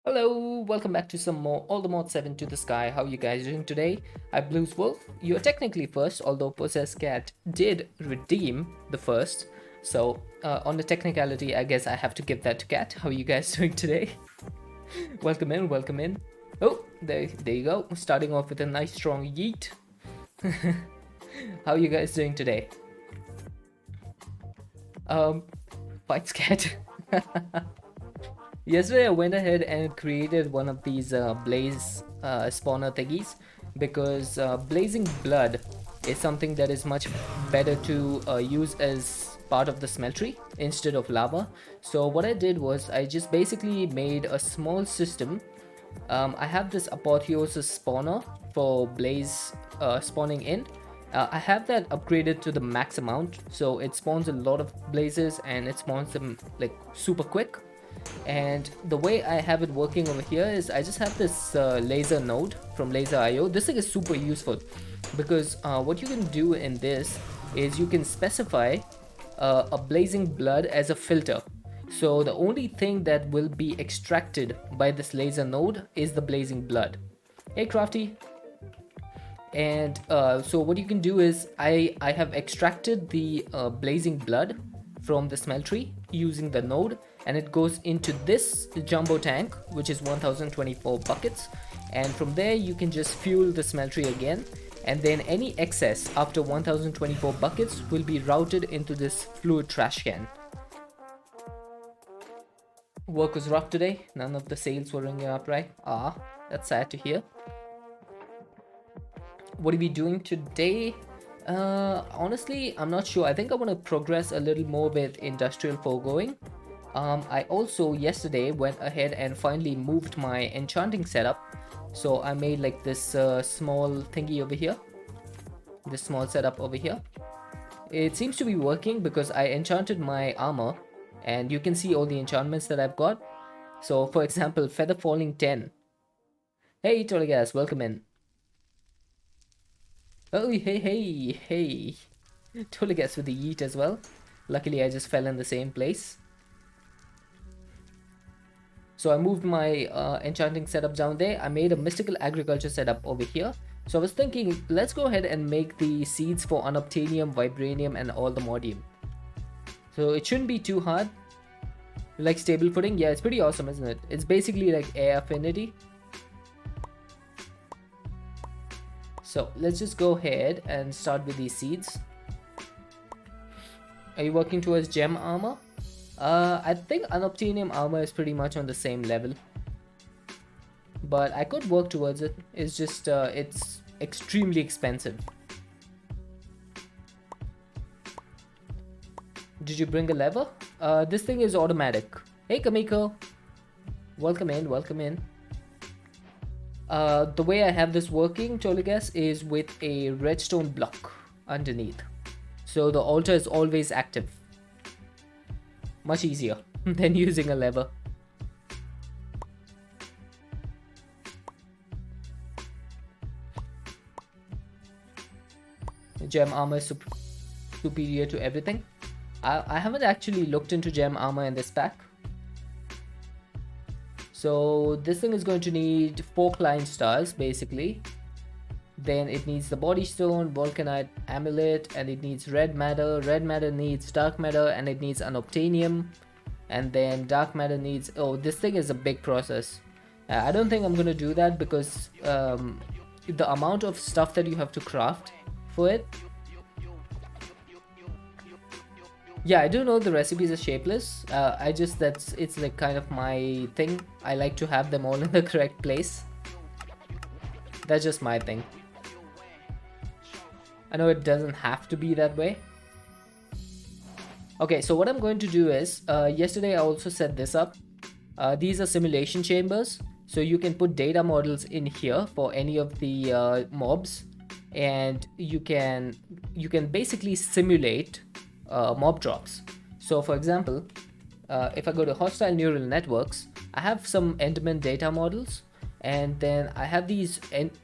Hello, welcome back to some more All the Mod 7 to the Sky. How you guys doing today? I'm Blues Wolf. You're technically first, although Possessed Cat did redeem the first. So, on the technicality, I guess I have to give that to Cat. How are you guys doing today? Welcome in, welcome in. Oh, there you go. Starting off with a nice strong yeet. How are you guys doing today? Um, Fights Cat. Yesterday, I went ahead and created one of these blaze spawner thingies because blazing blood is something that is much better to use as part of the smeltery instead of lava. So what I did was I just basically made a small system. I have this apotheosis spawner for blaze spawning in. I have that upgraded to the max amount, so it spawns a lot of blazes and it spawns them like super quick. And the way I have it working over here is I just have this laser node from Laser IO. This thing is super useful because what you can do in this is you can specify a blazing blood as a filter. So the only thing that will be extracted by this laser node is the blazing blood. Hey Crafty. And so what you can do is I have extracted the blazing blood from the smeltery using the node, and it goes into this jumbo tank, which is 1024 buckets, and from there you can just fuel the smeltery again, and then any excess after 1024 buckets will be routed into this fluid trash can. Work was rough today. None of the sales were ringing up right. That's sad to hear. What are we doing today? Honestly, I'm not sure. I think I want to progress a little more with industrial foregoing. I also yesterday went ahead and finally moved my enchanting setup. So I made like this small thingy over here. This small setup over here. It seems to be working because I enchanted my armor. And you can see all the enchantments that I've got. So for example, Feather Falling 10. Hey Toligas, welcome in. Oh, hey. Totally gets with the yeet as well. Luckily, I just fell in the same place. So I moved my enchanting setup down there. I made a mystical agriculture setup over here. So I was thinking, let's go ahead and make the seeds for unobtainium, vibranium, and all the modium. So it shouldn't be too hard. Like stable footing? Yeah, it's pretty awesome, isn't it? It's basically like air affinity. So let's just go ahead and start with these seeds. Are you working towards gem armor? I think unobtainium armor is pretty much on the same level. But I could work towards it. It's just, it's extremely expensive. Did you bring a lever? This thing is automatic. Hey Kamiko. Welcome in, welcome in. The way I have this working, Toligas, is with a redstone block underneath. So the altar is always active. Much easier than using a lever. Gem armor is superior to everything. I haven't actually looked into gem armor in this pack. So this thing is going to need 4 client stars basically. Then it needs the body stone, vulcanite amulet, and it needs red matter. Red matter needs dark matter, and it needs unobtainium. And then dark matter needs, oh, this thing is a big process. I don't think I'm gonna do that because the amount of stuff that you have to craft for it. Yeah, I do know the recipes are shapeless. It's like kind of my thing. I like to have them all in the correct place. That's just my thing. I know it doesn't have to be that way. Okay, so what I'm going to do is, yesterday I also set this up. These are simulation chambers. So you can put data models in here for any of the mobs. And you can basically simulate mob drops. So for example, if I go to hostile neural networks, I have some Enderman data models, and then I have these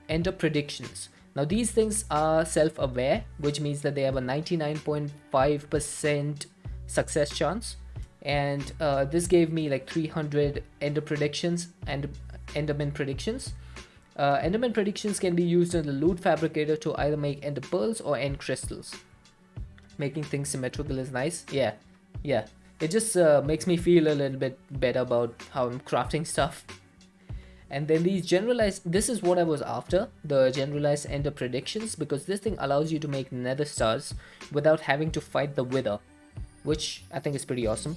Ender predictions. Now these things are self-aware, which means that they have a 99.5% success chance, and this gave me like 300 ender predictions and enderman predictions. Enderman predictions can be used in the loot fabricator to either make ender pearls or end crystals. Making things symmetrical is nice. Yeah, yeah. It just makes me feel a little bit better about how I'm crafting stuff. And then these generalized, this is what I was after, the generalized ender predictions, because this thing allows you to make nether stars without having to fight the wither, which I think is pretty awesome.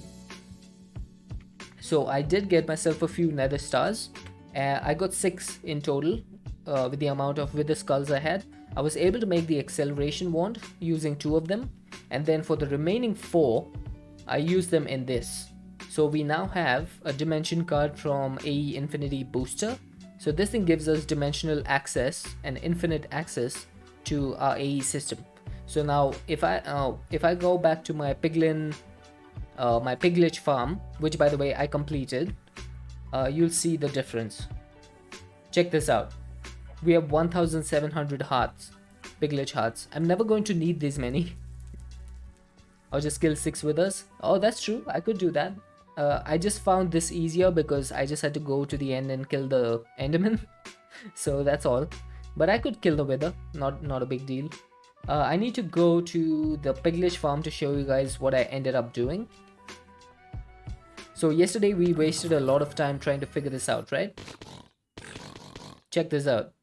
So I did get myself a few nether stars. I got 6 in total with the amount of wither skulls I had. I was able to make the acceleration wand using 2 of them, and then for the remaining 4 I used them in this. So we now have a dimension card from AE Infinity Booster. So this thing gives us dimensional access and infinite access to our AE system. So now if I go back to my my piglet farm, which by the way I completed, you'll see the difference. Check this out. We have 1700 hearts, piglet hearts. I'm never going to need this many. I'll just kill 6 withers. Oh, that's true, I could do that. I just found this easier because I just had to go to the end and kill the enderman. So that's all. But I could kill the wither, not a big deal. I need to go to the piglet farm to show you guys what I ended up doing. So yesterday we wasted a lot of time trying to figure this out, right? Check this out.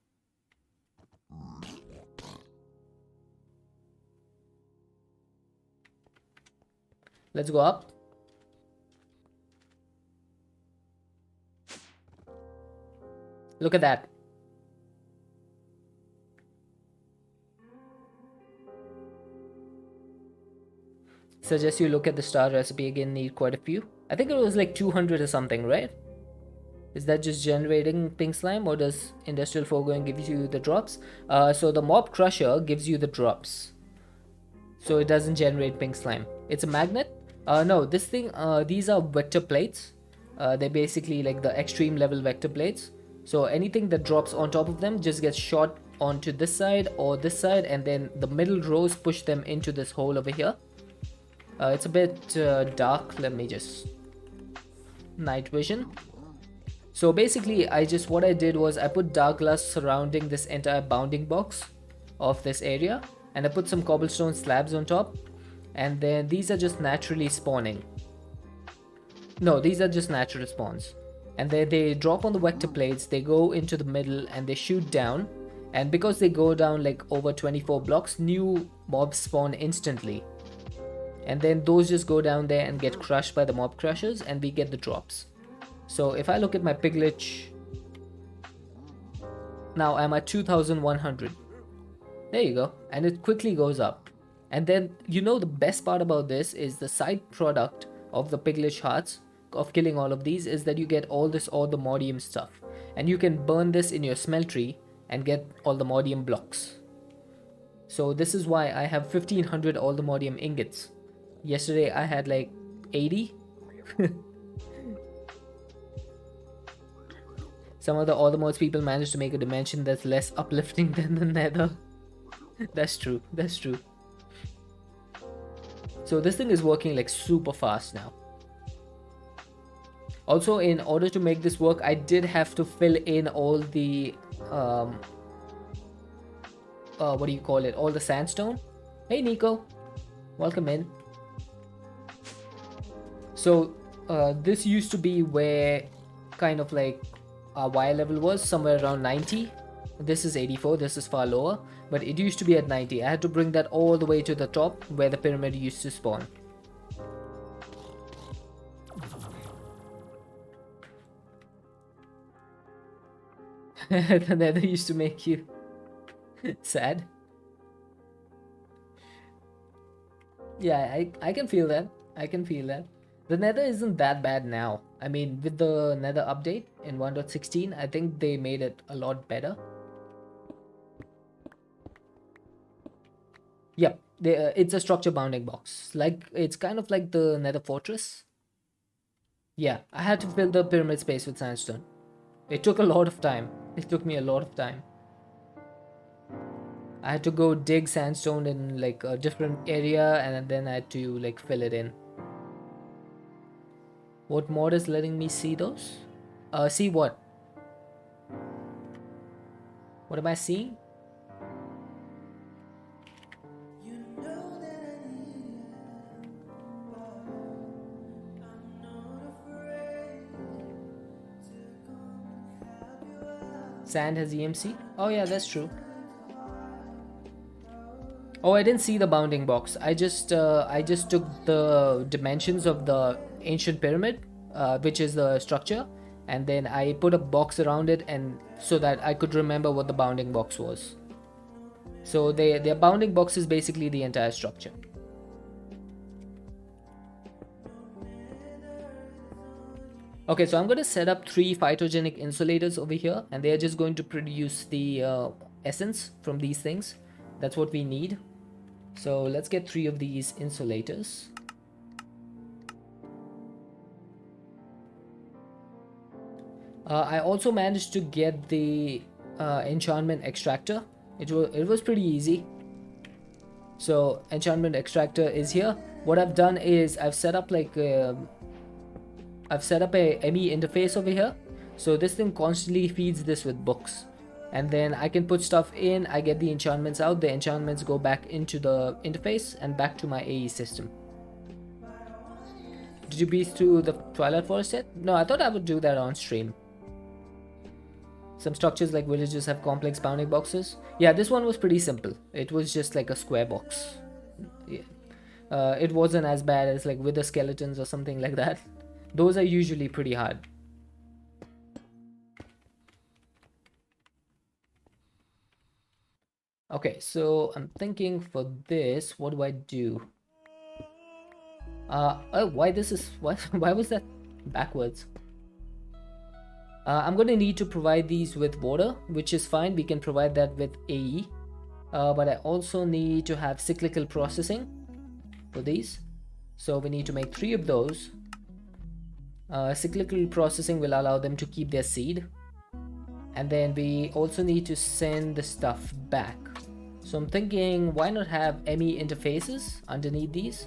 Let's go up. Look at that. Suggest you look at the star recipe again, need quite a few. I think it was like 200 or something, right? Is that just generating pink slime, or does industrial foregoing give you the drops? So the mob crusher gives you the drops. So it doesn't generate pink slime. It's a magnet? No, this thing, these are vector plates. They're basically like the extreme level vector plates. So anything that drops on top of them just gets shot onto this side or this side, and then the middle rows push them into this hole over here. It's a bit dark. Let me just night vision. So basically what I did was I put dark glass surrounding this entire bounding box of this area, and I put some cobblestone slabs on top, and then these are just naturally spawning. No, these are just natural spawns. And they drop on the vector plates, they go into the middle and they shoot down, and because they go down like over 24 blocks, new mobs spawn instantly. And then those just go down there and get crushed by the mob crushers, and we get the drops. So if I look at my piglet, now I'm at 2100. There you go, and it quickly goes up. And then the best part about this is the side product of the piglet hearts of killing all of these is that you get all the modium stuff, and you can burn this in your smeltery and get all the modium blocks. So this is why I have 1500 all the modium ingots. Yesterday I had like 80. Some of the other mods people managed to make a dimension that's less uplifting than the nether. That's true, that's true. So this thing is working like super fast now. Also, in order to make this work, I did have to fill in all the what do you call it, all the sandstone. Hey Nico, welcome in. So this used to be where kind of like our wire level was, somewhere around 90. This is 84, this is far lower, but it used to be at 90. I had to bring that all the way to the top where the pyramid used to spawn. The nether used to make you sad. Yeah, I can feel that. I can feel that. The nether isn't that bad now. I mean, with the nether update in 1.16, I think they made it a lot better. Yep, it's a structure bounding box. Like, it's kind of like the nether fortress. Yeah, I had to fill the pyramid space with sandstone. It took a lot of time. It took me a lot of time. I had to go dig sandstone in like a different area, and then I had to like fill it in. What mod is letting me see those? See what? What am I seeing? Sand has EMC? Oh yeah, that's true. Oh, I didn't see the bounding box. I just took the dimensions of the ancient pyramid, which is the structure, and then I put a box around it, and so that I could remember what the bounding box was. So their bounding box is basically the entire structure. Okay, so I'm going to set up 3 phytogenic insulators over here, and they're just going to produce the essence from these things. That's what we need. So let's get 3 of these insulators. I also managed to get the enchantment extractor. It was pretty easy. So enchantment extractor is here. What I've done is I've set up like I've set up a ME interface over here. So this thing constantly feeds this with books. And then I can put stuff in, I get the enchantments out, the enchantments go back into the interface and back to my AE system. Did you breeze through the Twilight Forest yet? No, I thought I would do that on stream. Some structures like villages have complex bounding boxes. Yeah, this one was pretty simple. It was just like a square box. Yeah. It wasn't as bad as like wither skeletons or something like that. Those are usually pretty hard. Okay, so I'm thinking for this, what do I do? Oh, why this is why was that backwards? I'm gonna need to provide these with water, which is fine. We can provide that with AE. But I also need to have cyclical processing for these. So we need to make 3 of those. Cyclical processing will allow them to keep their seed. And then we also need to send the stuff back. So I'm thinking, why not have ME interfaces underneath these?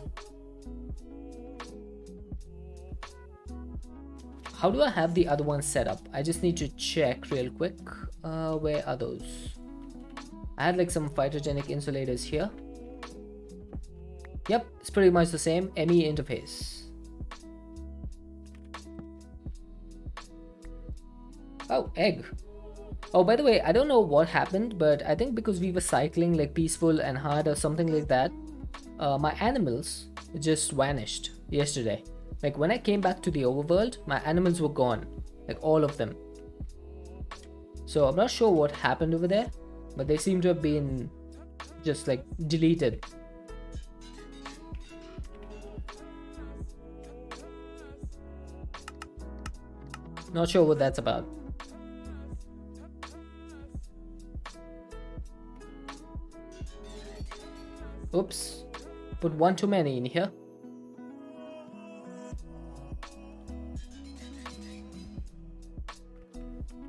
How do I have the other ones set up? I just need to check real quick. Where are those? I had like some phytogenic insulators here. Yep, it's pretty much the same ME interface. Oh, egg. Oh, by the way, I don't know what happened, but I think because we were cycling like peaceful and hard or something like that, my animals just vanished yesterday. Like when I came back to the overworld, my animals were gone, like all of them. So I'm not sure what happened over there, but they seem to have been just like deleted. Not sure what that's about. Oops, put one too many in here.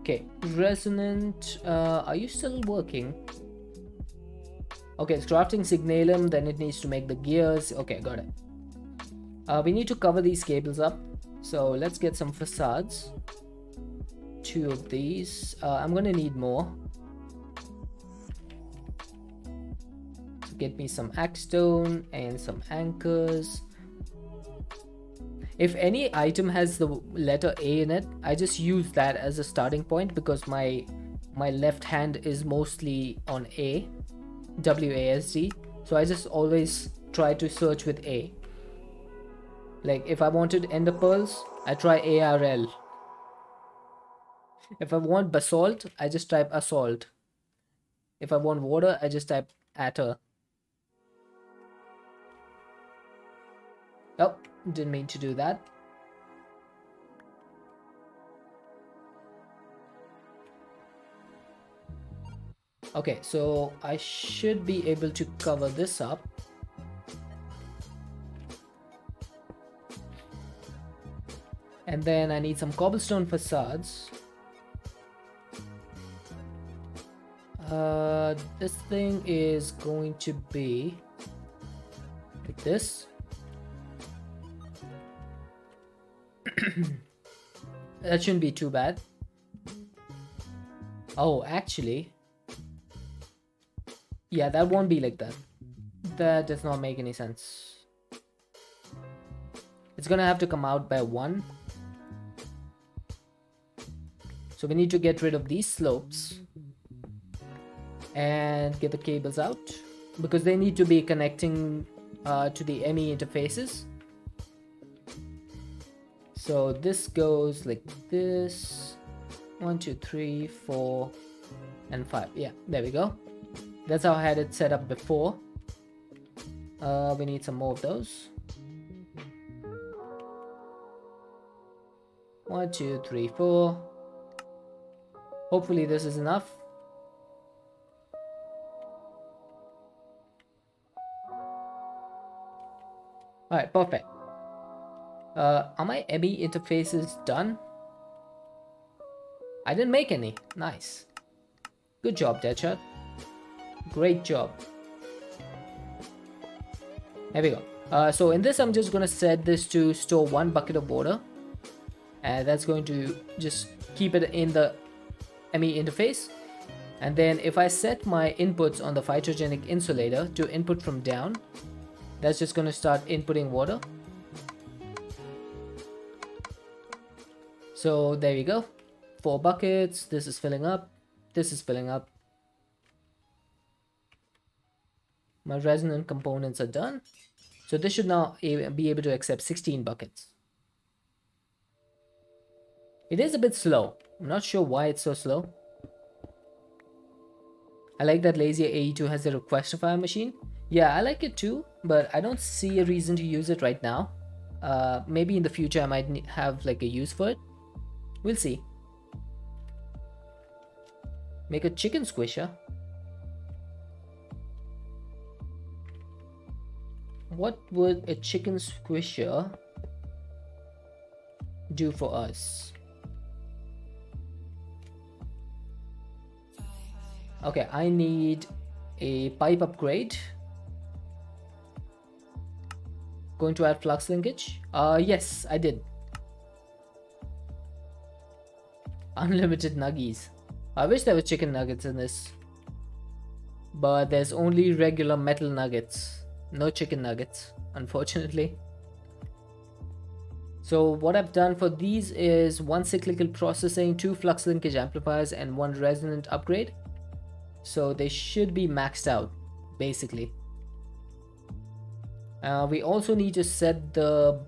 Okay, resonant, are you still working? Okay, it's crafting signalum, then it needs to make the gears. Okay, got it. We need to cover these cables up, so let's get some facades. 2 of these. I'm gonna need more. So get me some axe stone and some anchors. If any item has the letter A in it, I just use that as a starting point because my left hand is mostly on A, WASD. So I just always try to search with A. Like if I wanted ender pearls, I try ARL. If I want basalt, I just type assault. If I want water, I just type atter. Oh, didn't mean to do that. Okay, so I should be able to cover this up. And then I need some cobblestone facades. This thing is going to be like this. That shouldn't be too bad. Oh, actually, yeah, that won't be like that. That does not make any sense. It's gonna have to come out by 1. So we need to get rid of these slopes and get the cables out because they need to be connecting to the ME interfaces. So this goes like this. 1, 2, 3, 4, and 5. Yeah, there we go. That's how I had it set up before. We need some more of those. 1, 2, 3, 4. Hopefully this is enough. Alright, perfect. Are my ME interfaces done? I didn't make any. Nice. Good job, Deadshot. Great job. There we go. So in this, I'm just going to set this to store 1 bucket of water. And that's going to just keep it in the ME interface. And then if I set my inputs on the phytogenic insulator to input from down, that's just going to start inputting water. So there we go. 4 buckets. This is filling up. This is filling up. My resonant components are done. So this should now be able to accept 16 buckets. It is a bit slow. I'm not sure why it's so slow. I like that Lazier AE2 has a requestifier machine. Yeah, I like it too, but I don't see a reason to use it right now. Maybe in the future I might have like a use for it. We'll see. Make a chicken squisher. What would a chicken squisher do for us? Okay, I need a pipe upgrade. Going to add flux linkage? Yes, I did. Unlimited nuggies. I wish there were chicken nuggets in this. But there's only regular metal nuggets. No chicken nuggets, unfortunately. So what I've done for these is 1 cyclical processing, 2 flux linkage amplifiers, and 1 resonant upgrade. So they should be maxed out, basically. We also need to set the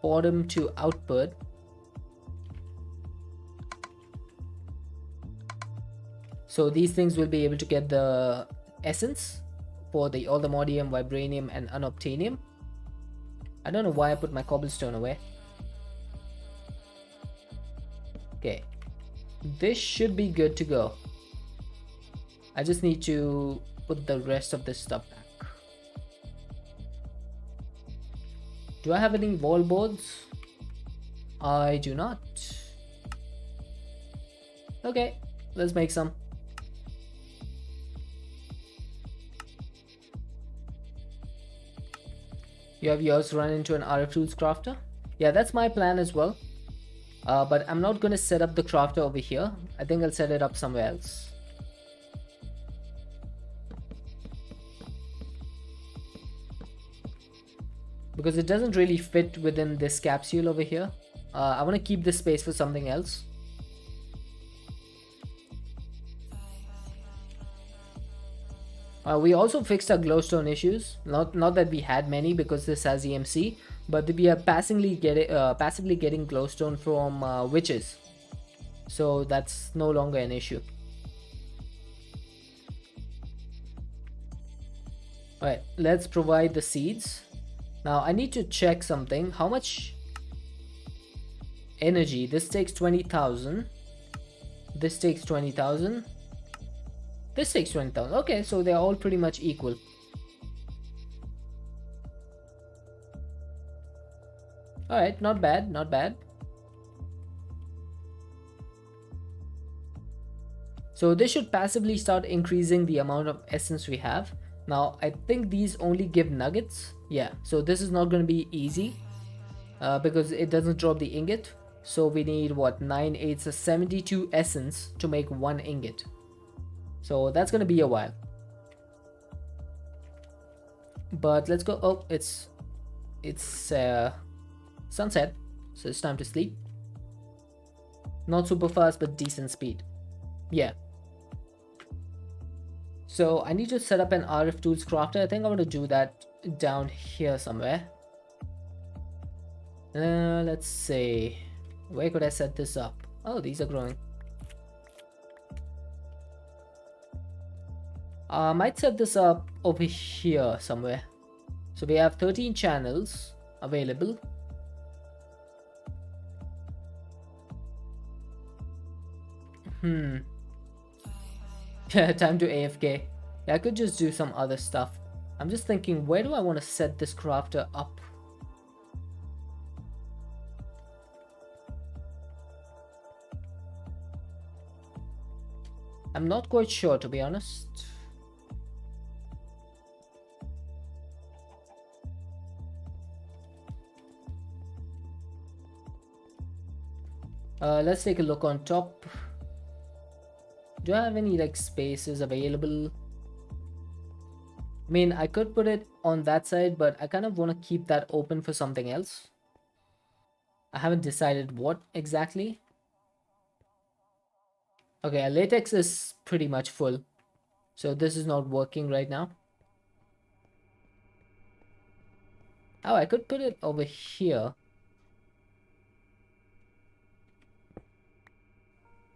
bottom to output. So these things will be able to get the essence for the allthemodium, vibranium, and unobtainium. I don't know why I put my cobblestone away. Okay, this should be good to go. I just need to put the rest of this stuff back. Do I have any wall boards? I do not. Okay, let's make some. You have yours run into an RF Tools crafter? Yeah, that's my plan as well. But I'm not going to set up the crafter over here. I think I'll set it up somewhere else. Because it doesn't really fit within this capsule over here. I want to keep this space for something else. We also fixed our glowstone issues. Not that we had many because this has EMC, but we are passively getting glowstone from witches. So that's no longer an issue. Alright, let's provide the seeds. Now I need to check something. How much energy? This takes 20,000. This takes 20,000. This takes 20,000. Okay, so they're all pretty much equal. Alright, not bad, not bad. So this should passively start increasing the amount of essence we have. Now, I think these only give nuggets. Yeah, so this is not going to be easy. because it doesn't drop the ingot. So we need what, 9 8 so 72 essence to make one ingot. So that's gonna be a while. But let's go. Oh, it's sunset, so it's time to sleep. Not super fast, but decent speed. Yeah. So I need to set up an RF tools crafter. I think I'm gonna do that down here somewhere. Let's see. Where could I set this up? Oh, these are growing. I might set this up over here somewhere. So we have 13 channels available. Yeah, time to AFK. Yeah, I could just do some other stuff. I'm just thinking, where do I want to set this crafter up? I'm not quite sure, to be honest. Let's take a look on top. Do I have any like spaces available? I mean, I could put it on that side, but I kind of want to keep that open for something else. I haven't decided what exactly. Okay, our latex is pretty much full, so this is not working right now. Oh, I could put it over here.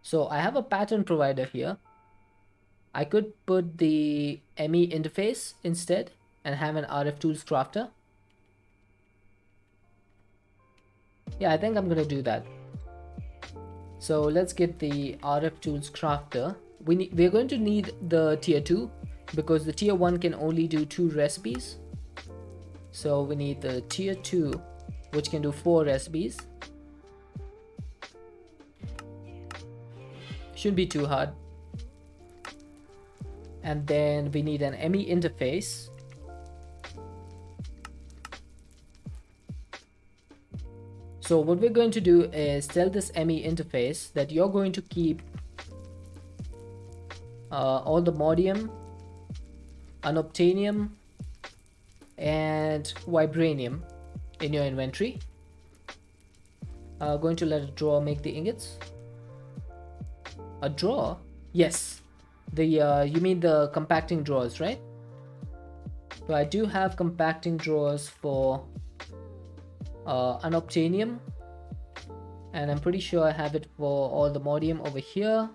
So I have a pattern provider here. I could put the ME interface instead and have an RF tools crafter. Yeah, I think I'm gonna do that. So let's get the RF tools crafter. We're going to need the tier 2 because the tier 1 can only do 2 recipes. So we need the tier 2, which can do 4 recipes. Shouldn't be too hard. And then we need an ME interface. So what we're going to do is tell this ME interface that you're going to keep all the modium, unobtainium, and vibranium in your inventory. Going to let a drawer make the ingots. A drawer? Yes. The you mean the compacting drawers, right? So I do have compacting drawers for unobtainium, and I'm pretty sure I have it for all the modium over here,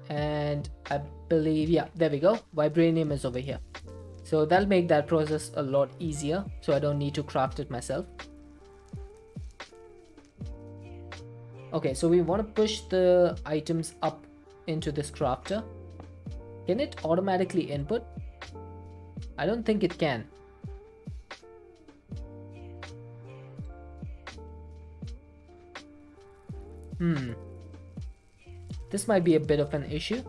and I believe, yeah, there we go, vibranium is over here. So that'll make that process a lot easier, so I don't need to craft it myself. Okay, so we want to push the items up into this crafter. Can it automatically input? I don't think it can. This might be a bit of an issue.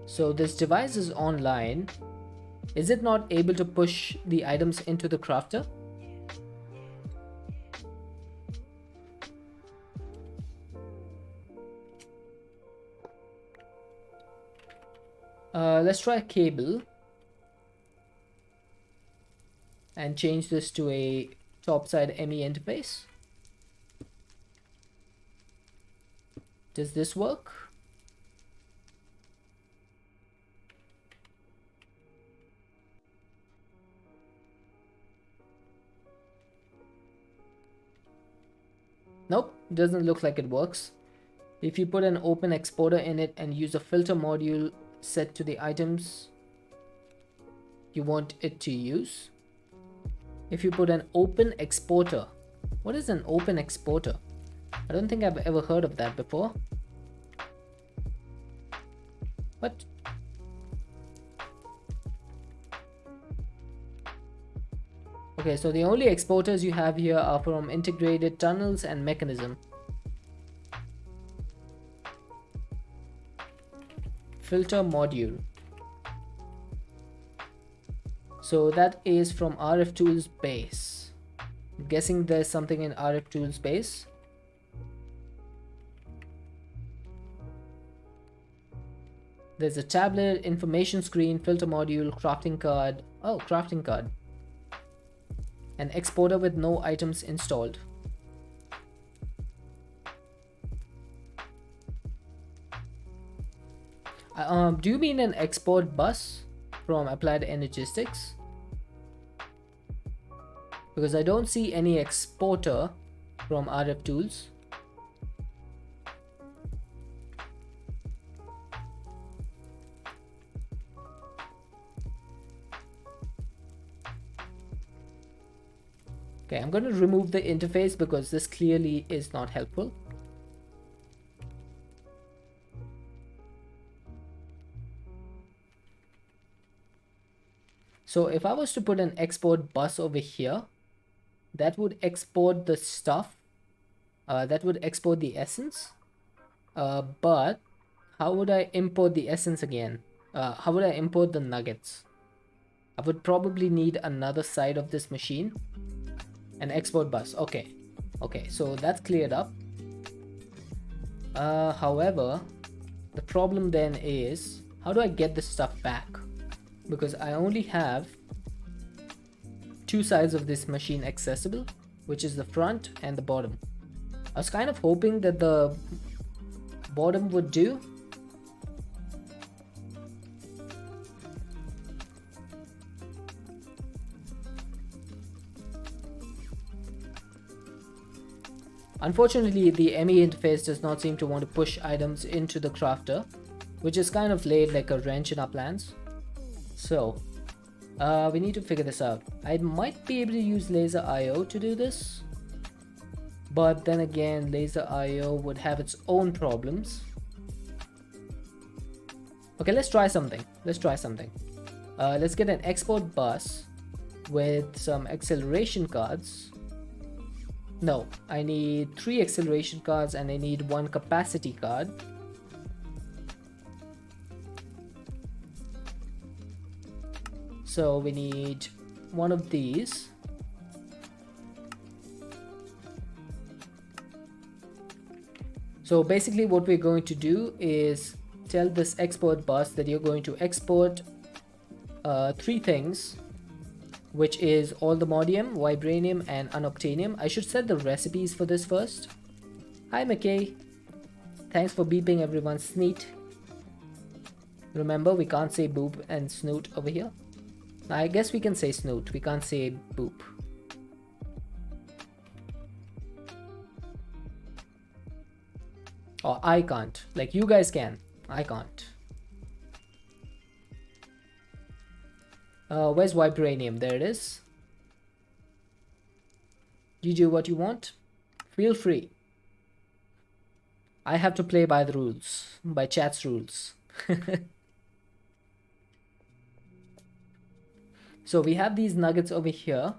So this device is online. Is it not able to push the items into the crafter? Let's try a cable and change this to a topside ME interface. Does this work? Nope, doesn't look like it works. If you put an open exporter in it and use a filter module set to the items you want it to use. If you put an open exporter, what is an open exporter? I don't think I've ever heard of that before. What? Okay, so the only exporters you have here are from integrated tunnels and mechanism. filter module. So that is from RF Tools base. I'm guessing there's something in RF Tools base. There's a tablet, information screen, filter module, crafting card. Oh, crafting card. An exporter with no items installed. Do you mean an export bus from Applied Energistics? Because I don't see any exporter from RF Tools. Okay, I'm going to remove the interface because this clearly is not helpful. So if I was to put an export bus over here, that would export the stuff. That would export the essence. But how would I import the essence again? How would I import the nuggets? I would probably need another side of this machine. An export bus. Okay. Okay, so that's cleared up. However, the problem then is, how do I get this stuff back? Because I only have two sides of this machine accessible, which is the front and the bottom. I was kind of hoping that the bottom would do. Unfortunately, the ME interface does not seem to want to push items into the crafter, which is kind of laid like a wrench in our plans. So, we need to figure this out. I might be able to use laser IO to do this, but then again, laser IO would have its own problems. Okay, let's try something. Let's get an export bus with some acceleration cards. No, I need 3 acceleration cards and I need 1 capacity card. So we need one of these. So basically what we're going to do is tell this export bus that you're going to export 3 things, which is all the modium, vibranium and unobtainium. I should set the recipes for this first. Hi McKay, thanks for beeping everyone. Sneet. Remember, we can't say boob and snoot over here. I guess we can say snoot, we can't say boop. Or I can't, like you guys can, I can't. Where's vibranium? There it is. You do what you want. Feel free. I have to play by the rules, by chat's rules. So we have these nuggets over here.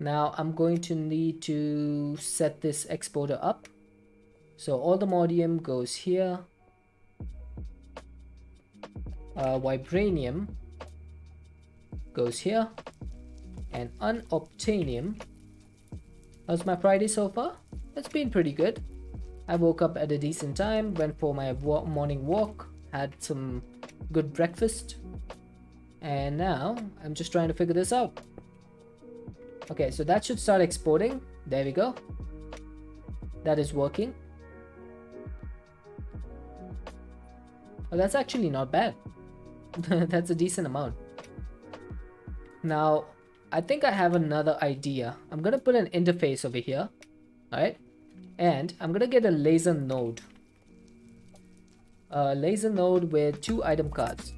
Now I'm going to need to set this exporter up. So all the modium goes here. Vibranium goes here. And unobtainium. How's my Friday so far? It's been pretty good. I woke up at a decent time, went for my morning walk, had some good breakfast. And now I'm just trying to figure this out. Okay, so that should start exporting. There we go. That is working. Oh, that's actually not bad. That's a decent amount. Now, I think I have another idea. I'm gonna put an interface over here. Alright. And I'm gonna get a laser node. A laser node with 2 item cards.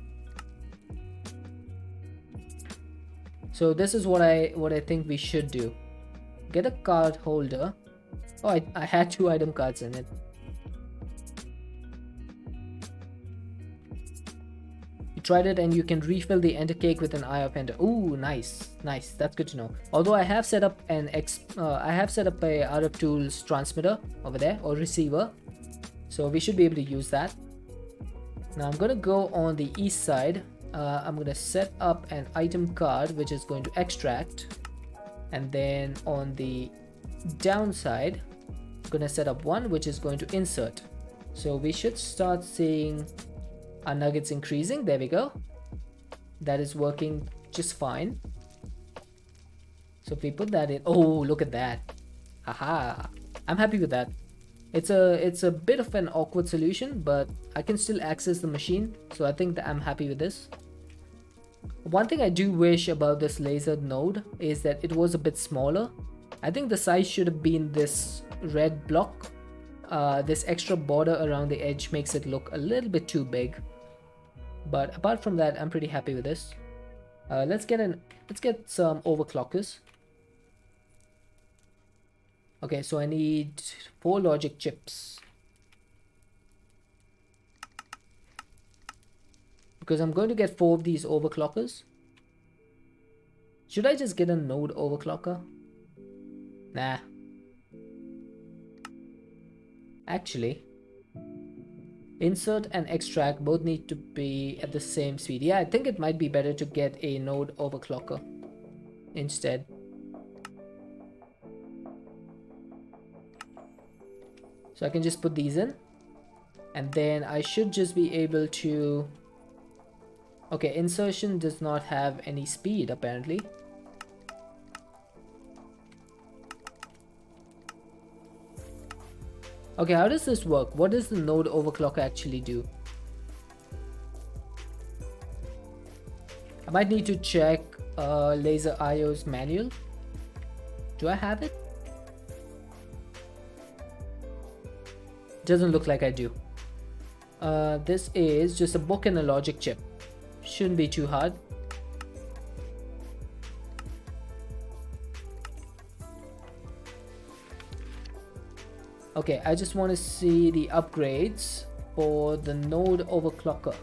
So this is what I think we should do. Get a card holder. Oh, I had 2 item cards in it. You tried it and you can refill the enter cake with an eye of enter. Ooh, nice, nice. That's good to know. Although I have set up a RF Tools transmitter over there, or receiver, so we should be able to use that. Now I'm gonna go on the east side. I'm gonna set up an item card which is going to extract, and then on the downside I'm gonna set up one which is going to insert. So we should start seeing our nuggets increasing. There we go. That is working just fine. So if we put that in, oh, look at that. Haha, I'm happy with that. It's a bit of an awkward solution, but I can still access the machine, so I think that I'm happy with this. One thing I do wish about this laser node is that it was a bit smaller. I think the size should have been this red block. This extra border around the edge makes it look a little bit too big. But apart from that, I'm pretty happy with this. Let's get some overclockers. Okay, so I need 4 logic chips. Because I'm going to get 4 of these overclockers. Should I just get a node overclocker? Nah. Actually, insert and extract both need to be at the same speed. Yeah, I think it might be better to get a node overclocker instead. So I can just put these in, and then I should just be able to... Okay, insertion does not have any speed apparently. Okay, how does this work? What does the node overclocker actually do? I might need to check Laser IO's manual. Do I have it? Doesn't look like I do. This is just a book and a logic chip. Shouldn't be too hard. Okay, I just want to see the upgrades for the node overclocker.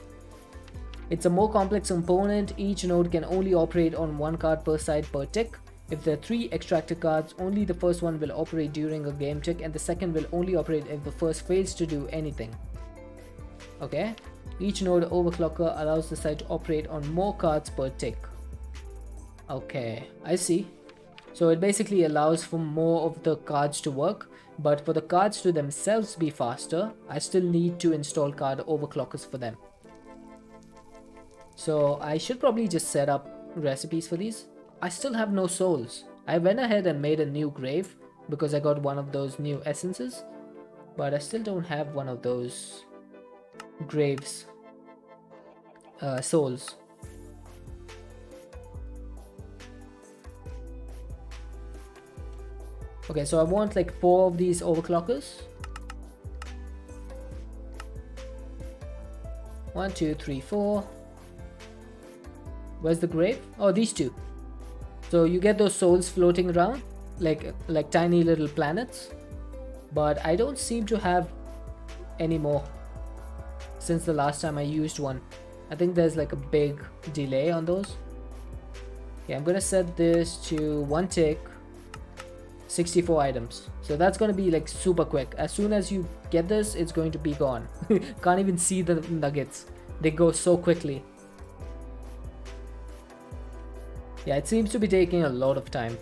It's a more complex component. Each node can only operate on 1 card per side per tick. If there are 3 extractor cards, only the first one will operate during a game tick, and the second will only operate if the first fails to do anything. Okay, each node overclocker allows the side to operate on more cards per tick. Okay, I see. So it basically allows for more of the cards to work, but for the cards to themselves be faster, I still need to install card overclockers for them. So I should probably just set up recipes for these. I still have no souls. I went ahead and made a new grave because I got one of those new essences, but I still don't have one of those graves souls. Okay, so I want like 4 of these overclockers. 1, 2, 3, 4. Where's the grave? Oh, these 2. So you get those souls floating around like tiny little planets, but I don't seem to have any more since the last time I used one. I think there's like a big delay on those. Okay, I'm gonna set this to 1 tick, 64 items. So that's gonna be like super quick. As soon as you get this, it's going to be gone. Can't even see the nuggets. They go so quickly. Yeah, it seems to be taking a lot of time.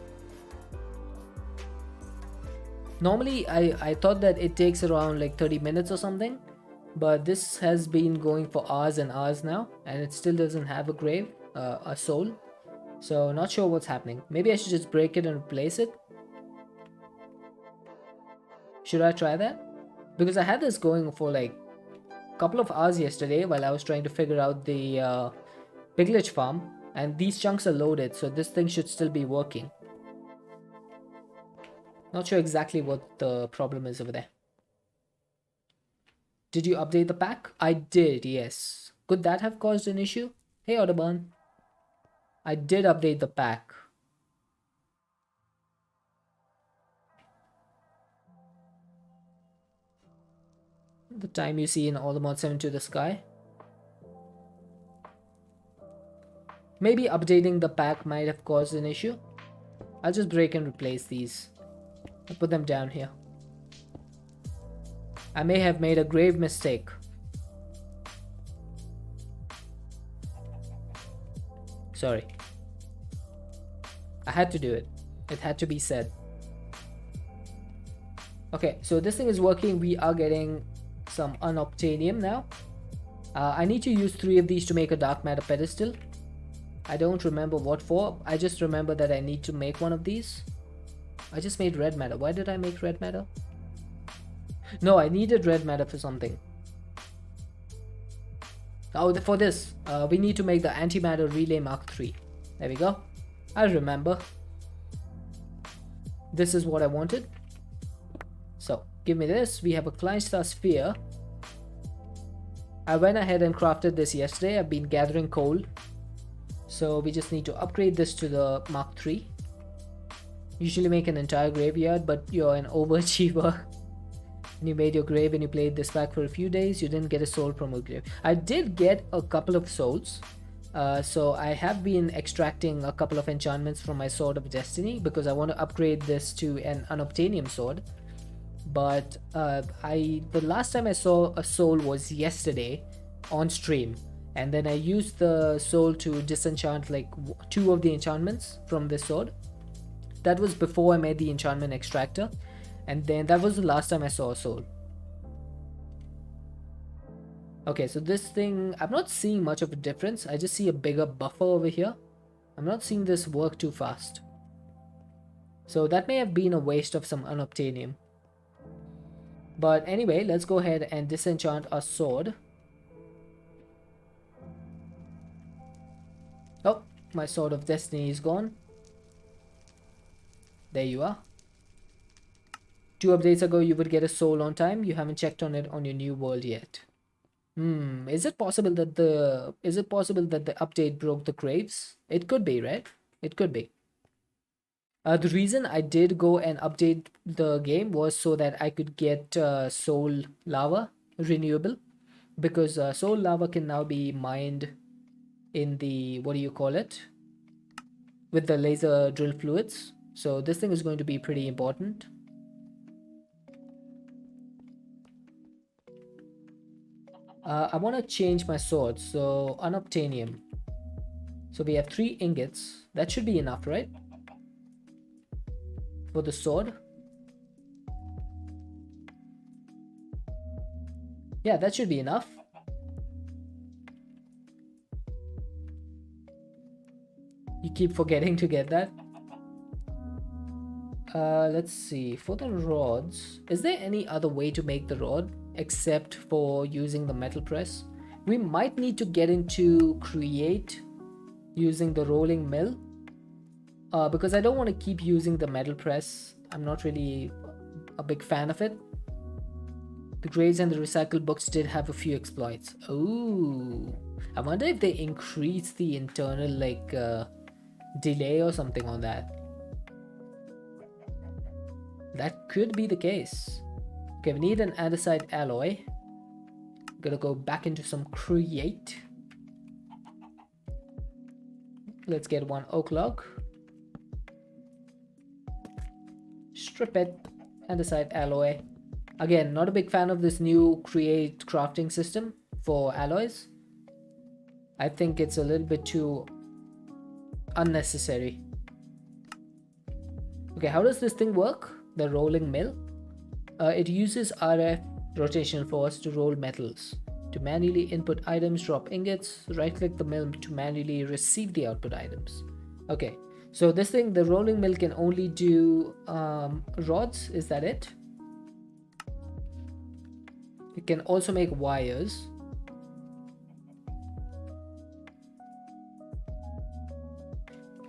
Normally, I thought that it takes around like 30 minutes or something, but this has been going for hours and hours now, and it still doesn't have a grave, a soul. So not sure what's happening. Maybe I should just break it and replace it. Should I try that? Because I had this going for like a couple of hours yesterday while I was trying to figure out the Piglet farm. And these chunks are loaded, so this thing should still be working. Not sure exactly what the problem is over there. Did you update the pack? I did, yes. Could that have caused an issue? Hey, Audubon. I did update the pack. The time you see in all the mod 7 to the sky. Maybe updating the pack might have caused an issue. I'll just break and replace these. I'll put them down here. I may have made a grave mistake. Sorry. I had to do it. It had to be said. Okay, so this thing is working. We are getting some unobtainium now. I need to use 3 of these to make a dark matter pedestal. I don't remember what for. I just remember that I need to make one of these. I just made red matter. Why did I make red matter? No, I needed red matter for something. Oh, for this, we need to make the antimatter relay Mark III. There we go. I remember. This is what I wanted. So, give me this. We have a Klein-star sphere. I went ahead and crafted this yesterday. I've been gathering coal. So, we just need to upgrade this to the Mark III. Usually make an entire graveyard, but you're an overachiever. And you made your grave and you played this back for a few days. You didn't get a soul from a grave. I did get a couple of souls. So I have been extracting a couple of enchantments from my Sword of Destiny because I want to upgrade this to an unobtainium sword. But the last time I saw a soul was yesterday on stream, and then I used the soul to disenchant like 2 of the enchantments from this sword. That was before I made the enchantment extractor, and then that was the last time I saw a soul. Okay, so this thing, I'm not seeing much of a difference. I just see a bigger buffer over here. I'm not seeing this work too fast. So that may have been a waste of some unobtainium. But anyway, let's go ahead and disenchant our sword. Oh, my Sword of Destiny is gone. There you are. 2 updates ago, you would get a soul on time. You haven't checked on it on your new world yet. Is it possible that the update broke the graves? It could be, right? It could be. The reason I did go and update the game was so that I could get soul lava renewable, because soul lava can now be mined in the, what do you call it, with the laser drill fluids. So this thing is going to be pretty important. I want to change my sword, so unobtainium. So we have 3 ingots. That should be enough, right? For the sword. Yeah, that should be enough. You keep forgetting to get that. Let's see. For the rods, is there any other way to make the rod except for using the metal press? We might need to get into create using the rolling mill, because I don't want to keep using the metal press. I'm not really a big fan of it. The grades and the recycled books did have a few exploits. Oh, I wonder if they increase the internal like delay or something on that. That could be the case. Okay, we need an andesite alloy. I'm gonna go back into some create. Let's get 1 oak log. Strip it. Andesite alloy. Again, not a big fan of this new create crafting system for alloys. I think it's a little bit too unnecessary. Okay, how does this thing work? The rolling mill. It uses RF rotational force to roll metals. To manually input items, drop ingots, right click the mill to manually receive the output items. Okay, so this thing, the rolling mill can only do rods, is that it? It can also make wires.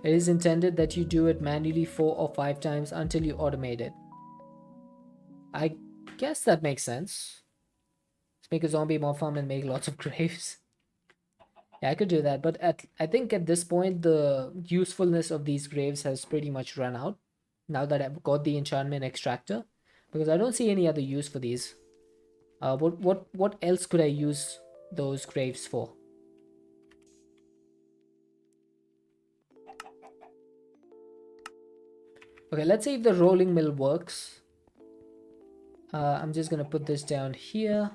It is intended that you do it manually 4 or 5 times until you automate it. I guess that makes sense. Let's make a zombie mob farm and make lots of graves. Yeah, I could do that, but I think at this point the usefulness of these graves has pretty much run out now that I've got the enchantment extractor, because I don't see any other use for these. What else could I use those graves for? Okay, let's see if the rolling mill works. I'm just gonna put this down here.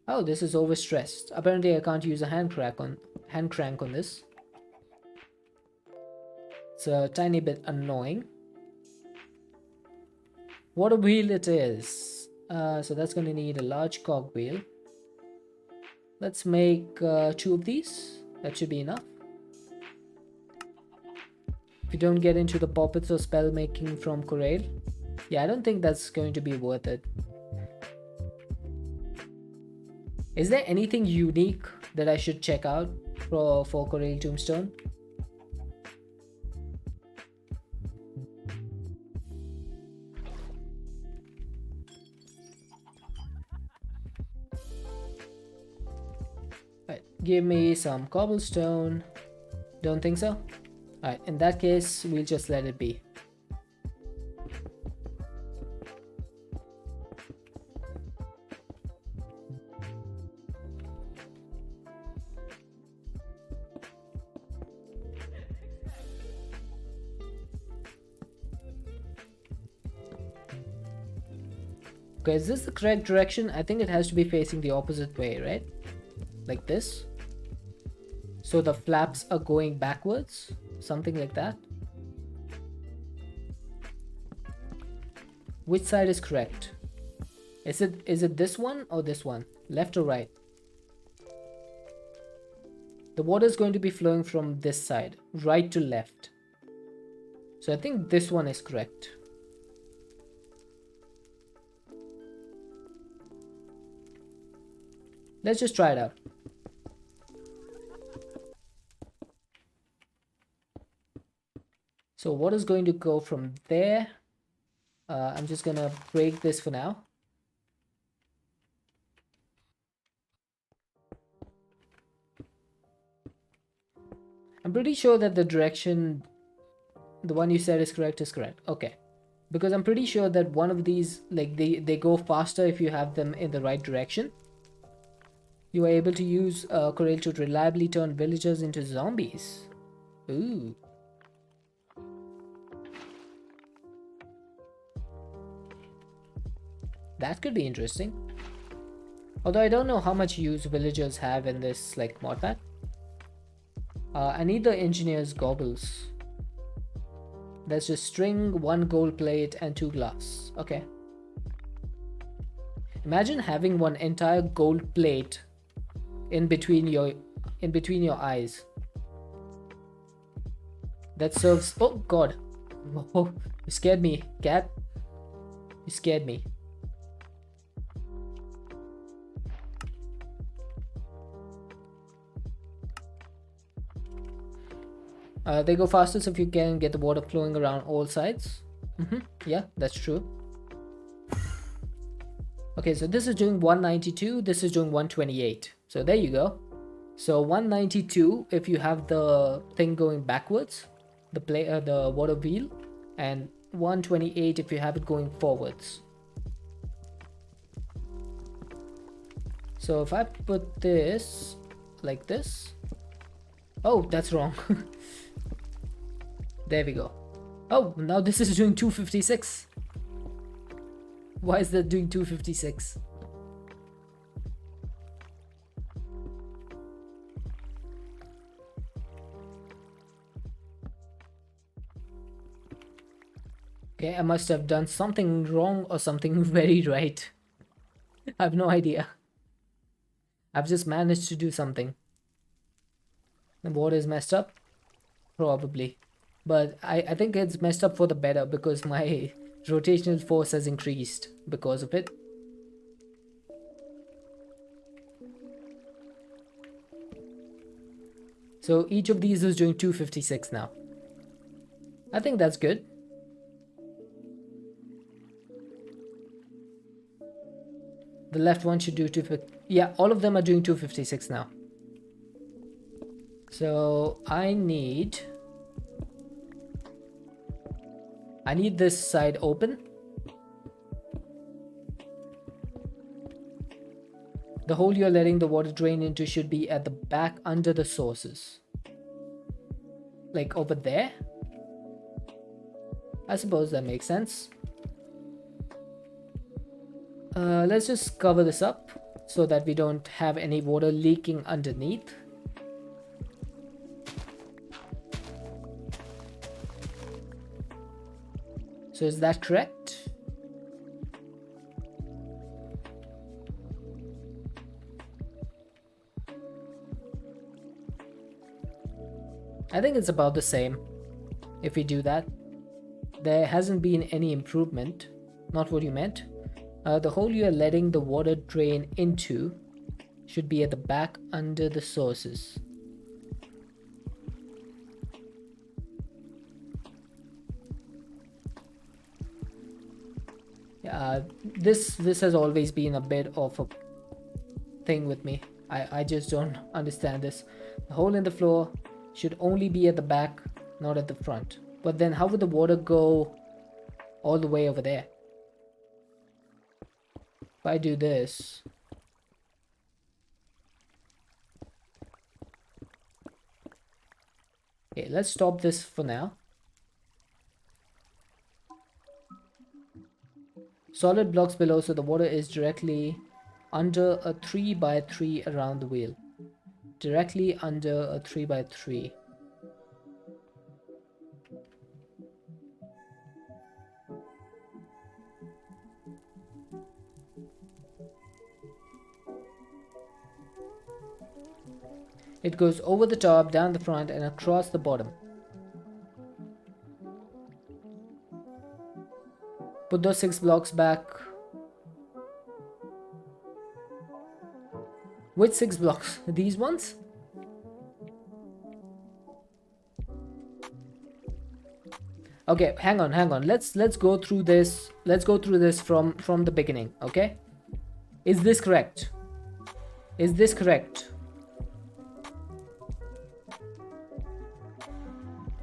Oh, this is overstressed. Apparently I can't use a hand crank on this. It's a tiny bit annoying. What a wheel it is. So that's going to need a large cog wheel. Let's make 2 of these. That should be enough. If you don't get into the poppets or spell making from Corail, yeah, I don't think that's going to be worth it. Is there anything unique that I should check out for Corail Tombstone? Right, give me some cobblestone. Don't think so? Alright, in that case, we'll just let it be. Okay, is this the correct direction? I think it has to be facing the opposite way, right? Like this. So the flaps are going backwards, something like that. Which side is correct? Is it this one or this one? Left or right? The water is going to be flowing from this side, right to left. So I think this one is correct. Let's just try it out. So water is going to go from there. I'm just gonna break this for now. I'm pretty sure that the direction, the one you said is correct, okay. Because I'm pretty sure that one of these, like they go faster if you have them in the right direction. You are able to use Corail to reliably turn villagers into zombies. Ooh. That could be interesting. Although I don't know how much use villagers have in this like mod pack. I need the engineer's goggles. That's just string, 1 gold plate, and 2 glass. Okay. Imagine having one entire gold plate in between your eyes. That serves. Oh god. Oh, you scared me, cat. You scared me. They go fastest if you can get the water flowing around all sides. Yeah, that's true. Okay, so this is doing 192, this is doing 128. So there you go. So 192 if you have the thing going backwards, the water wheel, and 128 if you have it going forwards. So if I put this like this. Oh, that's wrong. There we go. Oh, now this is doing 256. Why is that doing 256? Okay, I must have done something wrong or something very right. I have no idea. I've just managed to do something. The water is messed up? Probably. But I think it's messed up for the better because my rotational force has increased because of it. So each of these is doing 256 now. I think that's good. The left one should do 250. Yeah, all of them are doing 256 now. So I need this side open. The hole you're letting the water drain into should be at the back under the sources. Like over there? I suppose that makes sense. Let's just cover this up so that we don't have any water leaking underneath. So is that correct? I think it's about the same if we do that. There hasn't been any improvement. Not what you meant. The hole you are letting the water drain into should be at the back under the sources. This has always been a bit of a thing with me. I just don't understand this. The hole in the floor should only be at the back, not at the front. But then how would the water go all the way over there? If I do this, okay, let's stop this for now. Solid blocks below, so the water is directly under a 3x3 around the wheel. Directly under a 3x3. It goes over the top, down the front, and across the bottom. Put those 6 blocks back. Which 6 blocks? These ones? Okay, hang on. Let's go through this. Let's go through this from the beginning, okay? Is this correct? Is this correct?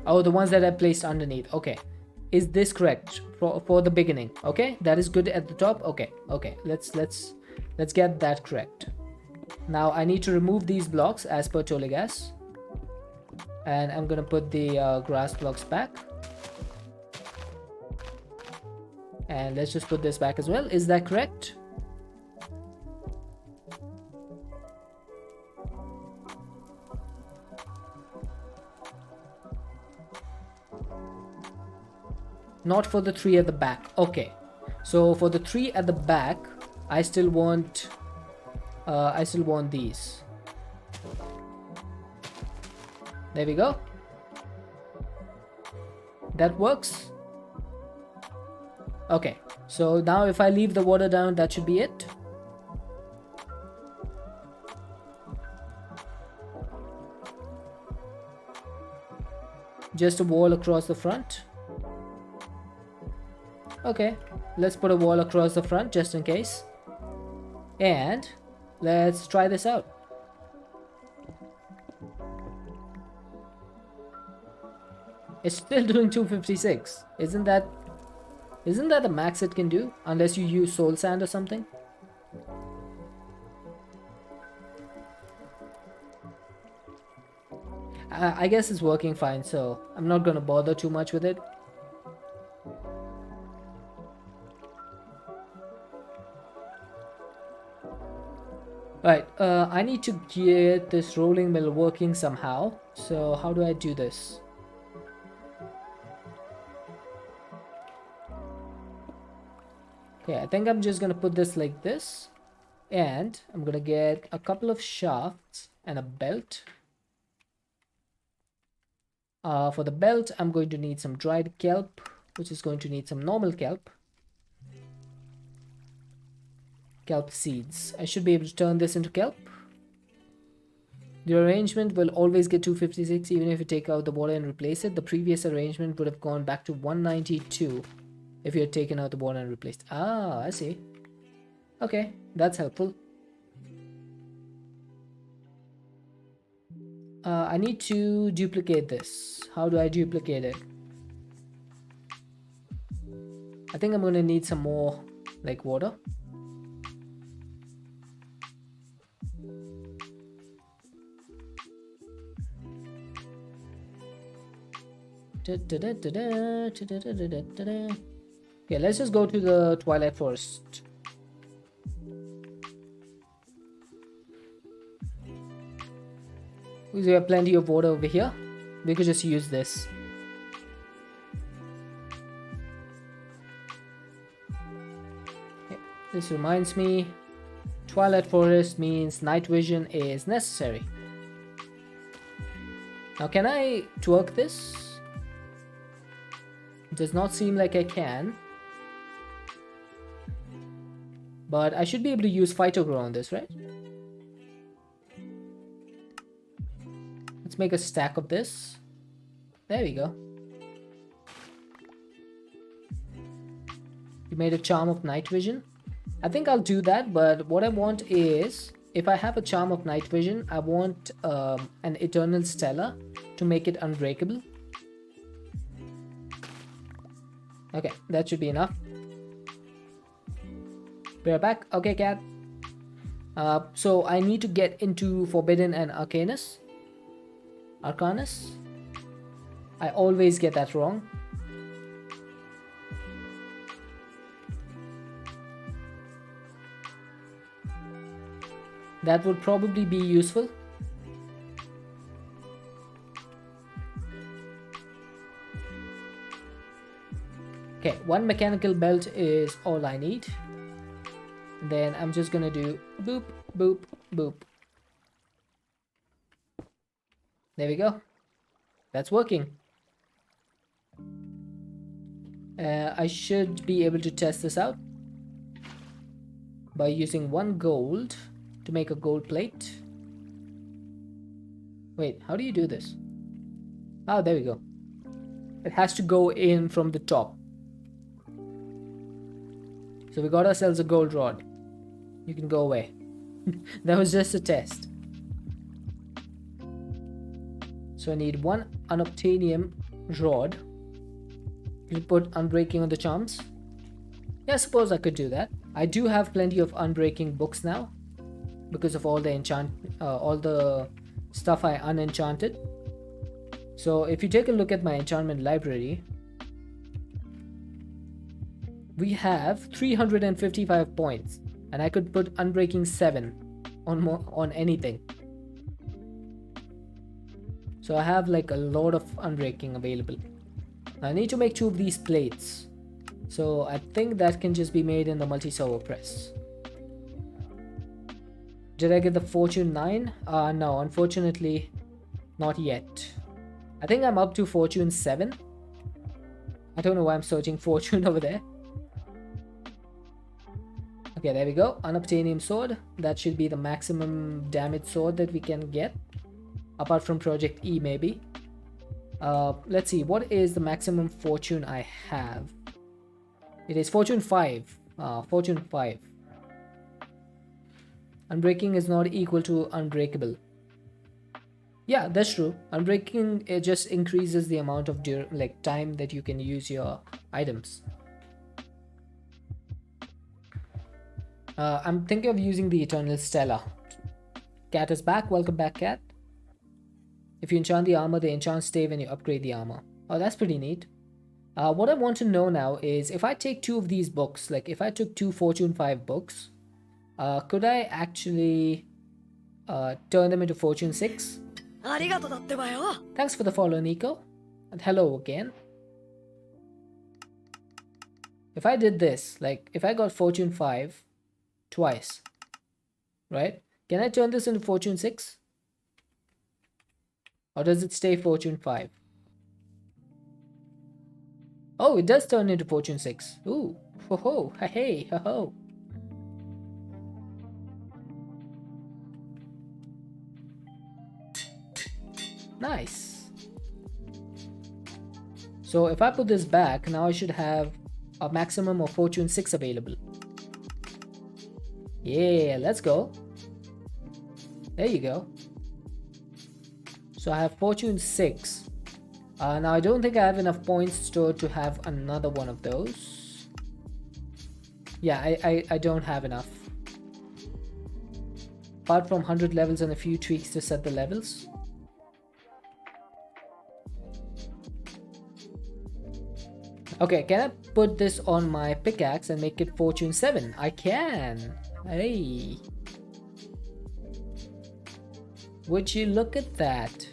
Oh, the ones that I placed underneath. Okay. Is this correct for the beginning? Okay, that is good at the top. Okay. Let's get that correct. Now I need to remove these blocks as per Tolegas, and I'm gonna put the grass blocks back, and let's just put this back as well. Is that correct? Not for the 3 at the back. Okay, so for the 3 at the back, I still want these. There we go. That works. Okay, so now if I leave the water down, that should be it. Just a wall across the front. Okay, let's put a wall across the front just in case. And let's try this out. It's still doing 256. Isn't that the max it can do? Unless you use soul sand or something. I guess it's working fine, so I'm not gonna bother too much with it. Right, I need to get this rolling mill working somehow. So how do I do this? Okay, I think I'm just gonna put this like this, and I'm gonna get a couple of shafts and a belt. For the belt, I'm going to need some dried kelp, which is going to need some normal kelp. Kelp seeds. I should be able to turn this into kelp. The arrangement will always get 256 even if you take out the water and replace it. The previous arrangement would have gone back to 192 if you had taken out the water and replaced. Ah, I see. Okay, that's helpful. I need to duplicate this. How do I duplicate it? I think I'm gonna need some more like water. Okay, let's just go to the Twilight Forest. Because we have plenty of water over here. We could just use this. This reminds me, Twilight Forest means night vision is necessary. Now can I twerk this? It does not seem like I can. But I should be able to use Phytogrow on this, right? Let's make a stack of this. There we go. You made a Charm of Night Vision. I think I'll do that, but what I want is, if I have a Charm of Night Vision, I want an Eternal Stella to make it unbreakable. Okay, that should be enough. We're back. Okay, cat. So I need to get into Forbidden and Arcanus. I always get that wrong. That would probably be useful. Okay, one mechanical belt is all I need. Then I'm just gonna do boop, boop, boop. There we go. That's working. I should be able to test this out by using 1 gold to make a gold plate. Wait, how do you do this? Oh, there we go. It has to go in from the top. So we got ourselves a gold rod. You can go away. That was just a test. So I need 1 unobtainium rod. You put unbreaking on the charms. Yeah, I suppose I could do that. I do have plenty of unbreaking books now because of all the stuff I unenchanted. So if you take a look at my enchantment library, we have 355 points, and I could put unbreaking 7 on anything. So I have like a lot of unbreaking available. I need to make 2 of these plates. So I think that can just be made in the multi-servo press. Did I get the Fortune 9? No, unfortunately not yet. I think I'm up to Fortune 7. I don't know why I'm searching Fortune over there. Okay, there we go. Unobtainium sword. That should be the maximum damage sword that we can get. Apart from Project E, maybe. Let's see. What is the maximum fortune I have? It is Fortune 5. Fortune 5. Unbreaking is not equal to unbreakable. Yeah, that's true. Unbreaking, it just increases the amount of time that you can use your items. I'm thinking of using the Eternal Stella. Cat is back. Welcome back, Cat. If you enchant the armor, the enchants stay when you upgrade the armor. Oh, that's pretty neat. What I want to know now is if I take 2 of these books, like if I took 2 Fortune 5 books, could I actually turn them into Fortune 6? Thanks for the follow, Nico. And hello again. If I did this, like if I got Fortune 5 twice, right? Can I turn this into Fortune 6? Or does it stay Fortune 5? Oh, it does turn into Fortune 6. Ooh, ho ho, hey, ho ho. Nice. So if I put this back, now I should have a maximum of Fortune 6 available. Yeah, let's go. There you go. So I have Fortune 6. Now I don't think I have enough points stored to have another one of those. Yeah, I don't have enough. Apart from 100 levels and a few tweaks to set the levels. Okay, can I put this on my pickaxe and make it Fortune 7? I can. Hey. Would you look at that?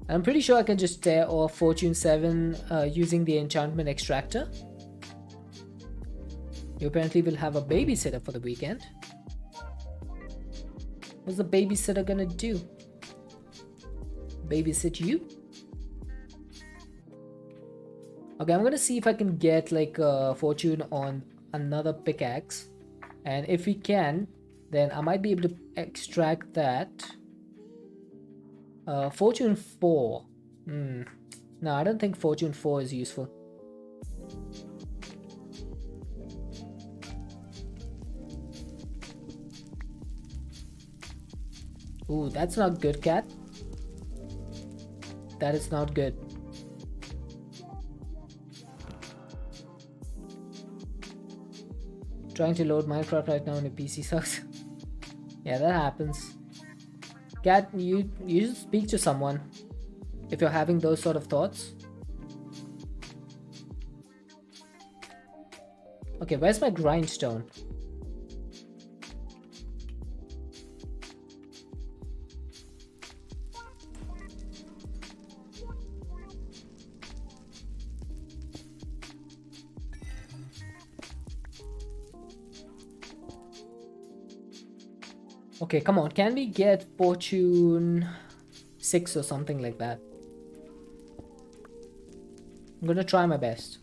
I'm pretty sure I can just tear off Fortune 7 using the enchantment extractor. You apparently will have a babysitter for the weekend. What's the babysitter gonna do? Babysit you? Okay, I'm gonna see if I can get like a fortune on another pickaxe. And if we can, then I might be able to extract that. Fortune 4. No, I don't think Fortune 4 is useful. Ooh, that's not good, cat. That is not good. Trying to load Minecraft right now on a PC sucks. Yeah, that happens. Cat, you should speak to someone if you're having those sort of thoughts. Okay, where's my grindstone? Okay, come on. Can we get Fortune 6 or something like that? I'm gonna try my best.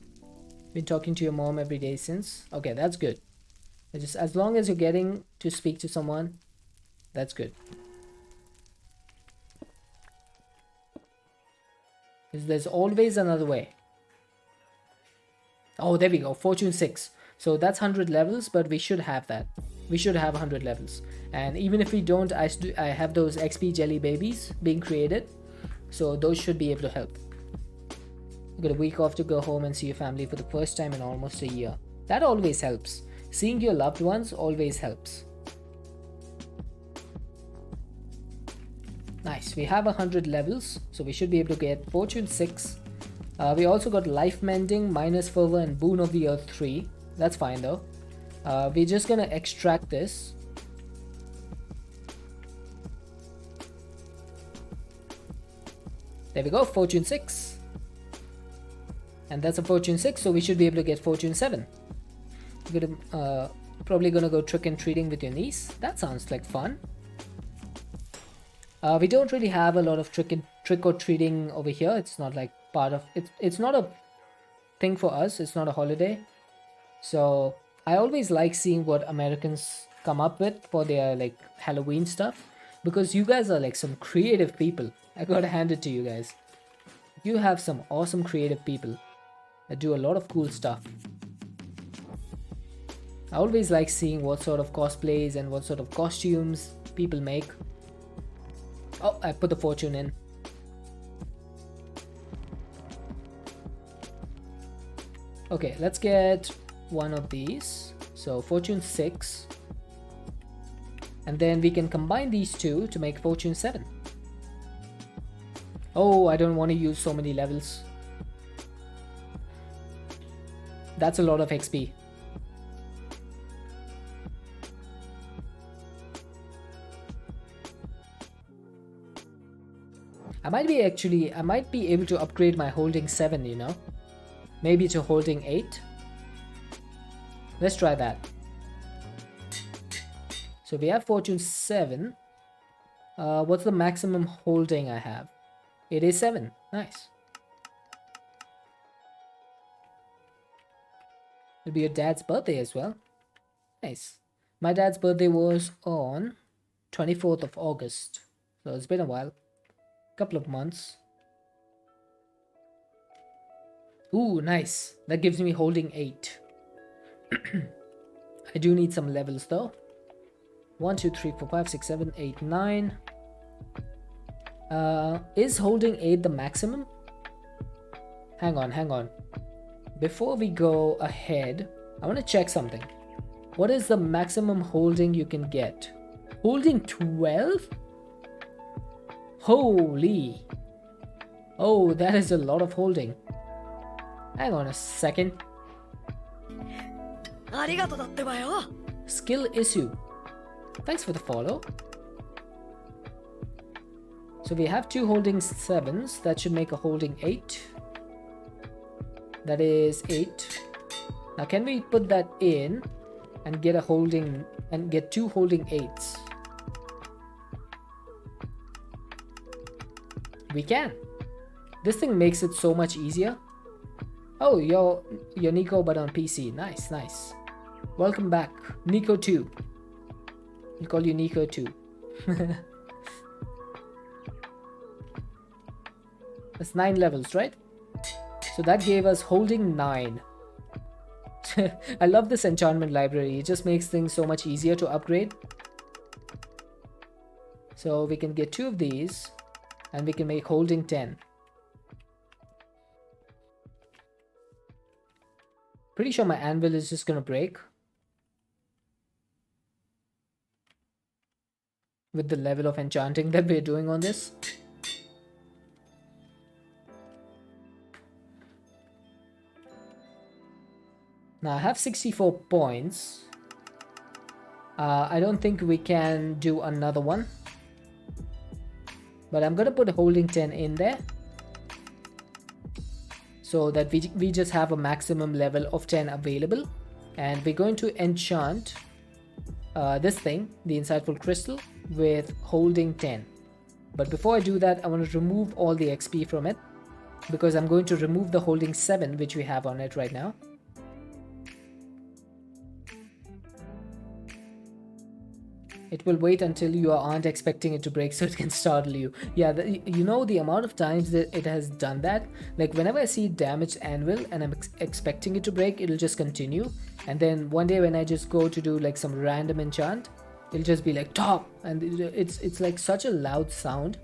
Been talking to your mom every day since. Okay, that's good. Just as long as you're getting to speak to someone, that's good. Because there's always another way. Oh, there we go. Fortune 6. So that's 100 levels, but we should have that. We should have 100 levels. And even if we don't, I have those XP jelly babies being created. So those should be able to help. You got a week off to go home and see your family for the first time in almost a year. That always helps. Seeing your loved ones always helps. Nice. We have 100 levels, so we should be able to get Fortune 6. We also got Life Mending, Minus Fervor, and Boon of the Earth 3. That's fine though. We're just gonna extract this. There we go, Fortune 6. And that's a Fortune 6, so we should be able to get Fortune 7. You're gonna, probably gonna go trick-and-treating with your niece. That sounds like fun. We don't really have a lot of trick-or-treating over here. It's not like part of... It's not a thing for us. It's not a holiday. So I always like seeing what Americans come up with for their like Halloween stuff. Because you guys are like some creative people. I gotta hand it to you guys. You have some awesome creative people that do a lot of cool stuff. I always like seeing what sort of cosplays and what sort of costumes people make. Oh, I put the fortune in. Okay, let's get one of these. So Fortune 6. And then we can combine these two to make Fortune 7. Oh, I don't want to use so many levels. That's a lot of XP. I might be able to upgrade my holding 7, you know. Maybe to holding 8. Let's try that. So we have Fortune 7. What's the maximum holding I have? It is 7. Nice. It'll be your dad's birthday as well. Nice. My dad's birthday was on 24th of August. So it's been a while. Couple of months. Ooh, nice. That gives me holding 8. I do need some levels though. 1, 2, 3, 4, 5, 6, 7, 8, 9. Is holding 8 the maximum? Hang on. Before we go ahead, I want to check something. What is the maximum holding you can get? Holding 12? Holy. Oh, that is a lot of holding. Hang on a second. Skill issue. Thanks for the follow. So we have 2 holding 7s. That should make a holding 8. That is 8. Now can we put that in and get a holding and get 2 holding 8s? We can. This thing makes it so much easier. Oh, you're Nico but on PC. Nice, nice. Welcome back, Nico 2. We'll call you Nico 2. That's 9 levels, right? So that gave us holding 9. I love this enchantment library. It just makes things so much easier to upgrade. So we can get 2 of these and we can make holding 10. Pretty sure my anvil is just gonna break with the level of enchanting that we're doing on this. Now I have 64 points. I don't think we can do another one, but I'm gonna put a holding 10 in there so that we just have a maximum level of 10 available, and we're going to enchant this thing, the insightful crystal, with holding 10. But before I do that, I want to remove all the XP from it because I'm going to remove the holding 7 which we have on it right now. It will wait until you aren't expecting it to break so it can startle you. Yeah, you know the amount of times that it has done that? Like whenever I see damaged anvil and I'm expecting it to break, it'll just continue. And then one day when I just go to do like some random enchant, it'll just be like top, and it's like such a loud sound.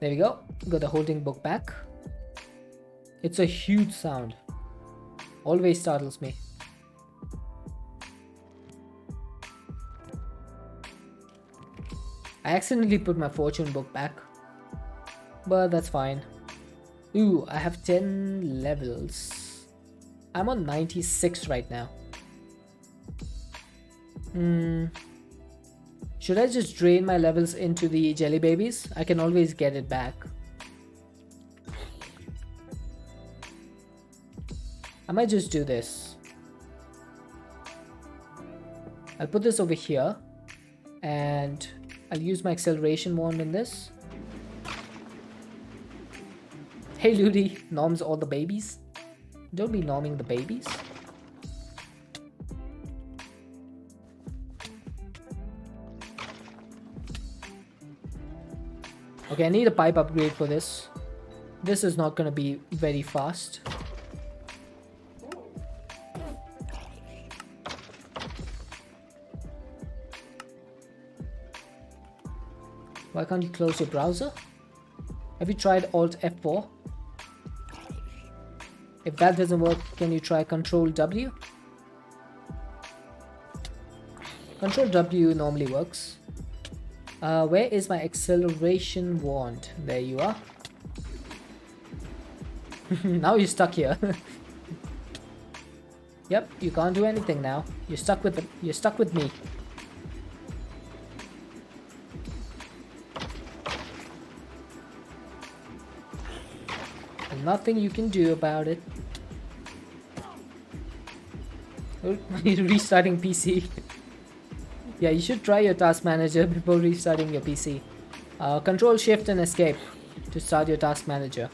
There we go. Got the holding book back. It's a huge sound. Always startles me. I accidentally put my fortune book back, but that's fine. Ooh, I have 10 levels. I'm on 96 right now. Should I just drain my levels into the jelly babies? I can always get it back. I might just do this. I'll put this over here and I'll use my acceleration wand in this. Hey Ludi, norms all the babies. Don't be norming the babies. Okay, I need a pipe upgrade for this. This is not gonna be very fast. Why can't you close your browser? Have you tried Alt F4? If that doesn't work, can you try Control W? Control W normally works. Where is my acceleration wand? There you are. Now you're stuck here. Yep, you can't do anything now. You're stuck with me. Nothing you can do about it. Restarting PC. Yeah, you should try your task manager before restarting your PC. Control Shift and Escape to start your task manager.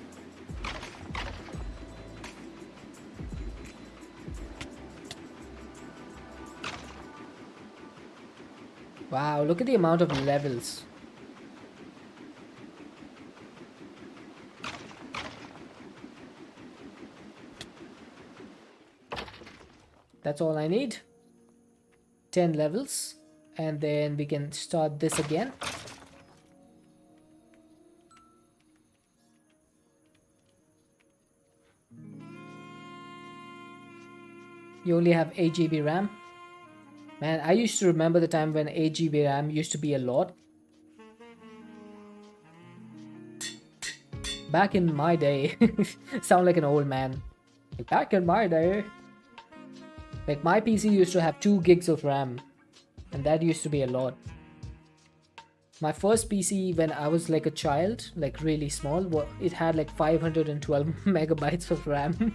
Wow, look at the amount of levels. That's all I need. 10 levels. And then we can start this again. You only have 8 GB RAM. Man, I used to remember the time when 8 GB RAM used to be a lot. Back in my day. Sound like an old man. Back in my day. Like my PC used to have 2 gigs of RAM. And that used to be a lot. My first PC when I was like a child, like really small, it had like 512 megabytes of RAM.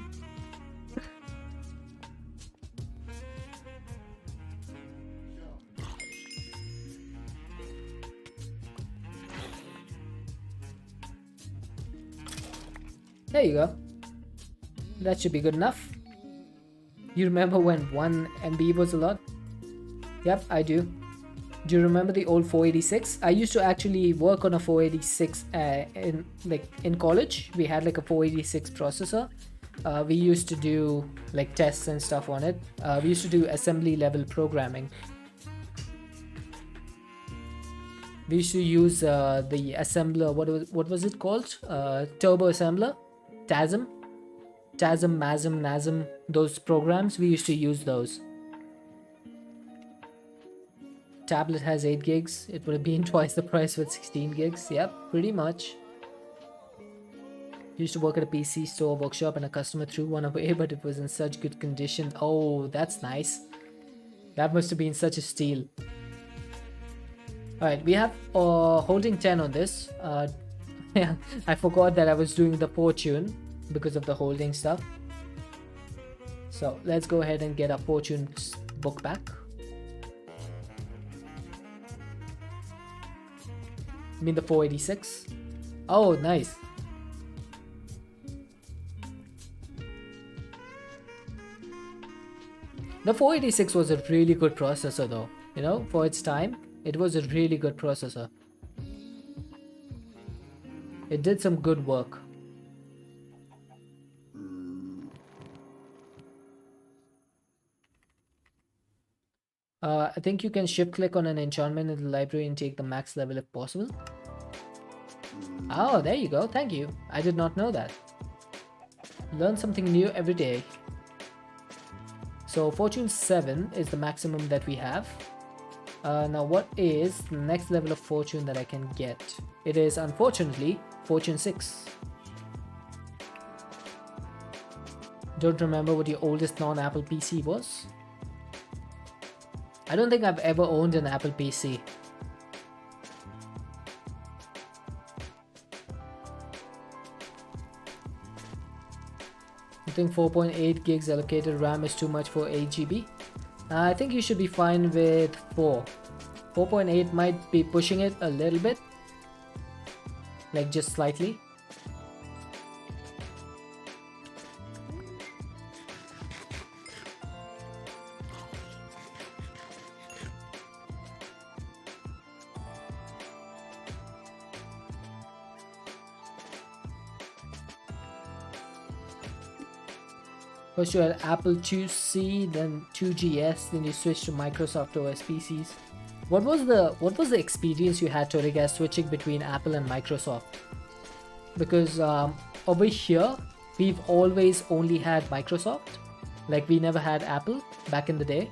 There you go. That should be good enough. You remember when 1 MB was a lot? Yep, I do. Do you remember the old 486? I used to actually work on a 486 in college. We had like a 486 processor. We used to do like tests and stuff on it. We used to do assembly level programming. We used to use the assembler. What was it called? Turbo assembler, TASM, TASM, MASM, NASM. Those programs we used to use those. Tablet has 8 gigs. It would have been twice the price with 16 gigs. Yep, pretty much. Used to work at a PC store workshop and a customer threw one away, but it was in such good condition. Oh, that's nice. That must have been such a steal. Alright, we have holding 10 on this. Yeah, I forgot that I was doing the fortune because of the holding stuff. So let's go ahead and get our fortune book back. I mean the 486. Oh, nice. The 486 was a really good processor though. You know, for its time, it was a really good processor. It did some good work. I think you can shift click on an enchantment in the library and take the max level if possible. Oh, there you go. Thank you. I did not know that. Learn something new every day. So Fortune 7 is the maximum that we have. Now what is the next level of Fortune that I can get? It is unfortunately Fortune 6. Don't remember what your oldest non-Apple PC was? I don't think I've ever owned an Apple PC. I think 4.8 gigs allocated RAM is too much for 8 GB. I think you should be fine with 4. 4.8 might be pushing it a little bit. Like just slightly. First you had Apple 2C, then 2GS, then you switched to Microsoft OS PCs. What was the experience you had, Torigas, switching between Apple and Microsoft? Because over here we've always only had Microsoft. Like we never had Apple back in the day.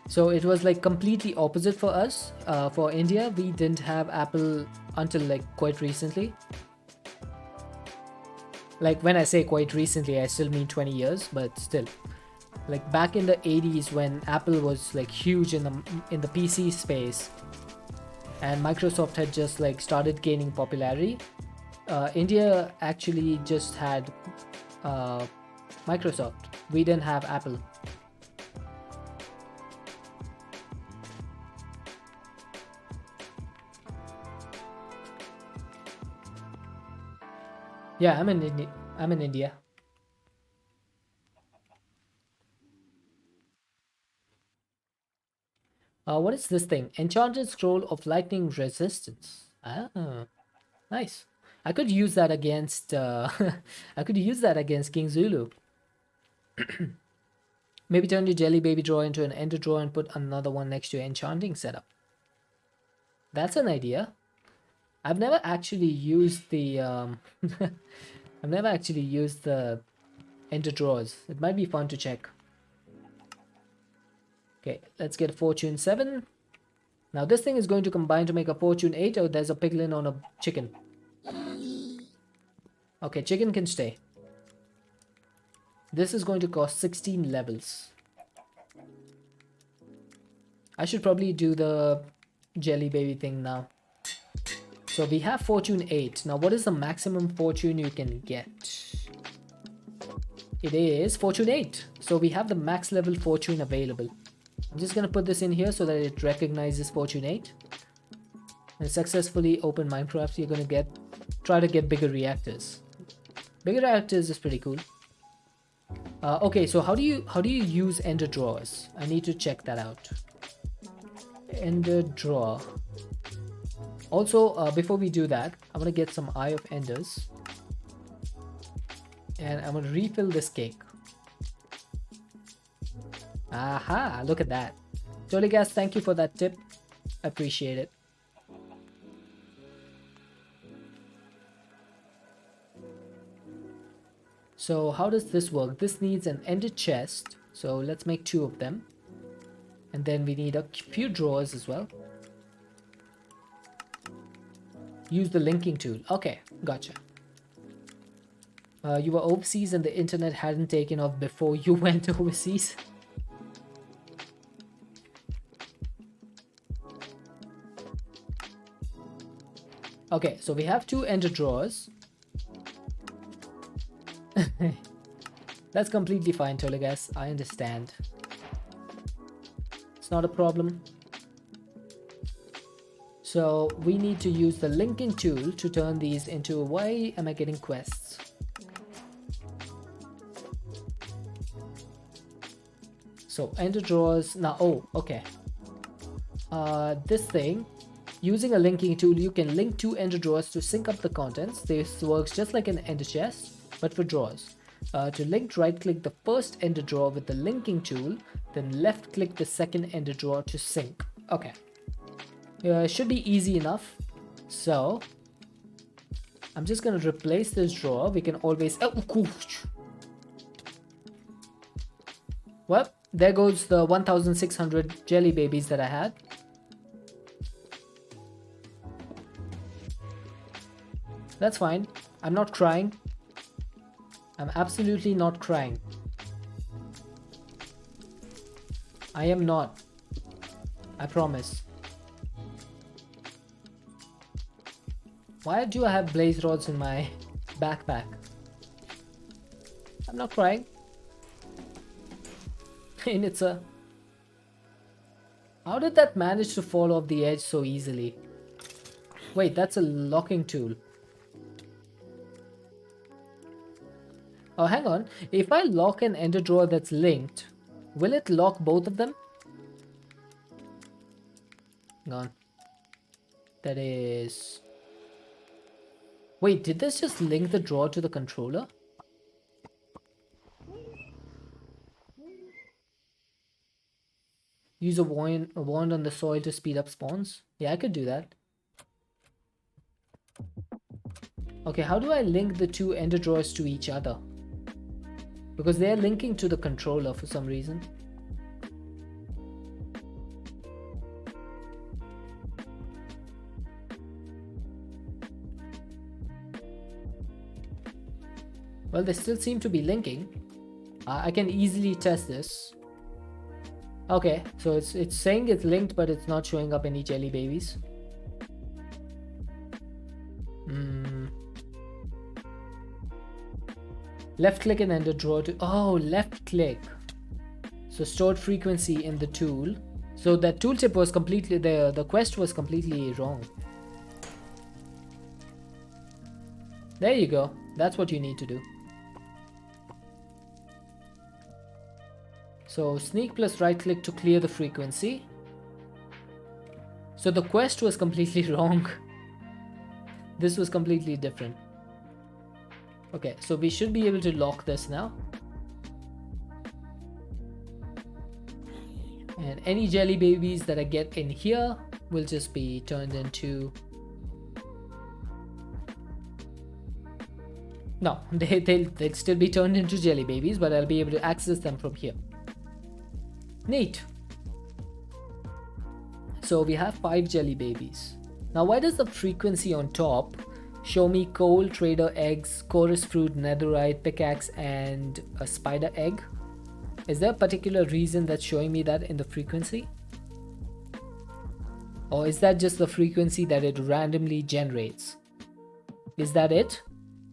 So it was like completely opposite for us. For India, we didn't have Apple until like quite recently. Like when I say quite recently, I still mean 20 years, but still. Like back in the 80s when Apple was like huge in the PC space and Microsoft had just like started gaining popularity, India actually just had Microsoft. We didn't have Apple. Yeah, I'm in India. What is this thing? Enchanted Scroll of Lightning Resistance. Ah, nice. I could use that against I could use that against King Zulu. Maybe turn your Jelly Baby drawer into an Ender drawer and put another one next to your enchanting setup. That's an idea. I've never actually used the I've never actually used the Ender drawers. It might be fun to check. Okay, let's get Fortune 7. Now this thing is going to combine to make a Fortune 8. Oh, there's a piglin on a chicken. Okay, chicken can stay. This is going to cost 16 levels. I should probably do the jelly baby thing now. So we have fortune 8. Now what is the maximum fortune you can get? It is fortune 8. So we have the max level fortune available. I'm just gonna put this in here so that it recognizes fortune 8. And successfully open Minecraft, you're gonna try to get bigger reactors. Bigger reactors is pretty cool. Okay, so how do you use ender drawers? I need to check that out. Ender drawer. Also, before we do that, I'm gonna get some Eye of Enders. And I'm gonna refill this cake. Aha, look at that. Totally guys, thank you for that tip. Appreciate it. So how does this work? This needs an ender chest. So let's make 2 of them. And then we need a few drawers as well. Use the linking tool. Okay, gotcha. You were overseas and the internet hadn't taken off before you went overseas. Okay, so we have 2 ender drawers. That's completely fine, Tolagas. I understand. It's not a problem. So we need to use the linking tool to turn these into... Why am I getting quests? So ender drawers now. Oh, okay. This thing, using a linking tool, you can link 2 ender drawers to sync up the contents. This works just like an ender chest, but for drawers. To link, right click the first ender drawer with the linking tool, then left click the second ender drawer to sync. Okay. Should be easy enough. So I'm just gonna replace this drawer. We can always... Oh, cool. Well, there goes the 1600 jelly babies that I had. That's fine. I'm not crying. I'm absolutely not crying. I am not. I promise. Why do I have blaze rods in my backpack? I'm not crying. And it's a... How did that manage to fall off the edge so easily? Wait, that's a locking tool. Oh, hang on. If I lock an ender drawer that's linked, will it lock both of them? Hang on. That is... Wait, did this just link the drawer to the controller? Use a wand on the soil to speed up spawns? Yeah, I could do that. Okay, how do I link the 2 ender drawers to each other? Because they're linking to the controller for some reason. Well, they still seem to be linking. I can easily test this. Okay, so it's saying it's linked, but it's not showing up any jelly babies. Left click and ender drawer to... Oh, left click. So stored frequency in the tool. So that tooltip was completely... The quest was completely wrong. There you go. That's what you need to do. So sneak plus right click to clear the frequency. So the quest was completely wrong. This was completely different. Okay, so we should be able to lock this now. And any jelly babies that I get in here will just be turned into... No, they'll still be turned into jelly babies, but I'll be able to access them from here. Neat. So we have 5 jelly babies. Now why does the frequency on top show me coal, trader eggs, chorus fruit, netherite, pickaxe, and a spider egg? Is there a particular reason that's showing me that in the frequency? Or is that just the frequency that it randomly generates? Is that it?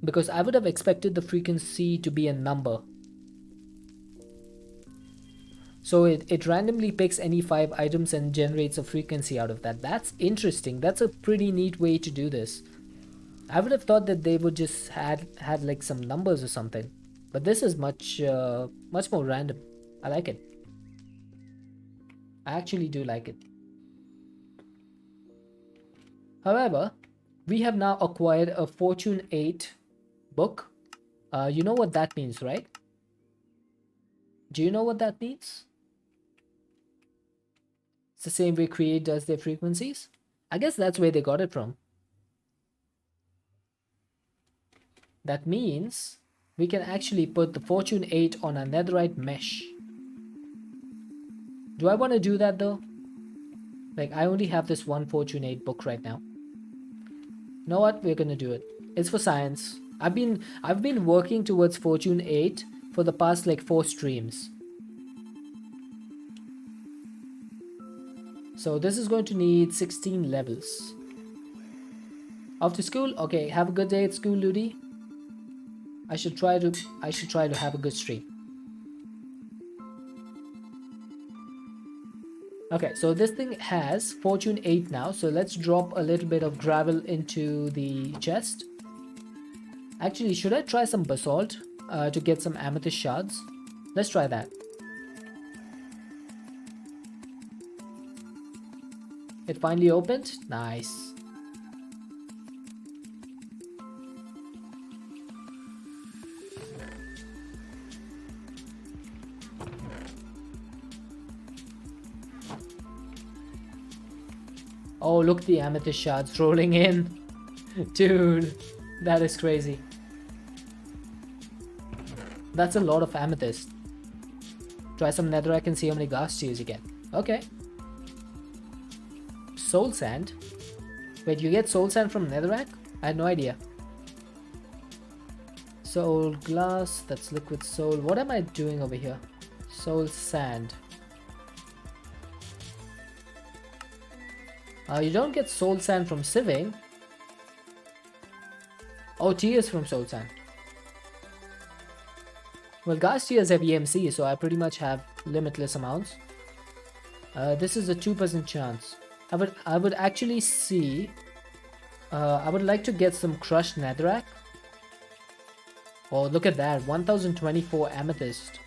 Because I would have expected the frequency to be a number. So it randomly picks any 5 items and generates a frequency out of that. That's interesting. That's a pretty neat way to do this. I would have thought that they would just had like some numbers or something. But this is much more random. I like it. I actually do like it. However, we have now acquired a Fortune 8 book. You know what that means, right? Do you know what that means? It's the same way Create does their frequencies. I guess that's where they got it from. That means we can actually put the Fortune 8 on a netherite mesh. Do I want to do that though? Like, I only have this one Fortune 8 book right now. You know what? We're gonna do it. It's for science. I've been working towards Fortune 8 for the past like 4 streams. So this is going to need 16 levels. Off to school? Okay, have a good day at school, Ludi. I should try to have a good stream. Okay, so this thing has Fortune 8 now, so let's drop a little bit of gravel into the chest. Actually, should I try some basalt to get some amethyst shards? Let's try that. It finally opened? Nice. Oh, look, the amethyst shards rolling in. Dude, that is crazy. That's a lot of amethyst. Try some netherrack and see how many glass tears you get. Okay. Soul sand? Wait, you get soul sand from netherrack? I had no idea. Soul glass, that's liquid soul. What am I doing over here? Soul sand. You don't get soul sand from sieving. Oh, tears from soul sand. Well, gas tears have EMC, so I pretty much have limitless amounts. This is a 2% chance. I would actually see. I would like to get some crushed netherrack. Oh, look at that! 1024 amethyst.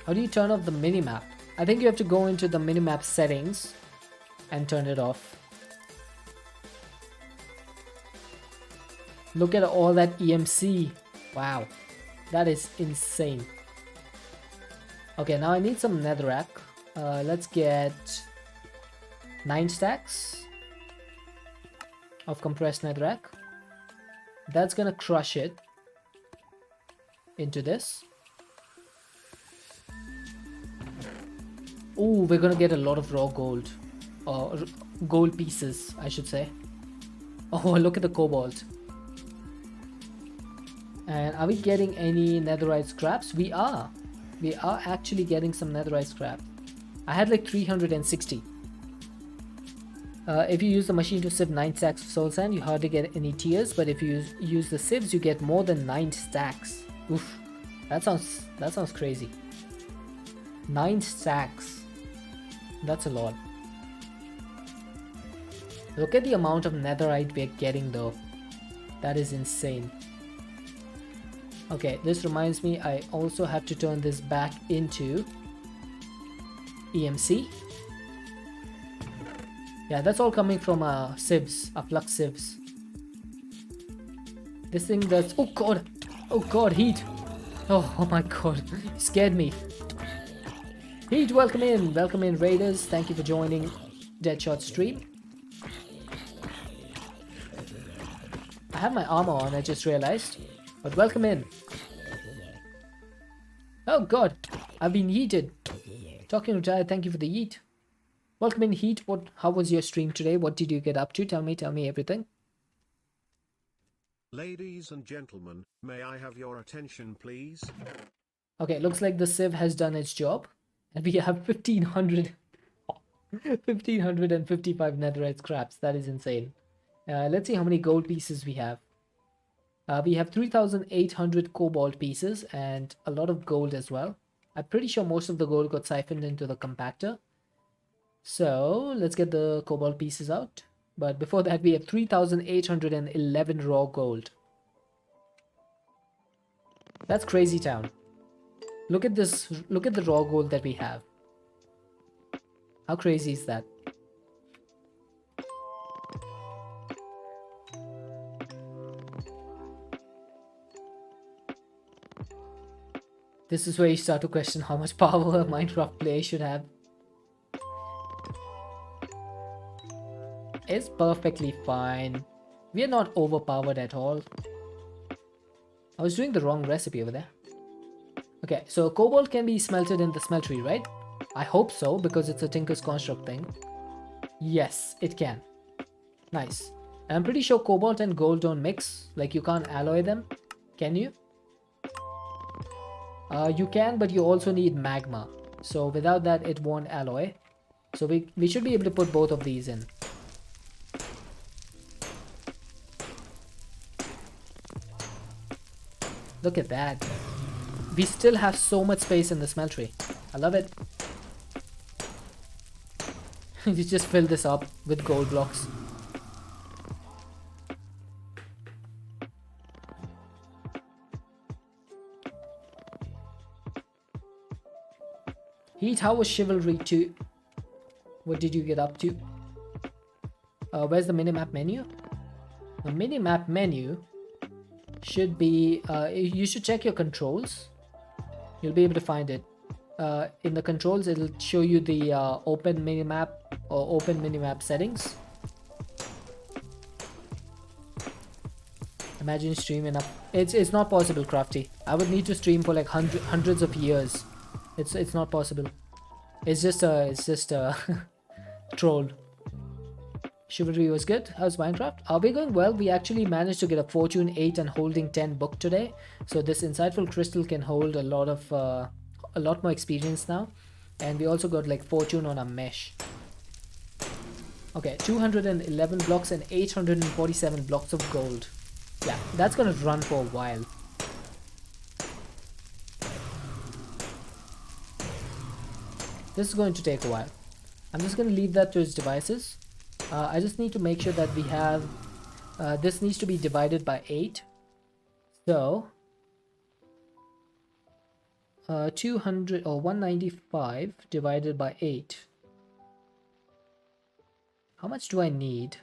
How do you turn off the minimap? I think you have to go into the minimap settings and turn it off. Look at all that EMC. Wow, that is insane. Okay, now I need some netherrack. Let's get 9 stacks of compressed netherrack. That's gonna crush it into this. Ooh, we're gonna get a lot of raw gold. Or gold pieces, I should say. Oh, look at the cobalt. And are we getting any netherite scraps? We are. We are actually getting some netherite scrap. I had like 360. If you use the machine to sieve 9 stacks of soul sand, you hardly get any tears, but if you use the sieves, you get more than 9 stacks. Oof, that sounds crazy. 9 stacks. That's a lot. Look at the amount of netherite we're getting though. That is insane. Okay, this reminds me, I also have to turn this back into EMC. Yeah, that's all coming from sieves, flux sieves. This thing does. Oh god, heat. Oh my god, you scared me. Heat, welcome in raiders. Thank you for joining Deadshot stream. I have my armor on, I just realized. But welcome in. Oh god, I've been yeeted. Talking retired, thank you for the yeet. Welcome in, Heat. How was your stream today? What did you get up to? Tell me everything. Ladies and gentlemen, may I have your attention please? Okay, looks like the sieve has done its job. And we have 1500, 1555 netherite scraps. That is insane. Let's see how many gold pieces we have. We have 3800 cobalt pieces and a lot of gold as well. I'm pretty sure most of the gold got siphoned into the compactor. So let's get the cobalt pieces out. But before that, we have 3811 raw gold. That's crazy town. Look at this. Look at the raw gold that we have. How crazy is that? This is where you start to question how much power a Minecraft player should have. It's perfectly fine. We are not overpowered at all. I was doing the wrong recipe over there. Okay, so cobalt can be smelted in the smeltery, right? I hope so, because it's a Tinker's Construct thing. Yes, it can. Nice. And I'm pretty sure cobalt and gold don't mix. Like, you can't alloy them. Can you? You can, but you also need magma. So without that, it won't alloy. So we should be able to put both of these in. Look at that. We still have so much space in the smeltery. I love it. You just fill this up with gold blocks. Heat, how was Chivalry 2? What did you get up to? Where's the minimap menu? The minimap menu should be... you should check your controls. You'll be able to find it. In the controls, it'll show you the open minimap or open minimap settings. Imagine streaming up. It's not possible, Crafty. I would need to stream for like hundreds of years. It's not possible. It's just a troll. Chivalry was good. How's Minecraft? Are we going well? We actually managed to get a Fortune 8 and Holding 10 book today. So this insightful crystal can hold a lot more experience now. And we also got like Fortune on our mesh. Okay, 211 blocks and 847 blocks of gold. Yeah, that's gonna run for a while. This is going to take a while. I'm just going to leave that to its devices. I just need to make sure that we have... this needs to be divided by 8. So... 200 or 195 divided by 8. How much do I need?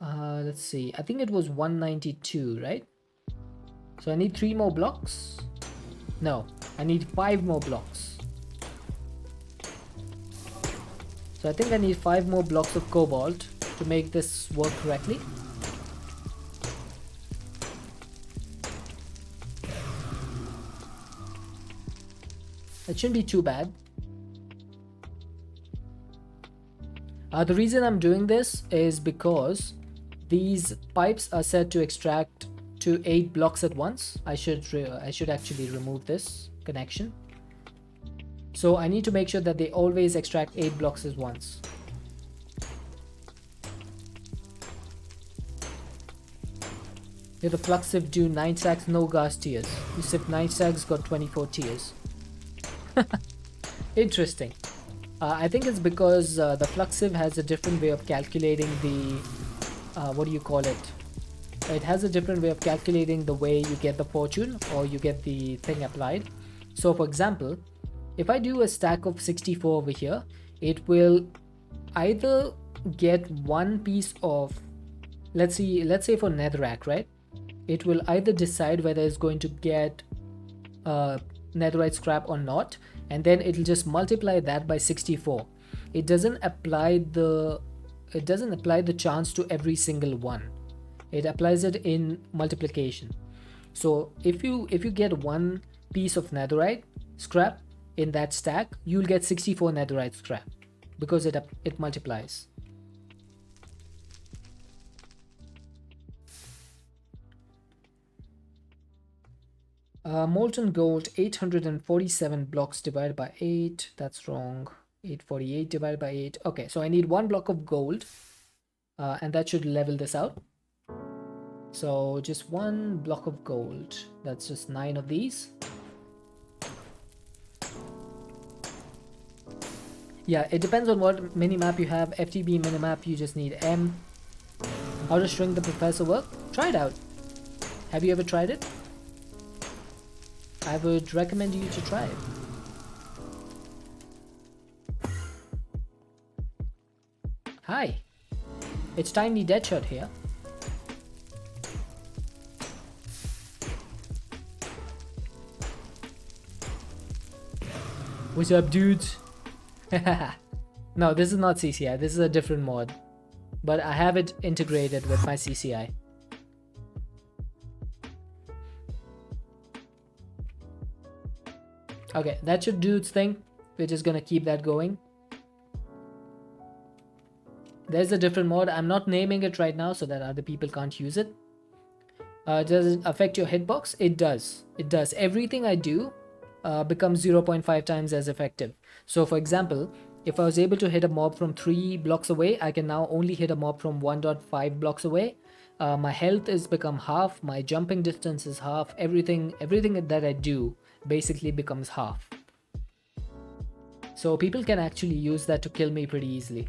Let's see. I think it was 192, right? So I need 3 more blocks. No, I need 5 more blocks. So I think I need 5 more blocks of cobalt to make this work correctly. It shouldn't be too bad. The reason I'm doing this is because these pipes are set to extract to 8 blocks at once. I should actually remove this connection. So I need to make sure that they always extract 8 blocks at once. Yeah, the flux sieve do 9 stacks, no gas tiers. You sieve 9 stacks, got 24 tiers. Interesting. I think it's because the flux sieve has a different way of calculating the what do you call it? It has a different way of calculating the way you get the fortune or you get the thing applied. So for example, if I do a stack of 64 over here, it will either get one piece of, let's say for netherrack, right? It will either decide whether it's going to get netherite scrap or not, and then it'll just multiply that by 64. It doesn't apply the chance to every single one. It applies it in multiplication. So if you get one piece of netherite scrap in that stack, you'll get 64 netherite scrap because it multiplies. Molten gold, 847 blocks divided by 8. That's wrong. 848 divided by 8. Okay, so I need 1 block of gold, and that should level this out. So just 1 block of gold. That's just 9 of these. Yeah, it depends on what minimap you have. FTB minimap, you just need M. How does Shrink the Professor work? Try it out. Have you ever tried it? I would recommend you to try it. Hi, it's Tiny Deadshot here. What's up, dudes? No, this is not CCI. This is a different mod, but I have it integrated with my CCI. Okay, that should do its thing. We're just gonna keep that going. There's a different mod. I'm not naming it right now so that other people can't use it. Does it affect your hitbox? It does. It does. Everything I do becomes 0.5 times as effective. So for example, if I was able to hit a mob from 3 blocks away, I can now only hit a mob from 1.5 blocks away. My health is become half, my jumping distance is half, everything that I do basically becomes half. So people can actually use that to kill me pretty easily.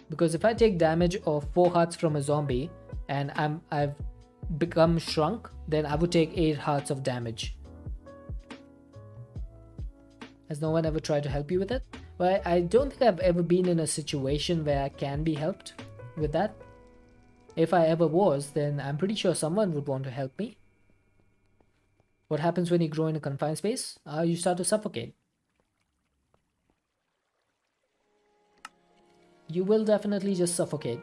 Because if I take damage of 4 hearts from a zombie and I've become shrunk, then I would take 8 hearts of damage. Has no one ever tried to help you with it? Well, I don't think I've ever been in a situation where I can be helped with that. If I ever was, then I'm pretty sure someone would want to help me. What happens when you grow in a confined space? You start to suffocate. You will definitely just suffocate.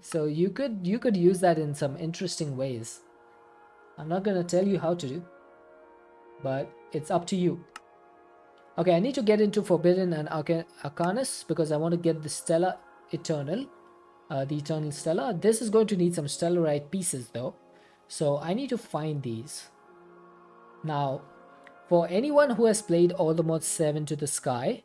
So you could use that in some interesting ways. I'm not gonna tell you how to do, but it's up to you. Okay, I need to get into Forbidden and Arcanus because I want to get the Stella Eternal, the Eternal Stella. This is going to need some Stellarite pieces though, so I need to find these. Now, for anyone who has played all the mods 7 to the sky,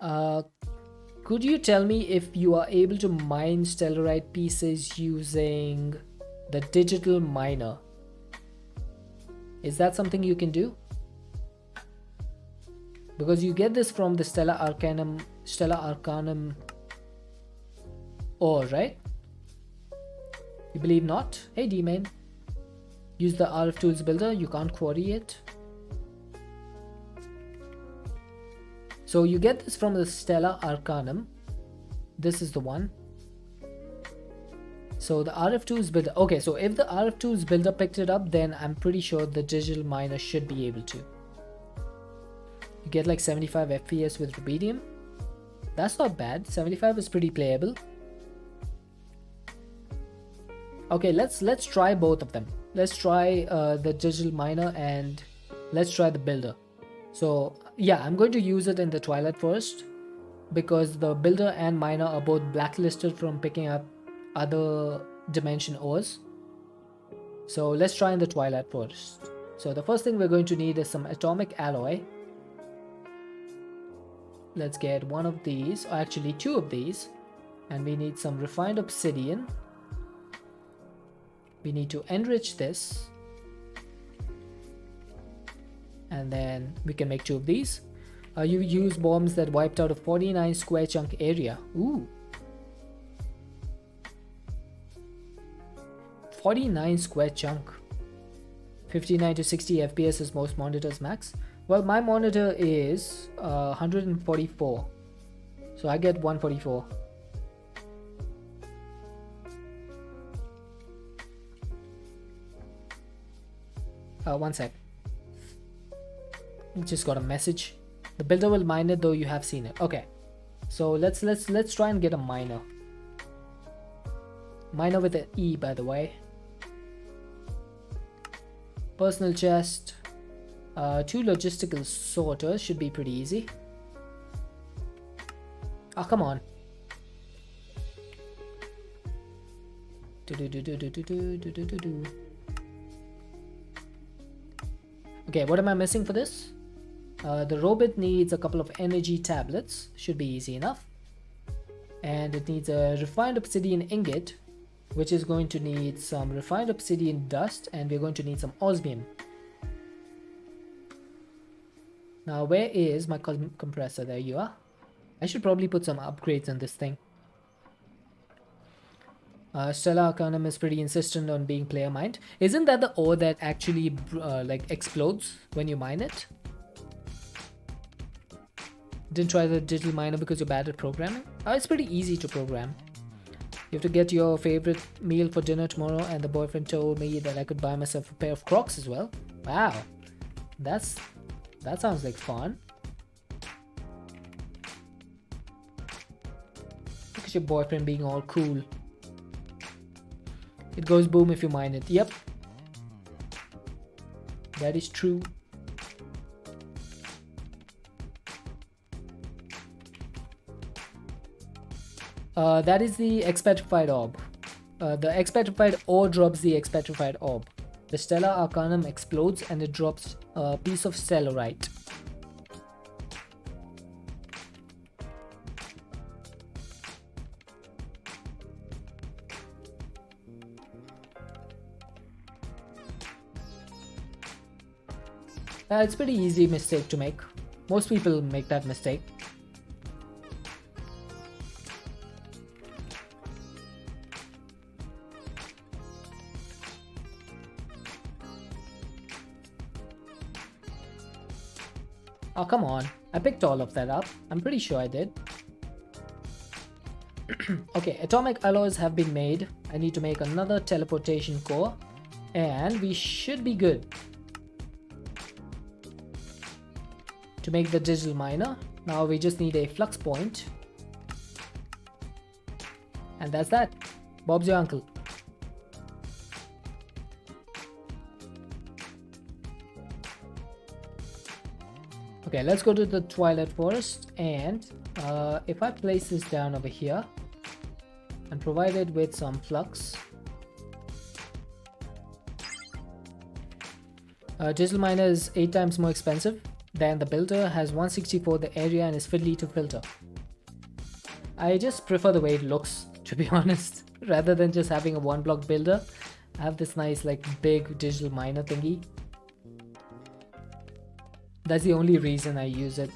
could you tell me if you are able to mine Stellarite pieces using the digital miner? Is that something you can do? Because you get this from the Stella Arcanum ore, right? You believe not? Hey D-Man. Use the RF Tools Builder, you can't quarry it. So you get this from the Stella Arcanum. This is the one. So the RF Tools Builder. Okay, so if the RF Tools Builder picked it up, then I'm pretty sure the digital miner should be able to. You get like 75 FPS with rubidium. That's not bad. 75 is pretty playable. Okay, let's try both of them. Let's try the digital miner and let's try the builder. So yeah, I'm going to use it in the Twilight Forest because the builder and miner are both blacklisted from picking up other dimension ores. So let's try in the Twilight Forest. So the first thing we're going to need is some atomic alloy. Let's get one of these, or actually 2 of these, and we need some refined obsidian. We need to enrich this, and then we can make 2 of these. You use bombs that wiped out a 49 square chunk area. Ooh, 49 square chunk. 59 to 60 FPS is most monitors max. Well, my monitor is 144, so I get 144. One sec. Just got a message. The builder will mine it, though you have seen it. Okay, so let's try and get a miner. Miner with an E, by the way. Personal chest. 2 logistical sorters should be pretty easy. Oh, come on. Okay, what am I missing for this? The robot needs a couple of energy tablets. Should be easy enough. And it needs a refined obsidian ingot, which is going to need some refined obsidian dust, and we're going to need some osmium. Now, where is my compressor? There you are. I should probably put some upgrades on this thing. Stella Arcanum is pretty insistent on being player mined. Isn't that the ore that actually like explodes when you mine it? Didn't try the digital miner because you're bad at programming? It's pretty easy to program. You have to get your favorite meal for dinner tomorrow, and the boyfriend told me that I could buy myself a pair of Crocs as well. Wow, that sounds like fun. Look at your boyfriend being all cool. It goes boom if you mine it. Yep, that is true. That is the expetrified orb. The expetrified ore drops the expetrified orb. The Stellar Arcanum explodes and it drops a piece of stellarite. It's a pretty easy mistake to make. Most people make that mistake. Oh, come on. I picked all of that up. I'm pretty sure I did. Okay, atomic alloys have been made. I need to make another teleportation core. And we should be good to make the digital miner. Now we just need a flux point. And that's that. Bob's your uncle. Okay, let's go to the Twilight Forest, and if I place this down over here and provide it with some flux, digital miner is 8 times more expensive than the builder, has 164 the area, and is fiddly to filter. I just prefer the way it looks, to be honest, rather than just having a 1-block builder. I have this nice like big digital miner thingy. That's the only reason I use it.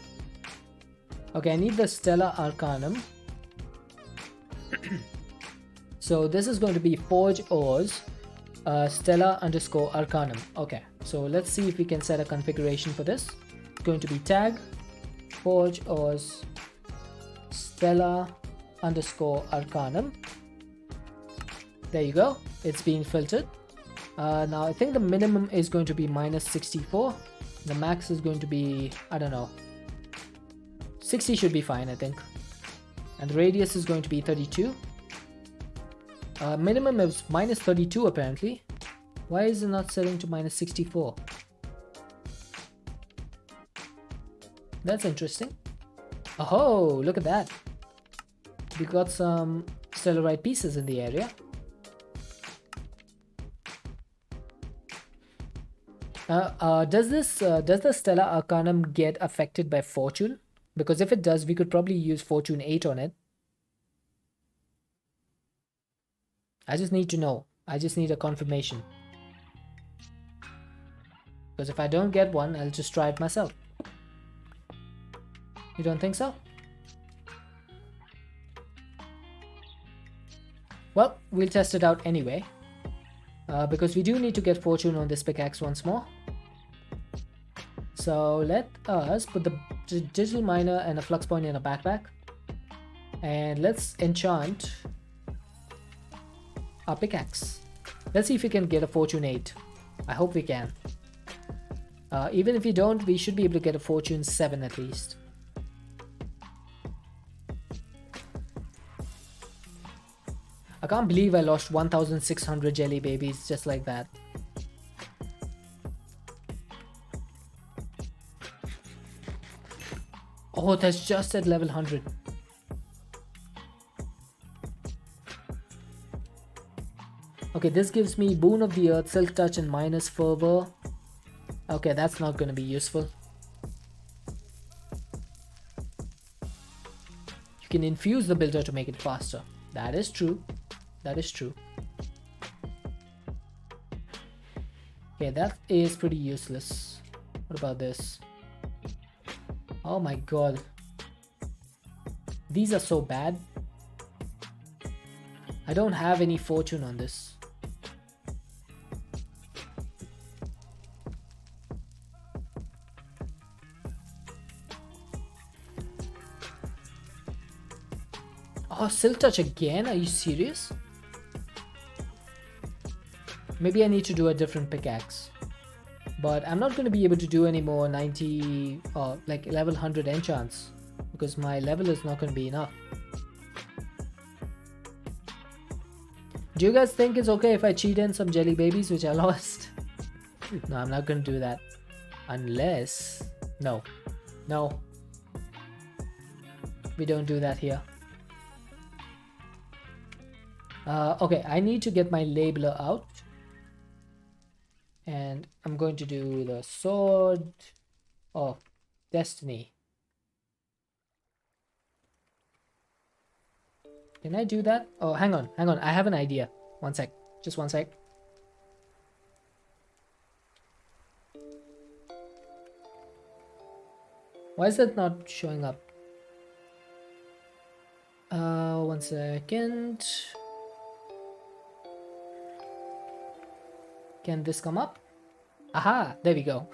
Okay, I need the Stellar Arcanum. So this is going to be Forge Ores Stellar_Arcanum. Okay, so let's see if we can set a configuration for this. It's going to be tag Forge Ores Stellar_Arcanum. There you go. It's being filtered. Now I think the minimum is going to be -64. The max is going to be, I don't know, 60 should be fine, I think. And the radius is going to be 32. Minimum is -32 apparently. Why is it not setting to -64? That's interesting. Oh, look at that. We got some stellarite pieces in the area. Does the Stellar Arcanum get affected by fortune? Because if it does, we could probably use fortune 8 on it. I just need to know. I just need a confirmation. Because if I don't get one, I'll just try it myself. You don't think so? Well, we'll test it out anyway. Because we do need to get fortune on this pickaxe once more. So let us put the digital miner and a flux point in a backpack. And let's enchant our pickaxe. Let's see if we can get a fortune 8. I hope we can. Even if we don't, we should be able to get a fortune 7 at least. I can't believe I lost 1,600 jelly babies just like that. Oh, that's just at level 100. Okay, this gives me Boon of the Earth, Silk Touch, and minus Fervor. Okay, that's not going to be useful. You can infuse the builder to make it faster. That is true. That is true. Okay, that is pretty useless. What about this? Oh my god. These are so bad. I don't have any fortune on this. Oh, Silk Touch again? Are you serious? Maybe I need to do a different pickaxe. But I'm not going to be able to do any more 90 or like level 100 enchants because my level is not going to be enough. Do you guys think it's okay if I cheat in some jelly babies which I lost? No, I'm not going to do that. Unless... No. No. We don't do that here. Okay, I need to get my labeler out. And I'm going to do the Sword of Destiny. Can I do that? Oh, hang on. I have an idea. One sec. Just one sec. Why is that not showing up? One second. Can this come up? Aha, there we go.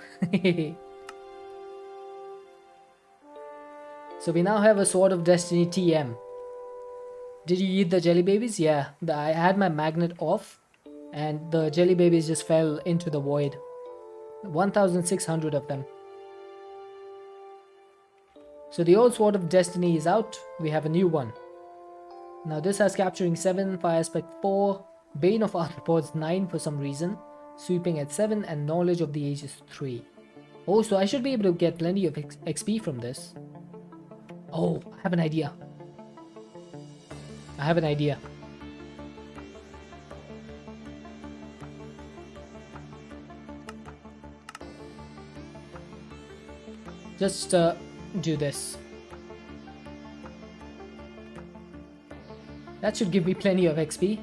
So we now have a Sword of Destiny TM. Did you eat the jelly babies? Yeah, I had my magnet off and the jelly babies just fell into the void. 1,600 of them. So the old Sword of Destiny is out. We have a new one. Now this has Capturing 7, Fire Aspect 4, Bane of Arthropods 9 for some reason, Sweeping at 7, and Knowledge of the Ages 3. Oh, so I should be able to get plenty of XP from this. Oh, I have an idea. Just do this. That should give me plenty of XP.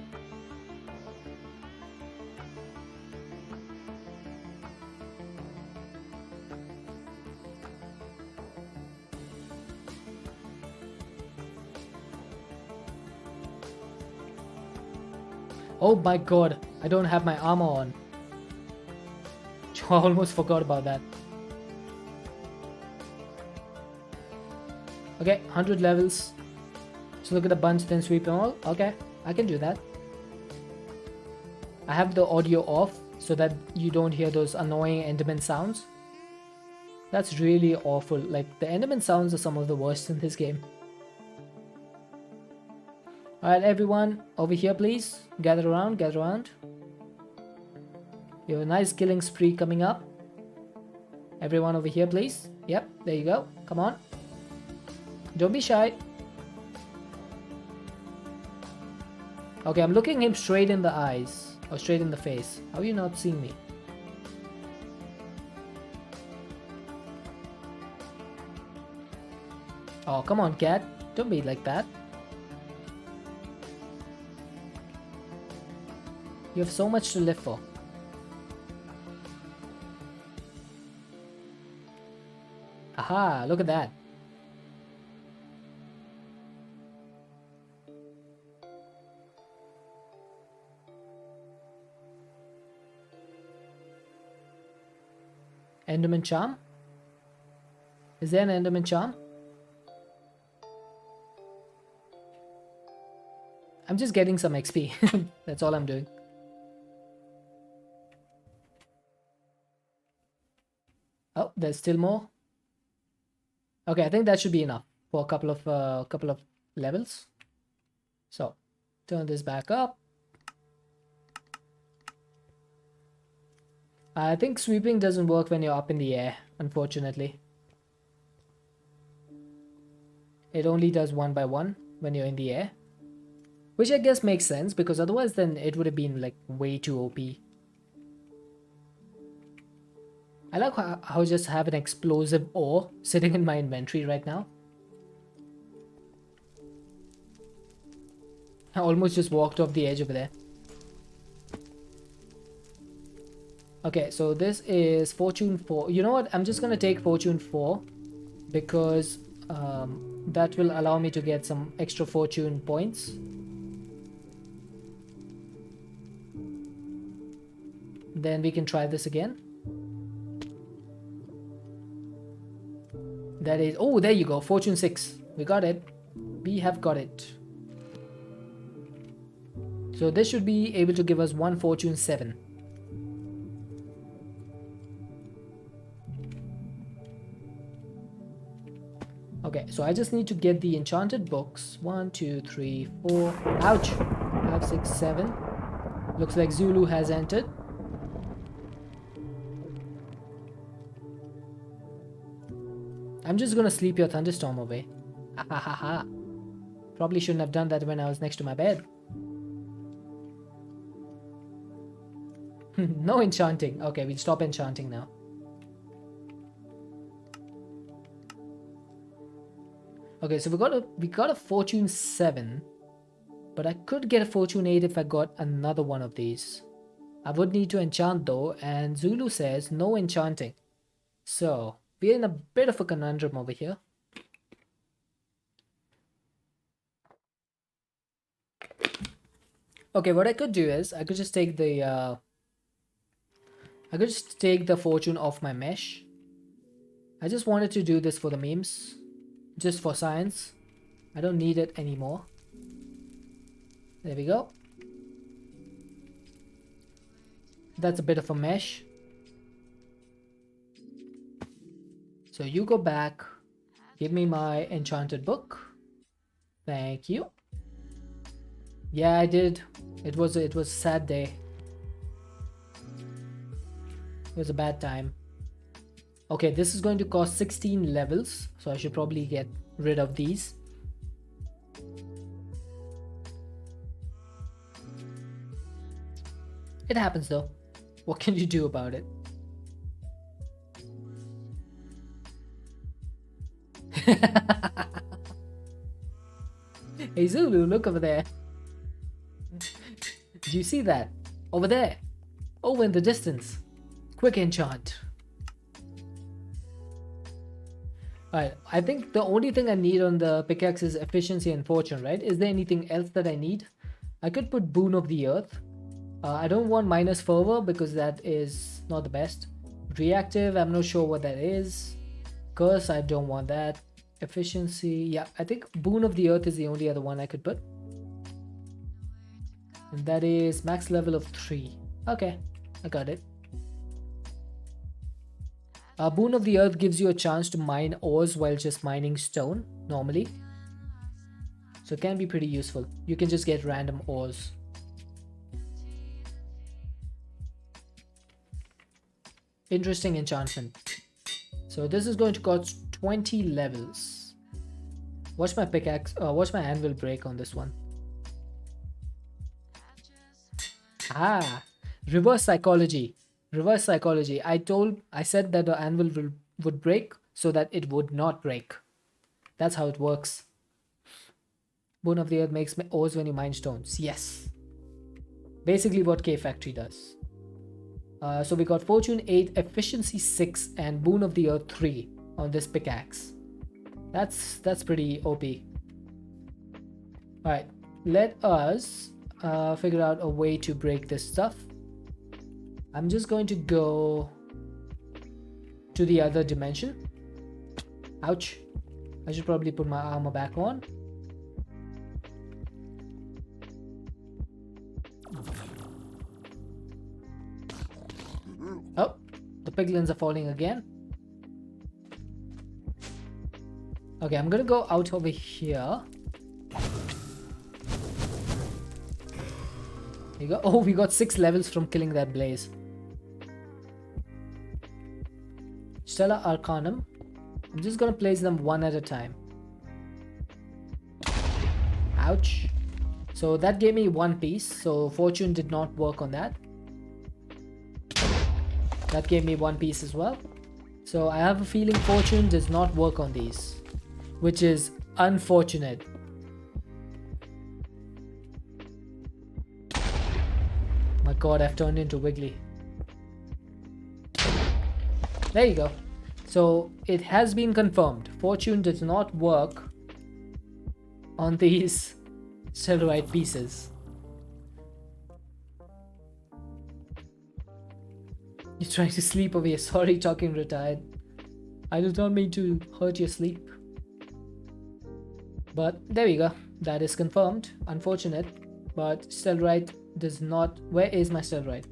Oh my god, I don't have my armor on. I almost forgot about that. Okay, 100 levels. So look at the bunch, then sweep them all. Okay, I can do that. I have the audio off so that you don't hear those annoying Enderman sounds. That's really awful. Like, the Enderman sounds are some of the worst in this game. Alright, everyone, over here please. Gather around, gather around. You have a nice killing spree coming up. Everyone over here please. Yep, there you go. Come on. Don't be shy. Okay, I'm looking him straight in the eyes. Or straight in the face. How are you not seeing me? Oh, come on, cat. Don't be like that. You have so much to live for. Aha, look at that. Enderman Charm? Is there an Enderman Charm? I'm just getting some XP. That's all I'm doing. Oh, there's still more. Okay, I think that should be enough for a couple of levels. So, turn this back up. I think sweeping doesn't work when you're up in the air, unfortunately. It only does one by one when you're in the air. Which I guess makes sense, because otherwise then it would have been like way too OP. I like how I just have an explosive ore sitting in my inventory right now. I almost just walked off the edge over there. Okay, so this is Fortune 4. You know what? I'm just gonna take Fortune 4 because that will allow me to get some extra fortune points. Then we can try this again. That is, oh, there you go, Fortune 6. We got it. We have got it. So this should be able to give us one Fortune 7. Okay, so I just need to get the enchanted books. 1, 2, 3, 4. Ouch! 5, 6, 7. Looks like Zulu has entered. I'm just gonna sleep your thunderstorm away. Ha ha ha ha. Probably shouldn't have done that when I was next to my bed. No enchanting. Okay, we'll stop enchanting now. Okay, so we got a Fortune 7. But I could get a Fortune 8 if I got another one of these. I would need to enchant though, and Zulu says no enchanting. So, we're in a bit of a conundrum over here. Okay, what I could do is, I could just take the fortune off my mesh. I just wanted to do this for the memes. Just for science. I don't need it anymore. There we go. That's a bit of a mesh. So you go back. Give me my enchanted book. Thank you. Yeah, I did. It was a sad day. It was a bad time. Okay, this is going to cost 16 levels, so I should probably get rid of these. It happens though. What can you do about it? Hey Zulu, look over there. Do you see that? Over there. Over in the distance. Quick enchant. Alright, I think the only thing I need on the pickaxe is efficiency and fortune, right? Is there anything else that I need? I could put Boon of the Earth. I don't want minus fervor because that is not the best. Reactive, I'm not sure what that is. Curse, I don't want that. Efficiency, yeah, I think Boon of the Earth is the only other one I could put. And that is max level of 3. Okay, I got it. Boon of the Earth gives you a chance to mine ores while just mining stone, normally. So it can be pretty useful. You can just get random ores. Interesting enchantment. So this is going to cost 20 levels. Watch my pickaxe, watch my anvil break on this one. Ah, reverse psychology. Reverse psychology. I said that the anvil would break so that it would not break. That's how it works. Bone of the Earth makes ores when you mine stones. Yes. Basically what K Factory does. So we got Fortune 8, Efficiency 6, and Boon of the Earth 3 on this pickaxe. That's pretty OP. Alright, let us figure out a way to break this stuff. I'm just going to go to the other dimension. Ouch. I should probably put my armor back on. Oh, the piglins are falling again. Okay, I'm gonna go out over here. There you go. Oh, we got 6 levels from killing that blaze. Stellar Arcanum. I'm just gonna place them one at a time. Ouch. So that gave me 1 piece. So fortune did not work on that. That gave me 1 piece as well. So I have a feeling fortune does not work on these, which is unfortunate. My god, I've turned into Wiggly. There you go. So it has been confirmed. Fortune does not work on these Celluloid pieces. You're trying to sleep away. Sorry, talking retired. I did not mean to hurt your sleep. But there we go. That is confirmed. Unfortunate. But Celluloid does not... Where is my Celluloid?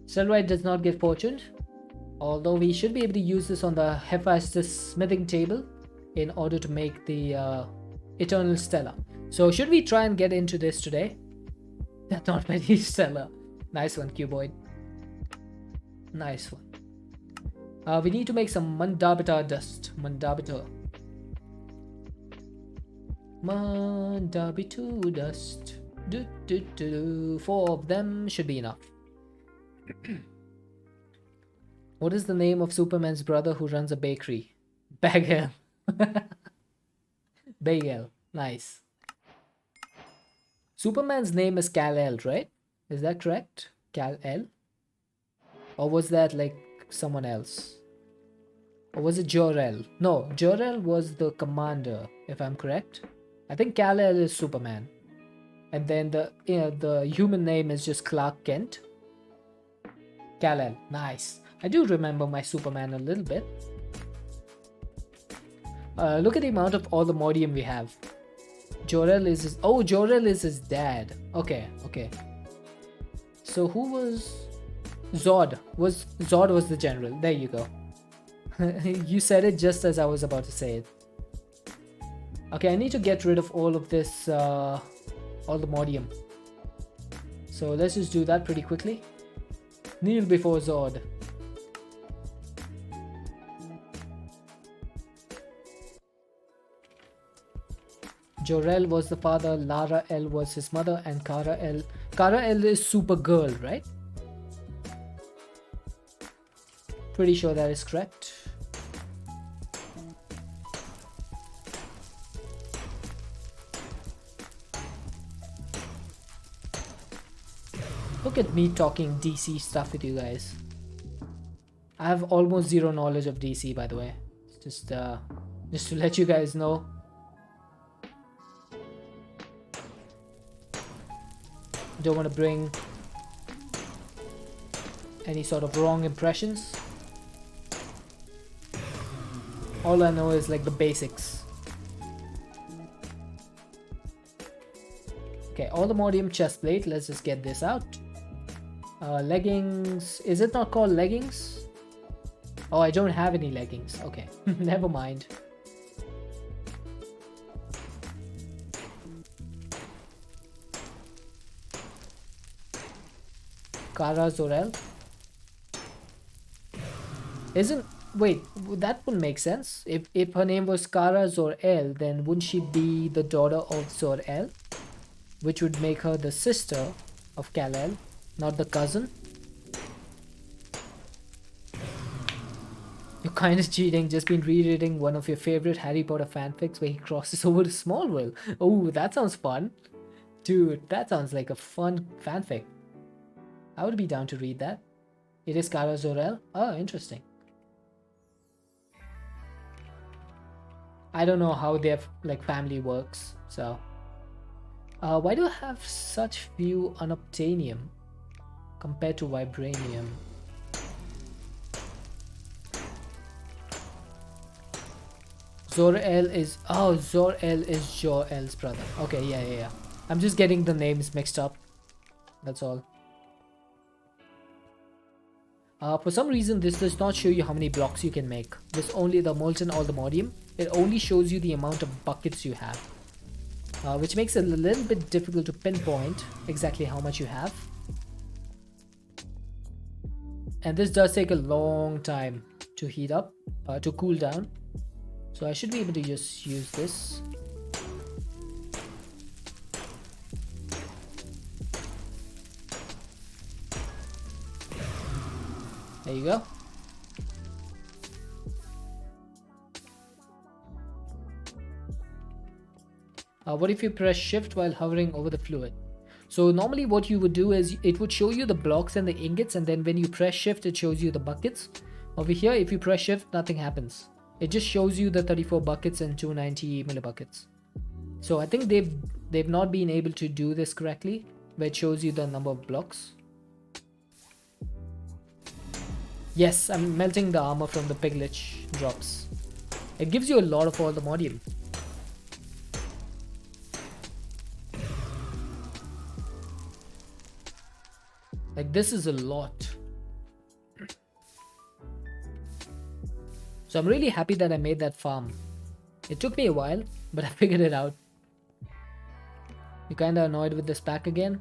Celluloid does not get fortuned. Although we should be able to use this on the Hephaestus smithing table in order to make the Eternal Stella. So should we try and get into this today? Not many Stella. Nice one, Cuboid. Nice one. We need to make some Mandabita dust. Mandabita. Mandabitu dust. 4 of them should be enough. What is the name of Superman's brother who runs a bakery? Bagel. Bagel. Nice. Superman's name is Kal-El, right? Is that correct? Kal-El? Or was that like someone else? Or was it Jor-El? No, Jor-El was the commander, if I'm correct. I think Kal-El is Superman. And then the human name is just Clark Kent. Kal-El. Nice. I do remember my Superman a little bit. Look at the amount of all the modium we have. Jor-El is his... Oh, Jor-El is his dad. Okay, okay. So who was... Zod. Zod was the general. There you go. You said it just as I was about to say it. Okay, I need to get rid of all of this... all the modium. So let's just do that pretty quickly. Kneel before Zod. Jor-El was the father, Lara-El was his mother, and Kara-El. Kara-El is Supergirl, right? Pretty sure that is correct. Look at me talking DC stuff with you guys. I have almost zero knowledge of DC, by the way. Just to let you guys know. Don't want to bring any sort of wrong impressions. All I know is like the basics. Okay, all the modium chest plate. Let's just get this out. Leggings. Is it not called leggings? Oh, I don't have any leggings. Okay, never mind. Kara Zor-El. Isn't... Wait, that would make sense. If her name was Kara Zor-El, then wouldn't she be the daughter of Zor-El? Which would make her the sister of Kal-El, not the cousin. You're kind of cheating. Just been rereading one of your favorite Harry Potter fanfics where he crosses over to Smallville. Oh, that sounds fun. Dude, that sounds like a fun fanfic. I would be down to read that. It is Kara Zor-El. Oh, interesting. I don't know how their like family works, so. Why do I have such few unobtainium compared to vibranium? Zor-El is... Oh, Zor-El is Jor-El's brother. Okay, yeah. I'm just getting the names mixed up. That's all. For some reason, this does not show you how many blocks you can make. This only the molten or the modium. It only shows you the amount of buckets you have. Which makes it a little bit difficult to pinpoint exactly how much you have. And this does take a long time to heat up, to cool down. So I should be able to just use this. There you go. What if you press shift while hovering over the fluid? So normally what you would do is it would show you the blocks and the ingots, and then when you press shift it shows you the buckets. Over here if you press shift nothing happens. It just shows you the 34 buckets and 290 millibuckets. So I think they've not been able to do this correctly, where it shows you the number of blocks. Yes, I'm melting the armor from the piglich drops. It gives you a lot of allthemodium. Like this is a lot. So I'm really happy that I made that farm. It took me a while, but I figured it out. You kinda annoyed with this pack again?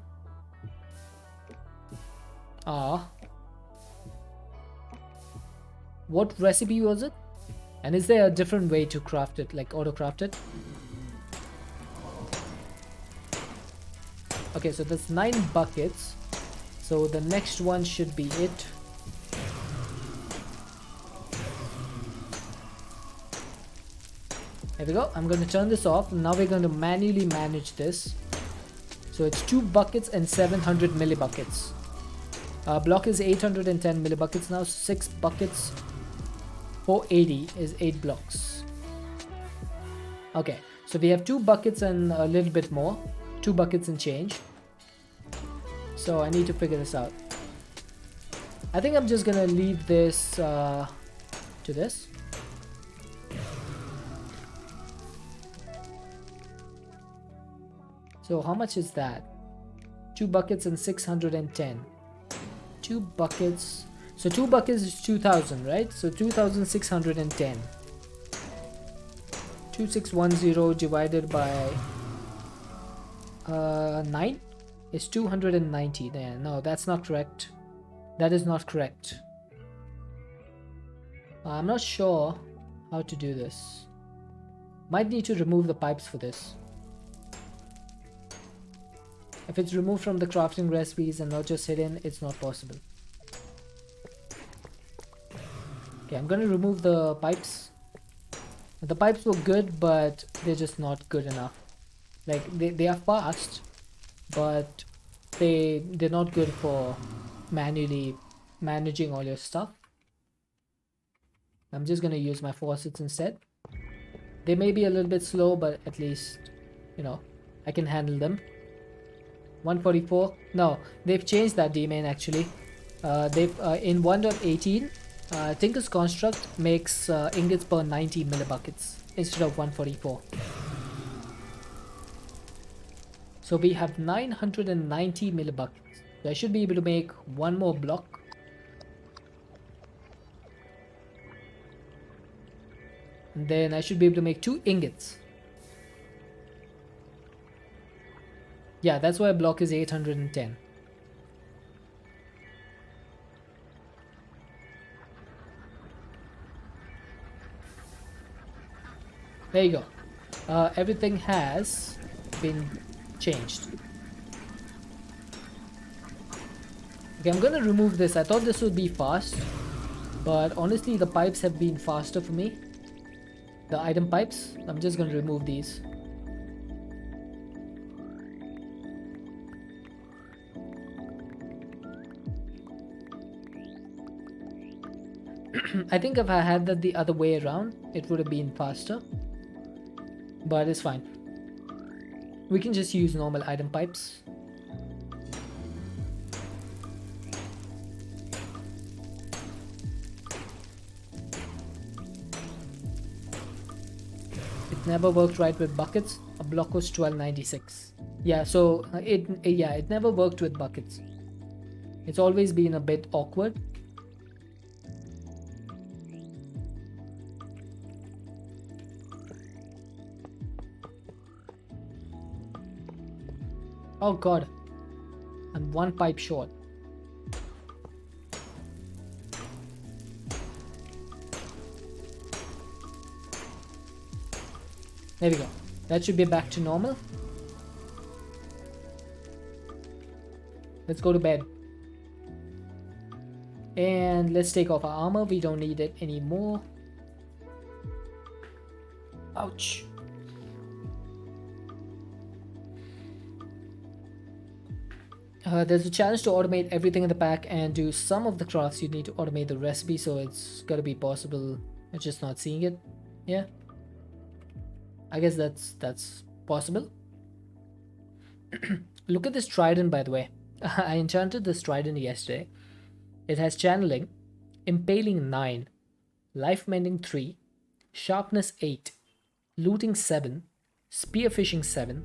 Ah. What recipe was it? And is there a different way to craft it, like auto craft it? Okay, so that's 9 buckets. So the next one should be it. There we go. I'm going to turn this off. Now we're going to manually manage this. So it's 2 buckets and 700 millibuckets. Block is 810 millibuckets now. 6 buckets, 480 is 8 blocks. Okay, so we have 2 buckets and a little bit more. 2 buckets and change. So I need to figure this out. I think I'm just gonna leave this to this. So how much is that? 2 buckets and 610. 2 buckets. So 2 buckets is 2000, right? So 2610. 2610 divided by 9 is 290. There, no, that's not correct. That is not correct. I'm not sure how to do this. Might need to remove the pipes for this. If it's removed from the crafting recipes and not just hidden, it's not possible. Okay, I'm gonna remove the pipes. The pipes were good, but they're just not good enough. Like they are fast, but they're not good for manually managing all your stuff. I'm just gonna use my faucets instead. They may be a little bit slow, but at least, you know, I can handle them. 144. No, they've changed that daemon actually. They've in 1.18, Tinker's Construct makes ingots per 90 millibuckets instead of 144. So we have 990 millibuckets. So I should be able to make one more block. And then I should be able to make 2 ingots. Yeah, that's why a block is 810. There you go. Everything has been changed. Okay, I'm gonna remove this. I thought this would be fast, but honestly the pipes have been faster for me. The item pipes. I'm just gonna remove these. I think if I had that the other way around, it would have been faster. But it's fine. We can just use normal item pipes. It never worked right with buckets. A block was 1296. Yeah, so it never worked with buckets. It's always been a bit awkward. Oh god, I'm 1 pipe short. There we go. That should be back to normal. Let's go to bed. And let's take off our armor. We don't need it anymore. Ouch. There's a challenge to automate everything in the pack and do some of the crafts. You need to automate the recipe, so it's gotta be possible. I'm just not seeing it. Yeah, I guess that's possible. Look at this trident, by the way. I enchanted this trident yesterday. It has channeling, impaling 9, life mending 3, sharpness 8, looting 7, spearfishing 7,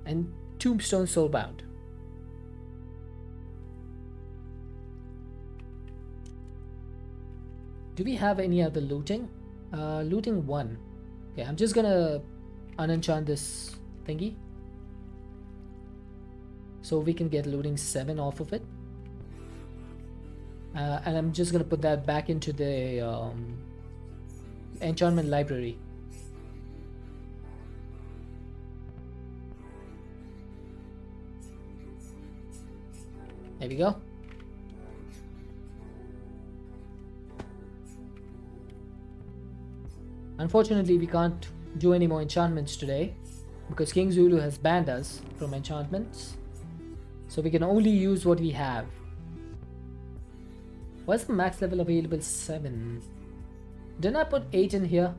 and tombstone soulbound. Do we have any other looting? Looting 1. Okay, I'm just gonna unenchant this thingy, so we can get looting 7 off of it. And I'm just gonna put that back into the enchantment library. There we go. Unfortunately, we can't do any more enchantments today because King Zulu has banned us from enchantments. So we can only use what we have. What's the max level available? 7. Didn't I put 8 in here?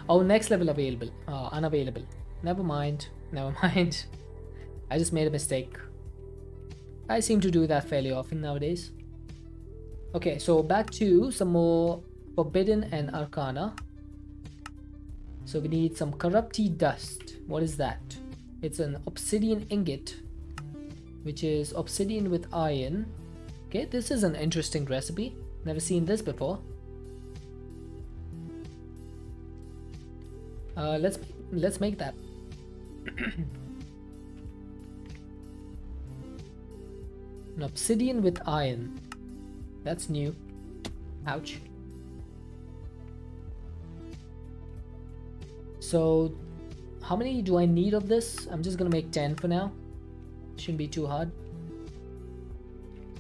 Oh, next level available. Unavailable. Never mind. Never mind. I just made a mistake. I seem to do that fairly often nowadays. Okay, so back to some more Forbidden and Arcana. So we need some Corrupty Dust. What is that? It's an Obsidian Ingot, which is obsidian with iron. Okay, this is an interesting recipe. Never seen this before. Let's make that. An obsidian with iron. That's new. Ouch. So how many do I need of this? I'm just gonna make 10 for now. Shouldn't be too hard.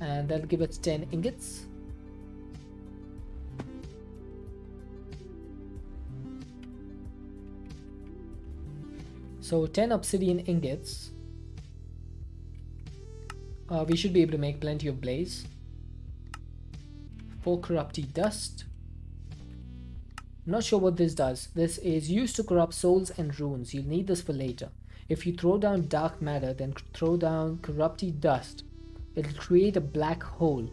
And that'll give us 10 ingots. So 10 obsidian ingots. We should be able to make plenty of blaze. 4 corrupty dust. I'm not sure what this does. This is used to corrupt souls and runes. You'll need this for later. If you throw down dark matter, then throw down corrupty dust, it'll create a black hole.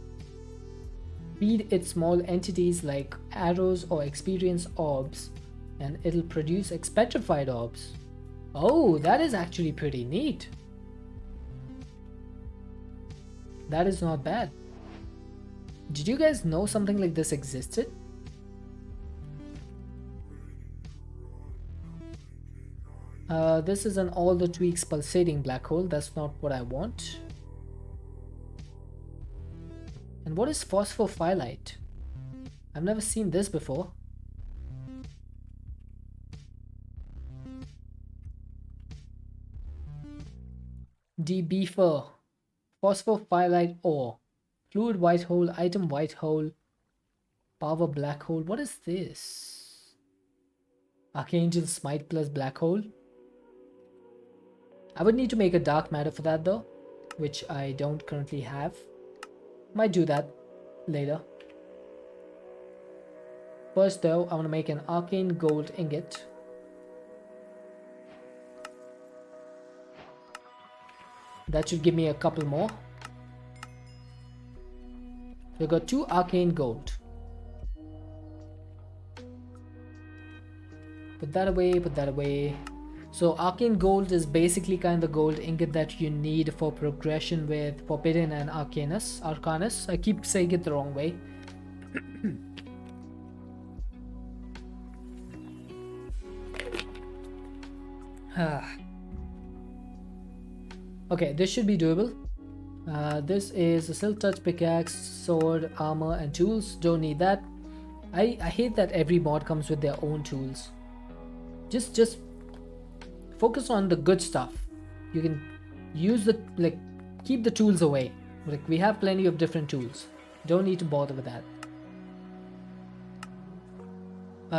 Feed it small entities like arrows or experience orbs, and it'll produce expetrified orbs. Oh, that is actually pretty neat. That is not bad. Did you guys know something like this existed? This is an all the tweaks pulsating black hole. That's not what I want. And what is phosphophyllite? I've never seen this before. Debeefer. Phosphophyllite ore. Fluid white hole, item white hole, power black hole. What is this? Archangel smite plus black hole. I would need to make a dark matter for that though, which I don't currently have. Might do that later. First though, I want to make an arcane gold ingot. That should give me a couple more. We got 2 arcane gold. Put that away, put that away. So arcane gold is basically kind of the gold ingot that you need for progression with Forbidden and Arcanus. I keep saying it the wrong way. Okay, this should be doable. This is a silk touch pickaxe, sword, armor, and tools. Don't need that. I hate that every mod comes with their own tools. Just focus on the good stuff. You can use the keep the tools away. Like, we have plenty of different tools. Don't need to bother with that.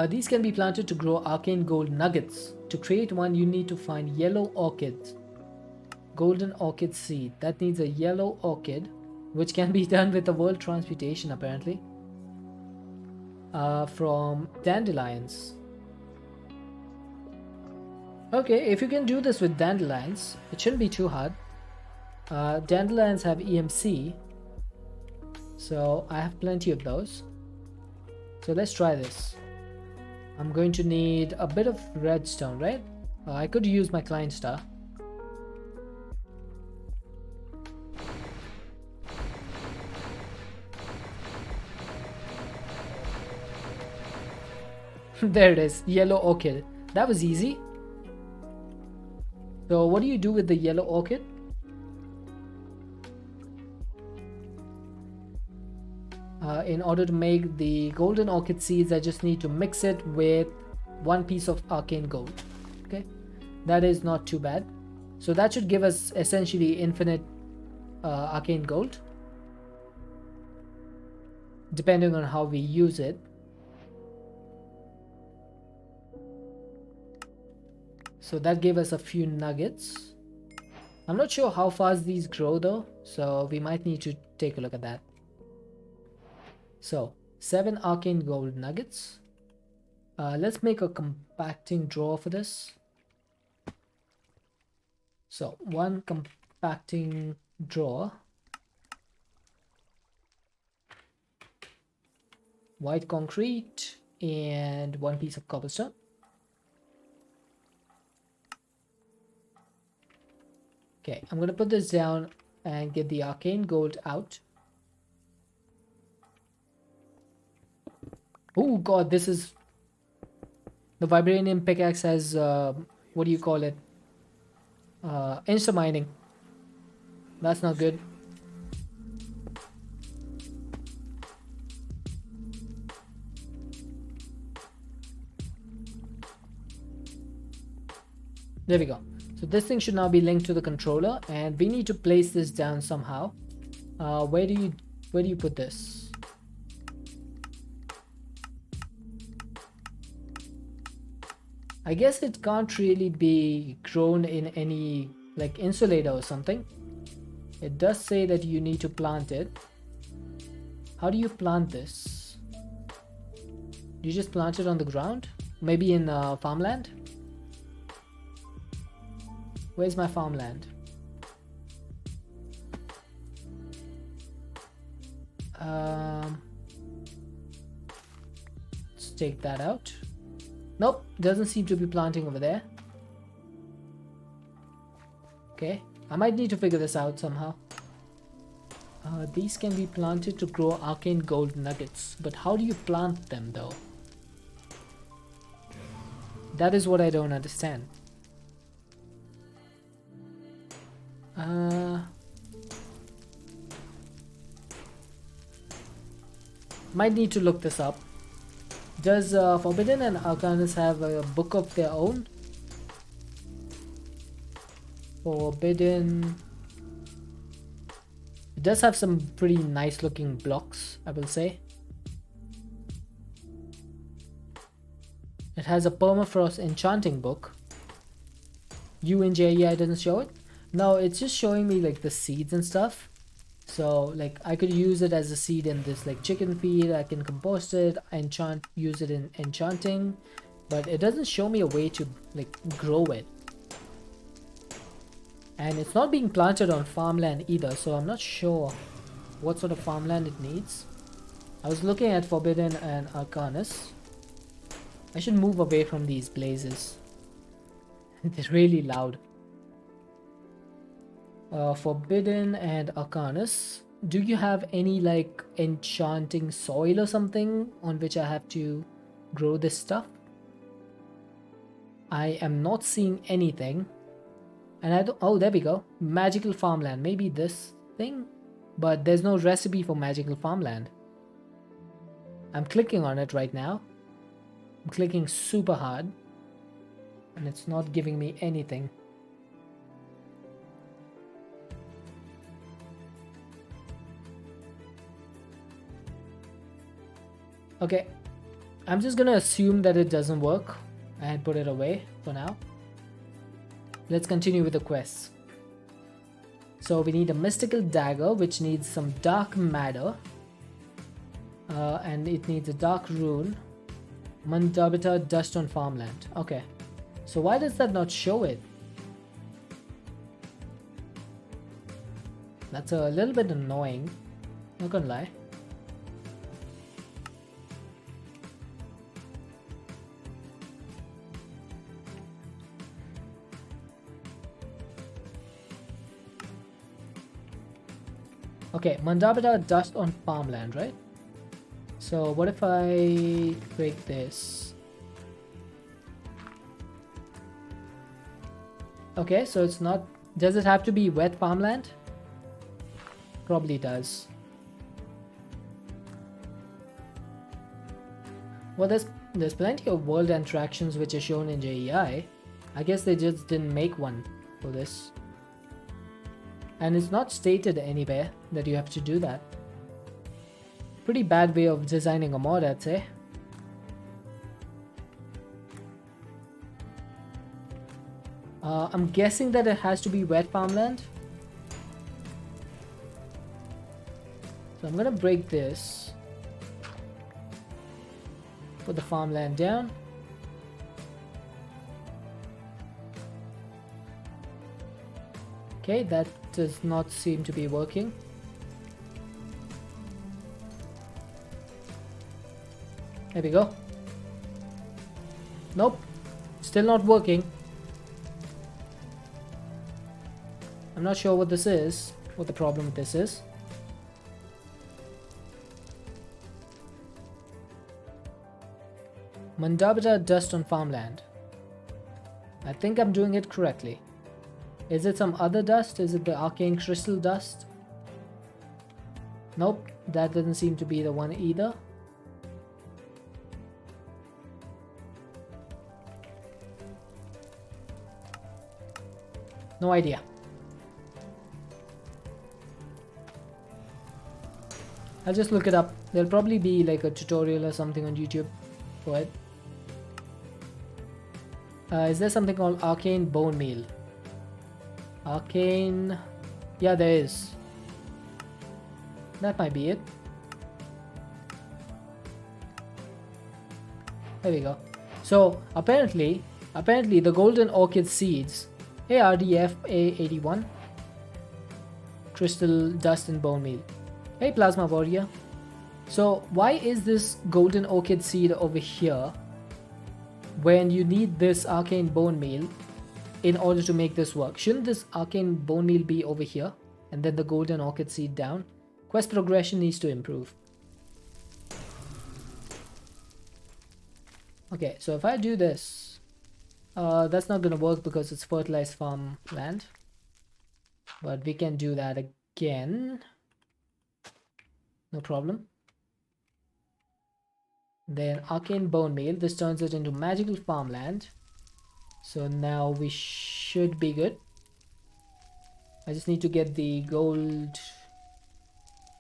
These can be planted to grow arcane gold nuggets. To create one, you need to find yellow orchids. Golden orchid seed. That needs a yellow orchid, which can be done with a world transmutation apparently. From dandelions. Okay, if you can do this with dandelions, it shouldn't be too hard. Dandelions have EMC, so I have plenty of those. So let's try this. I'm going to need a bit of redstone, right? I could use my client star. There it is, yellow orchid. That was easy. So what do you do with the yellow orchid? In order to make the golden orchid seeds, I just need to mix it with one piece of arcane gold. Okay, that is not too bad. So that should give us essentially infinite arcane gold, depending on how we use it. So that gave us a few nuggets. I'm not sure how fast these grow though, so we might need to take a look at that. So 7 arcane gold nuggets. Let's make a compacting drawer for this. So 1 compacting drawer, white concrete, and 1 piece of cobblestone. Okay, I'm gonna put this down and get the arcane gold out. Oh god, this is... The vibranium pickaxe has, what do you call it? Insta mining. That's not good. There we go. So this thing should now be linked to the controller, and we need to place this down somehow. Where do you put this? I guess it can't really be grown in any like insulator or something. It does say that you need to plant it. How do you plant this? Do you just plant it on the ground? Maybe in farmland? Where's my farmland? Let's take that out. Nope, doesn't seem to be planting over there. Okay, I might need to figure this out somehow. These can be planted to grow arcane gold nuggets, but how do you plant them though? That is what I don't understand. Might need to look this up. Does Forbidden and Arcanus have a book of their own? Forbidden... It does have some pretty nice looking blocks, I will say. It has a permafrost enchanting book. UNJEI doesn't show it. No, it's just showing me like the seeds and stuff. So like I could use it as a seed in this like chicken feed. I can compost it, use it in enchanting, but it doesn't show me a way to like grow it. And it's not being planted on farmland either, so I'm not sure what sort of farmland it needs. I was looking at Forbidden and Arcanus. I should move away from these blazes. They're really loud. Forbidden and Arcanus. Do you have any like enchanting soil or something on which I have to grow this stuff? I am not seeing anything. And I don't... Oh, there we go. Magical farmland. Maybe this thing? But there's no recipe for magical farmland. I'm clicking on it right now. I'm clicking super hard. And it's not giving me anything. Okay, I'm just gonna assume that it doesn't work and put it away for now. Let's continue with the quests. So we need a mystical dagger, which needs some dark matter, and it needs a dark rune. Mandabita dust on farmland. Okay, so why does that not show it? That's a little bit annoying, not gonna lie. Okay, Mandabita dust on farmland, right? So what if I break this? Okay, so it's not... Does it have to be wet farmland? Probably does. Well, there's plenty of world interactions which are shown in JEI. I guess they just didn't make one for this. And it's not stated anywhere that you have to do that. Pretty bad way of designing a mod, I'd say. I'm guessing that it has to be wet farmland. So I'm gonna break this. Put the farmland down. Okay, that does not seem to be working. There we go. Nope, still not working. I'm not sure what this is, what the problem with this is. Mandabita dust on farmland. I think I'm doing it correctly. Is it some other dust? Is it the arcane crystal dust? Nope, that doesn't seem to be the one either. No idea. I'll just look it up. There'll probably be like a tutorial or something on YouTube for it. Is there something called arcane bone meal? Arcane... Yeah, there is. That might be it. There we go. So apparently the golden orchid seeds, ARDFA81, crystal dust and bone meal. Hey Plasma Warrior. So why is this golden orchid seed over here when you need this arcane bone meal in order to make this work? Shouldn't this arcane bone meal be over here and then the golden orchid seed down? Quest progression needs to improve. Okay, so if I do this, that's not gonna work because it's fertilized farm land, but we can do that again. No problem. Then arcane bone meal, this turns it into magical farmland. So now we should be good. I just need to get the gold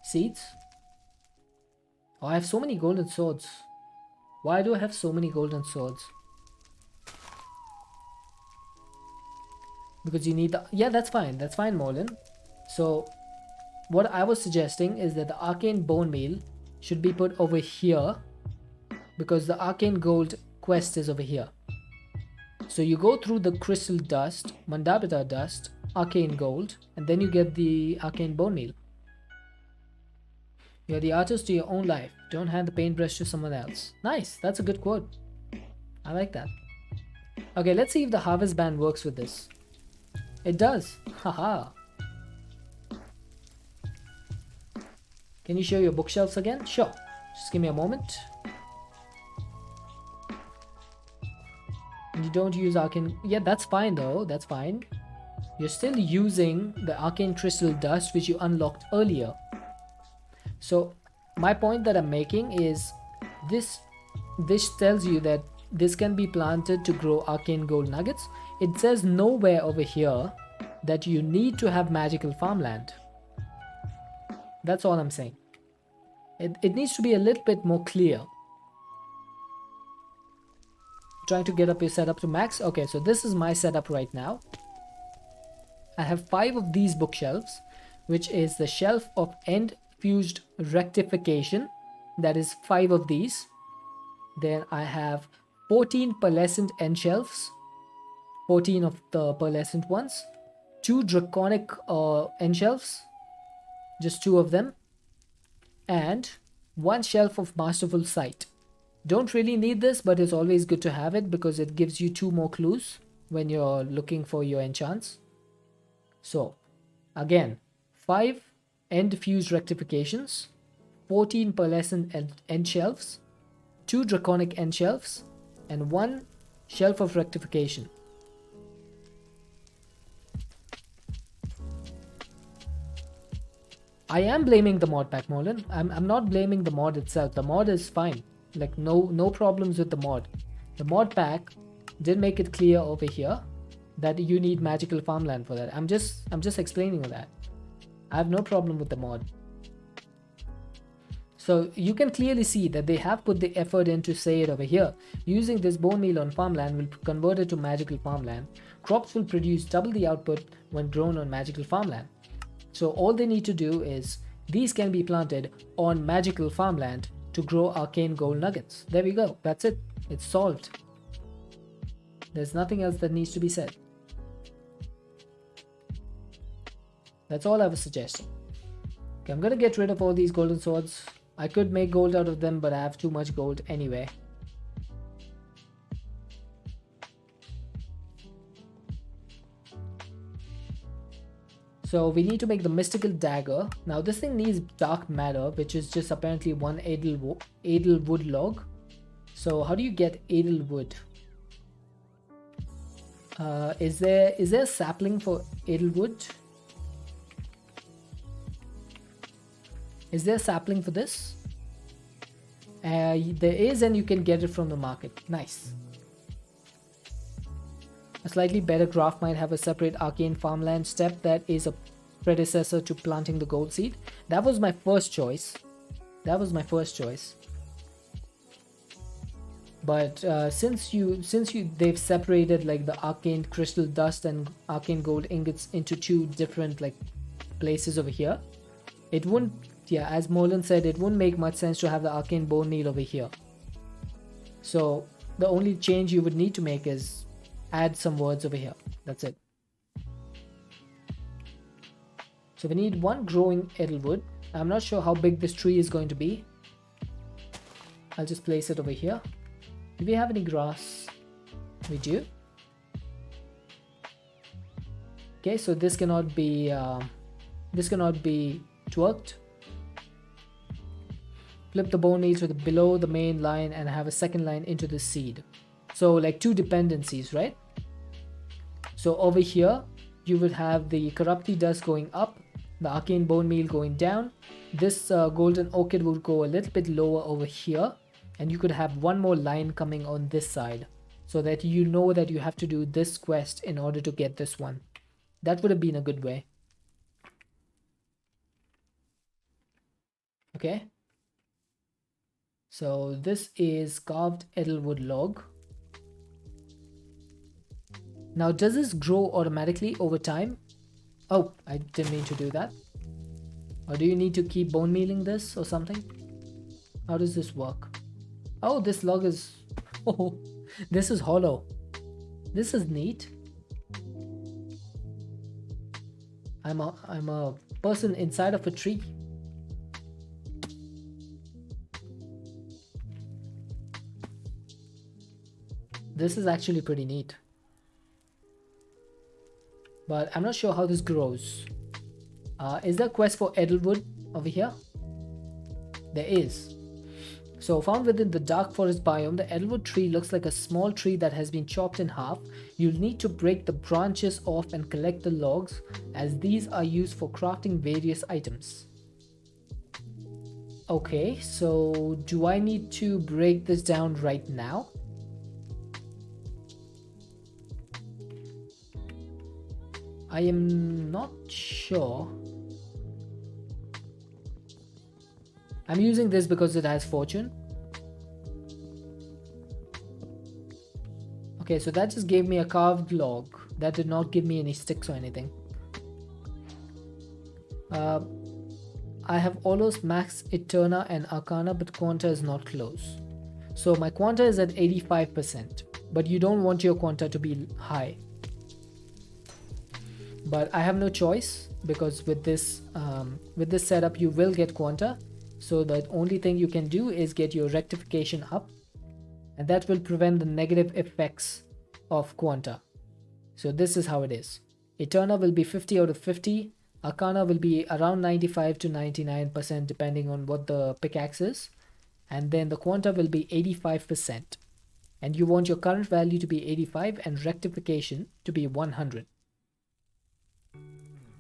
seeds. Oh, I have so many golden swords. Why do I have so many golden swords? Because you need the... Yeah, that's fine, Morlin. So what I was suggesting is that the arcane bone meal should be put over here because the arcane gold quest is over here. So you go through the crystal dust, Mandabita dust, arcane gold, and then you get the arcane bone meal. You're the artist to your own life. Don't hand the paintbrush to someone else. Nice, that's a good quote. I like that. Okay, let's see if the harvest band works with this. It does. Haha. Can you show your bookshelves again? Sure. Just give me a moment. You don't use arcane... Yeah, that's fine though. That's fine. You're still using the arcane crystal dust which you unlocked earlier. So my point that I'm making is this tells you that this can be planted to grow arcane gold nuggets. It says nowhere over here that you need to have magical farmland. That's all I'm saying. It needs to be a little bit more clear. trying to get up your setup to max. Okay, so this is my setup right now. I have 5 of these bookshelves, which is the shelf of end fused rectification. That is 5 of these. Then I have 14 pearlescent end shelves, 14 of the pearlescent ones, 2 draconic end shelves, just 2 of them, and 1 shelf of masterful sight. Don't really need this, but it's always good to have it because it gives you 2 more clues when you're looking for your enchants. So again, 5 end fused rectifications, 14 pearlescent end shelves, 2 draconic end shelves, and 1 shelf of rectification. I am blaming the mod pack, Molan. I'm not blaming the mod itself. The mod is fine. Like no problems with the mod. The mod pack did make it clear over here that you need magical farmland for that. I'm just explaining that. I have no problem with the mod. So you can clearly see that they have put the effort in to say it over here. Using this bone meal on farmland will convert it to magical farmland. Crops will produce double the output when grown on magical farmland. So all they need to do is these can be planted on magical farmland to grow arcane gold nuggets. There we go. That's it. It's solved. There's nothing else that needs to be said. That's all I was suggesting. Okay, I'm gonna get rid of all these golden swords. I could make gold out of them, but I have too much gold anyway. So we need to make the mystical dagger. Now this thing needs dark matter, which is just apparently 1 edelwood log. So how do you get edelwood? Is there a sapling for edelwood? Is there a sapling for this? There is, and you can get it from the market. Nice. A slightly better craft might have a separate arcane farmland step that is a predecessor to planting the gold seed. That was my first choice. But since they've separated like the arcane crystal dust and arcane gold ingots into 2 different like places over here, it wouldn't, yeah, as Molan said, it wouldn't make much sense to have the arcane bone meal over here. So the only change you would need to make is add some words over here. That's it. So we need 1 growing edelwood. I'm not sure how big this tree is going to be. I'll just place it over here. Do we have any grass? We do. Okay, so this cannot be twerked. Flip the bone meal to the below the main line and have a second line into the seed. So like 2 dependencies, right? So over here you would have the corrupty dust going up, the arcane bone meal going down. This golden orchid would go a little bit lower over here, and you could have 1 more line coming on this side, so that you know that you have to do this quest in order to get this one. That would have been a good way. Okay. So this is carved edelwood log. Now does this grow automatically over time? Oh, I didn't mean to do that. Or do you need to keep bone mealing this or something? How does this work? Oh, this log is... Oh, this is hollow. This is neat. I'm a person inside of a tree. This is actually pretty neat. But I'm not sure how this grows. Is there a quest for edelwood over here? There is. So found within the dark forest biome, the edelwood tree looks like a small tree that has been chopped in half. You'll need to break the branches off and collect the logs, as these are used for crafting various items. Okay, so do I need to break this down right now? I am not sure. I'm using this because it has fortune. Okay, so that just gave me a carved log. That did not give me any sticks or anything. I have almost maxed Eterna and Arcana, but Quanta is not close. So my Quanta is at 85%, but you don't want your Quanta to be high. But I have no choice, because with this setup you will get Quanta. So the only thing you can do is get your rectification up, and that will prevent the negative effects of Quanta. So this is how it is. Eterna will be 50 out of 50. Arcana will be around 95 to 99% depending on what the pickaxe is. And then the Quanta will be 85%. And you want your current value to be 85 and rectification to be 100.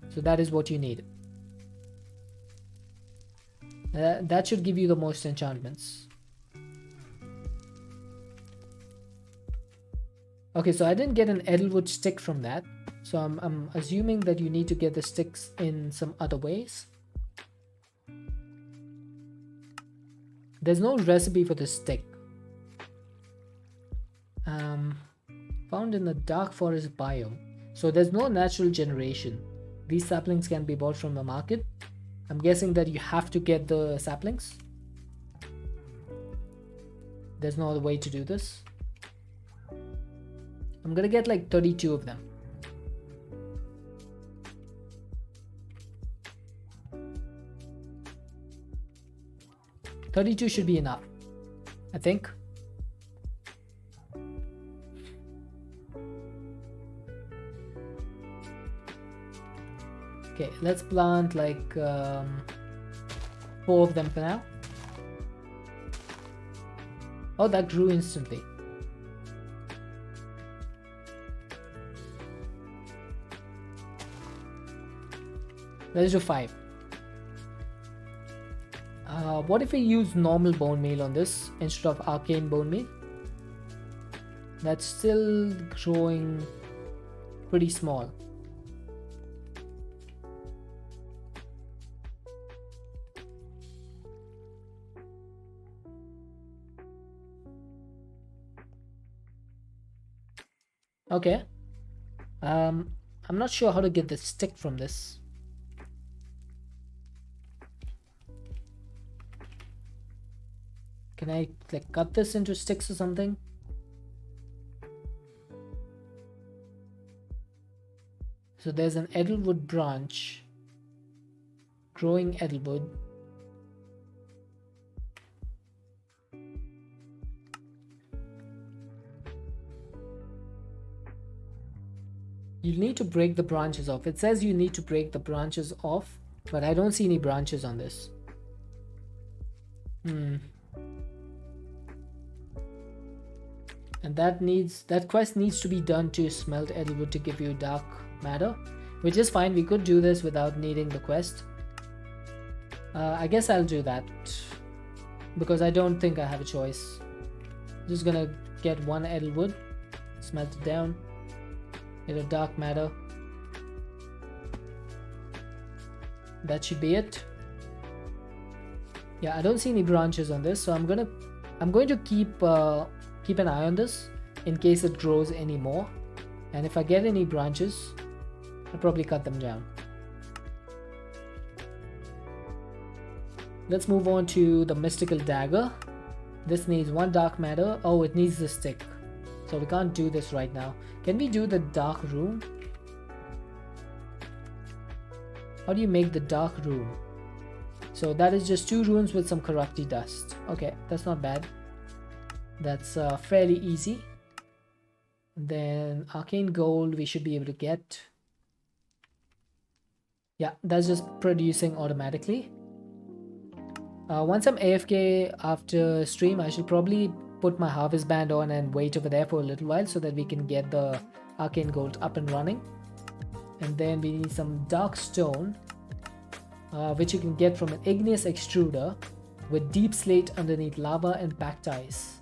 So that is what you need. That should give you the most enchantments. Okay, so I didn't get an Edelwood stick from that. So I'm assuming that you need to get the sticks in some other ways. There's no recipe for the stick. Found in the dark forest biome. So there's no natural generation. These saplings can be bought from the market. I'm guessing that you have to get the saplings. There's no other way to do this. I'm gonna get like 32 of them. $32 should be enough, I think. Okay, let's plant like 4 of them for now. Oh, that grew instantly. Let's do 5. What if we use normal bone meal on this instead of arcane bone meal? That's still growing pretty small. Okay. I'm not sure how to get the stick from this. Can I like cut this into sticks or something? So there's an Edelwood branch. Growing Edelwood. You need to break the branches off. It says you need to break the branches off, but I don't see any branches on this. And that quest needs to be done to smelt Edelwood to give you dark matter, which is fine. We could do this without needing the quest. I guess I'll do that because I don't think I have a choice. Just gonna get 1 Edelwood, smelt it down, get a dark matter. That should be it. Yeah, I don't see any branches on this, so I'm going to keep an eye on this in case it grows any more. And if I get any branches, I'll probably cut them down. Let's move on to the mystical dagger. This needs 1 dark matter. Oh, it needs the stick. So we can't do this right now. Can we do the dark rune? How do you make the dark rune? So that is just 2 runes with some corrupty dust. Okay, that's not bad. That's fairly easy. Then arcane gold we should be able to get. Yeah, that's just producing automatically. Once I'm AFK after stream, I should probably put my harvest band on and wait over there for a little while so that we can get the arcane gold up and running. And then we need some dark stone, which you can get from an igneous extruder with deep slate underneath lava and packed ice.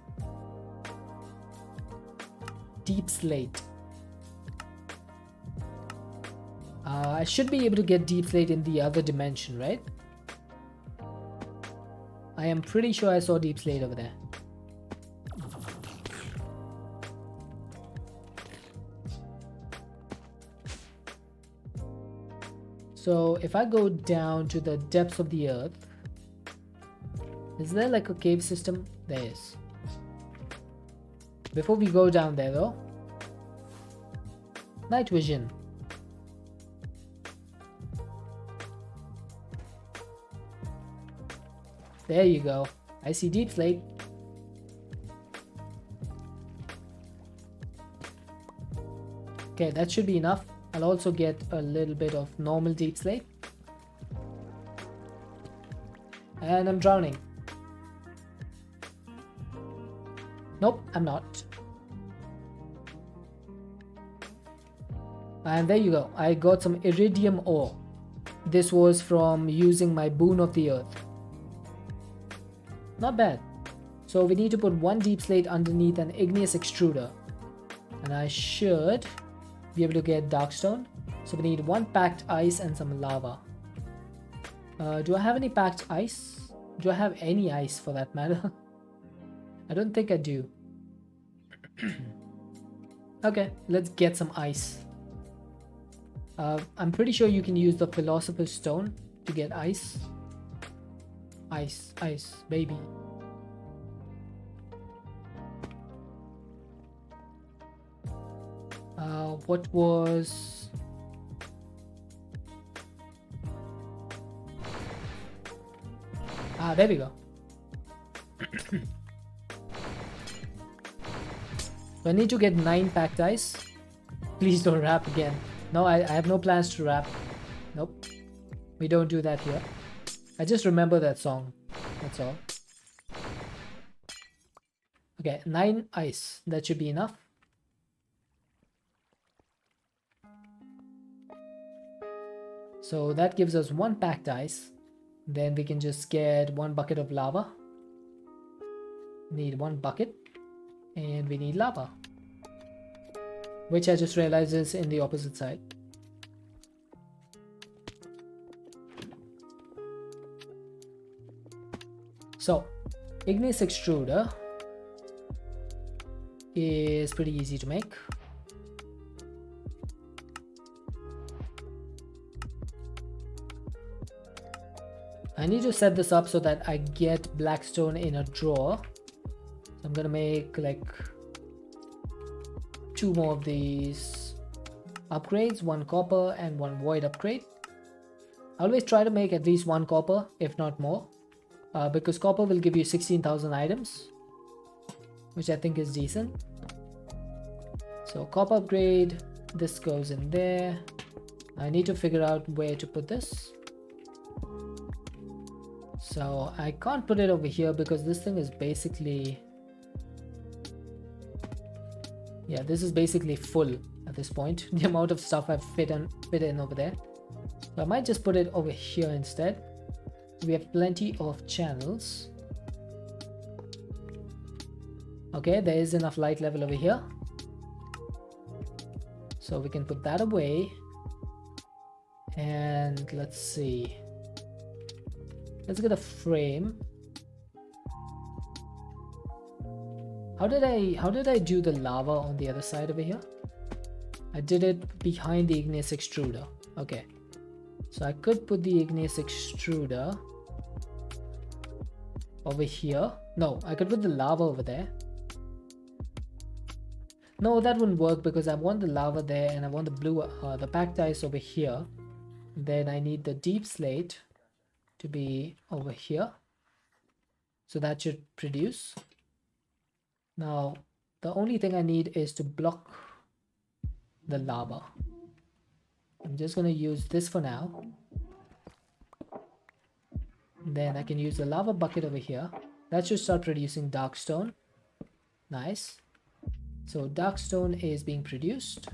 Deep slate. I should be able to get deep slate in the other dimension, right? I am pretty sure I saw deep slate over there. So if I go down to the depths of the earth, is there like a cave system? There is. Before we go down there though, night vision. There you go. I see deep slate. Okay, that should be enough. I'll also get a little bit of normal deep slate. And I'm drowning. Nope, I'm not. And there you go. I got some iridium ore. This was from using my boon of the earth. Not bad. So we need to put one deep slate underneath an igneous extruder. And I should be able to get darkstone. So we need one packed ice and some lava. Do I have any packed ice? Do I have any ice for that matter? I don't think I do. Okay, let's get some ice. I'm pretty sure you can use the philosopher's stone to get ice. Ice, ice, baby. What was... there we go. So I need to get 9 packed ice. Please don't rap again. No, I have no plans to rap. Nope. We don't do that here. I just remember that song. That's all. Okay, 9 ice. That should be enough. So that gives us 1 packed ice. Then we can just get 1 bucket of lava. Need 1 bucket. And we need lava. Which I just realized is in the opposite side. So, igneous extruder is pretty easy to make. I need to set this up so that I get blackstone in a drawer. So I'm gonna make like 2 more of these upgrades, 1 copper and 1 void upgrade. I always try to make at least 1 copper, if not more, because copper will give you 16,000 items, which I think is decent. So copper upgrade, this goes in there. I need to figure out where to put this. So I can't put it over here because this thing is basically... yeah, this is basically full at this point. The amount of stuff I've fit in over there. So I might just put it over here instead. We have plenty of channels. Okay, there is enough light level over here. So we can put that away. And let's see. Let's get a frame. How did I do the lava on the other side over here? I did it behind the igneous extruder. Okay. So I could put the igneous extruder over here. No, I could put the lava over there. No, that wouldn't work because I want the lava there and I want the blue, the packed ice over here. Then I need the deep slate to be over here. So that should produce. Now, the only thing I need is to block the lava. I'm just going to use this for now. Then I can use the lava bucket over here. That should start producing dark stone. Nice. So dark stone is being produced.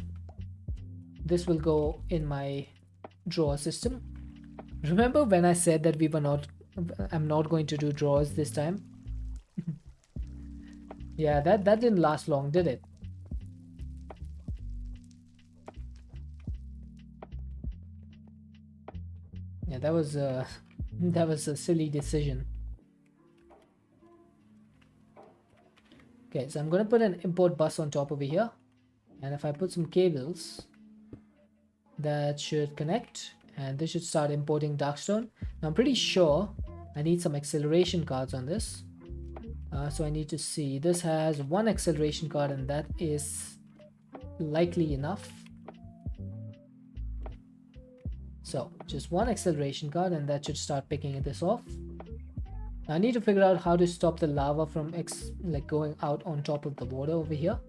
This will go in my drawer system. Remember when I said that I'm not going to do drawers this time? Yeah, that didn't last long, did it? Yeah, that was a silly decision. Okay, so I'm gonna put an import bus on top over here, and if I put some cables, that should connect, and this should start importing darkstone. Now I'm pretty sure I need some acceleration cards on this. So I need to see, this has one acceleration card and that is likely enough. So just one acceleration card and that should start picking this off. Now I need to figure out how to stop the lava from going out on top of the water over here.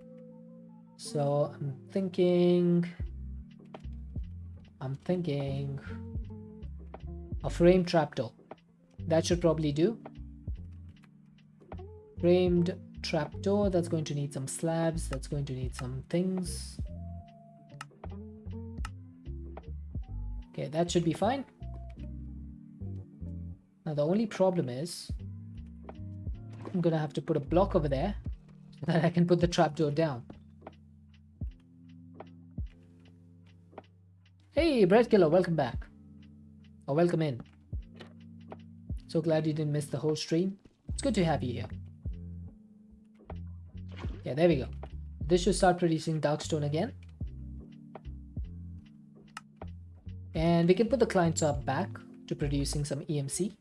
So I'm thinking a frame trapdoor. That should probably do. Framed trapdoor, that's going to need some slabs, that's going to need some things. Okay, that should be fine. Now the only problem is I'm gonna have to put a block over there so that I can put the trapdoor down. Hey, Bread Killer, welcome back. Or welcome in. So glad you didn't miss the whole stream. It's good to have you here. Yeah, there we go. This should start producing darkstone again. And we can put the client sub back to producing some EMC.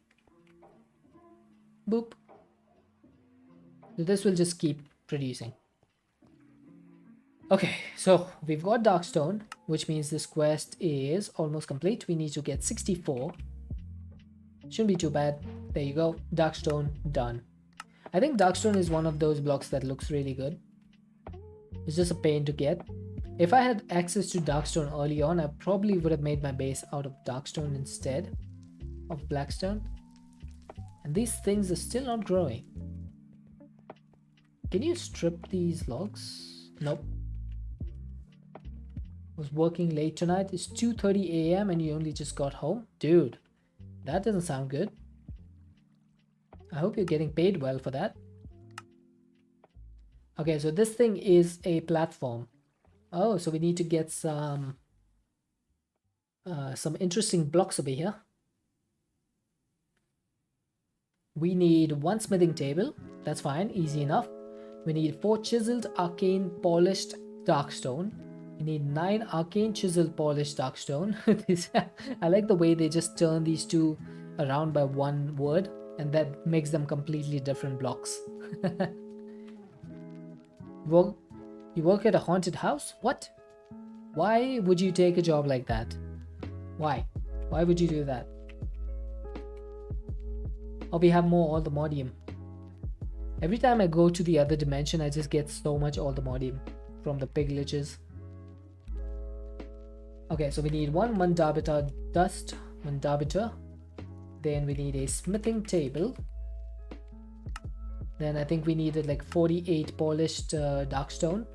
Boop. So this will just keep producing. Okay, so we've got darkstone, which means this quest is almost complete. We need to get 64. Shouldn't be too bad. There you go. Darkstone done. I think darkstone is one of those blocks that looks really good. It's just a pain to get. If I had access to darkstone early on, I probably would have made my base out of darkstone instead of blackstone. And these things are still not growing. Can you strip these logs? Nope. Was working late tonight. It's 2:30 a.m. and you only just got home? Dude, that doesn't sound good. I hope you're getting paid well for that. Okay, so this thing is a platform. Oh, so we need to get some interesting blocks over here. We need one smithing table. That's fine, easy enough. We need 4 chiseled, arcane, polished darkstone. We need 9 arcane, chiseled, polished darkstone. I like the way they just turn these two around by one word, and that makes them completely different blocks. Well, you work at a haunted house? What? Why would you take a job like that? Why? Why would you do that? Oh, we have more Aldermodium. Every time I go to the other dimension, I just get so much Aldermodium from the piglages. Okay, so we need 1 Mandabita dust, Mandabita. Then we need a smithing table. Then I think we needed like 48 polished darkstone.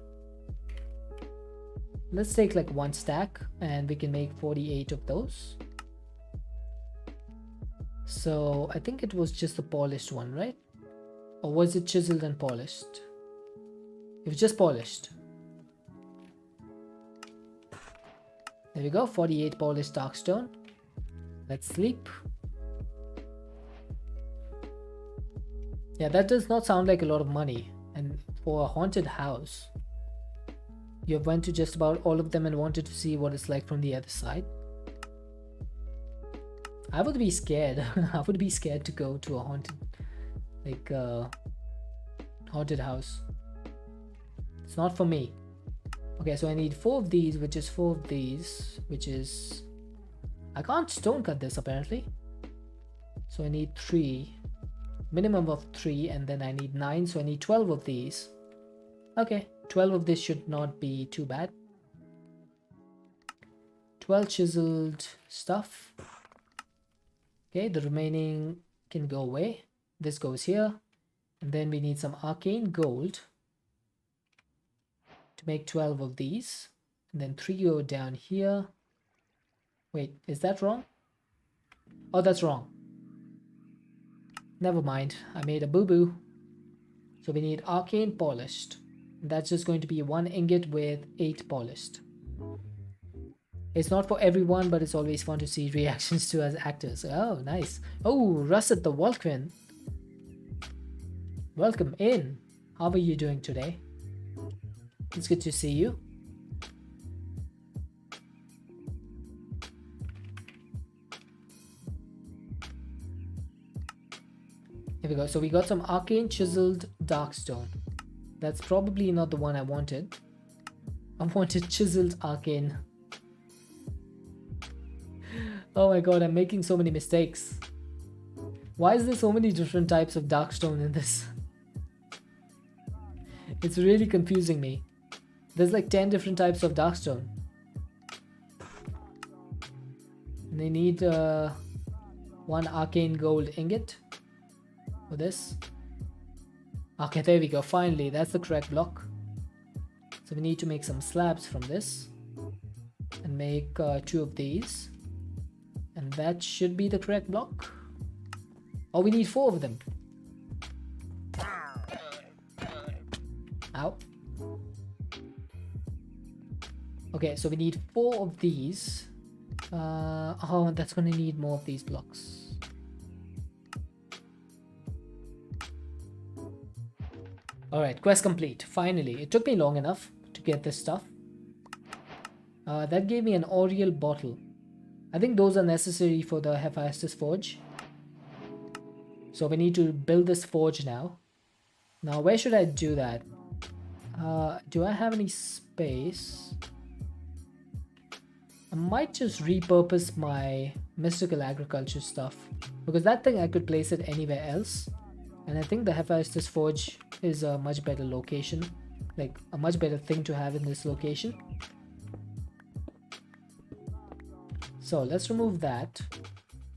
Let's take like 1 stack and we can make 48 of those. So I think it was just the polished one, right? Or was it chiseled and polished? It was just polished. There we go, 48 polished darkstone. Let's sleep. Yeah, that does not sound like a lot of money. And for a haunted house, you have went to just about all of them and wanted to see what it's like from the other side. I would be scared. I would be scared to go to a haunted house. It's not for me. Okay, so I need 4 of these, which is 4 of these, which is... I can't stone cut this apparently. So I need 3. Minimum of 3, and then I need 9, so I need 12 of these. Okay, 12 of this should not be too bad. 12 chiseled stuff. Okay, the remaining can go away. This goes here. And then we need some arcane gold to make 12 of these. And then 3 go down here. Wait, is that wrong? Oh, that's wrong. Never mind, I made a boo-boo. So we need arcane polished. That's just going to be 1 ingot with 8 polished. It's not for everyone, but it's always fun to see reactions to as actors. Oh, nice. Oh, Russet the Vulcan. Welcome in. How are you doing today? It's good to see you. Here we go. So we got some arcane chiseled dark stone. That's probably not the one I wanted. I wanted chiseled arcane. Oh my god, I'm making so many mistakes. Why is there so many different types of dark stone in this? It's really confusing me. There's like 10 different types of dark stone. And they need one arcane gold ingot for this. Okay, there we go. Finally, that's the correct block. So we need to make some slabs from this and make 2 of these. And that should be the correct block. Oh, we need 4 of them. Ow. Okay, so we need 4 of these. Oh, that's going to need more of these blocks. Alright, quest complete. Finally. It took me long enough to get this stuff. That gave me an Oriel bottle. I think those are necessary for the Hephaestus forge. So we need to build this forge now. Now, where should I do that? Do I have any space? I might just repurpose my mystical agriculture stuff, because that thing I could place it anywhere else. And I think the Hephaestus forge is a much better location, like a much better thing to have in this location. So let's remove that.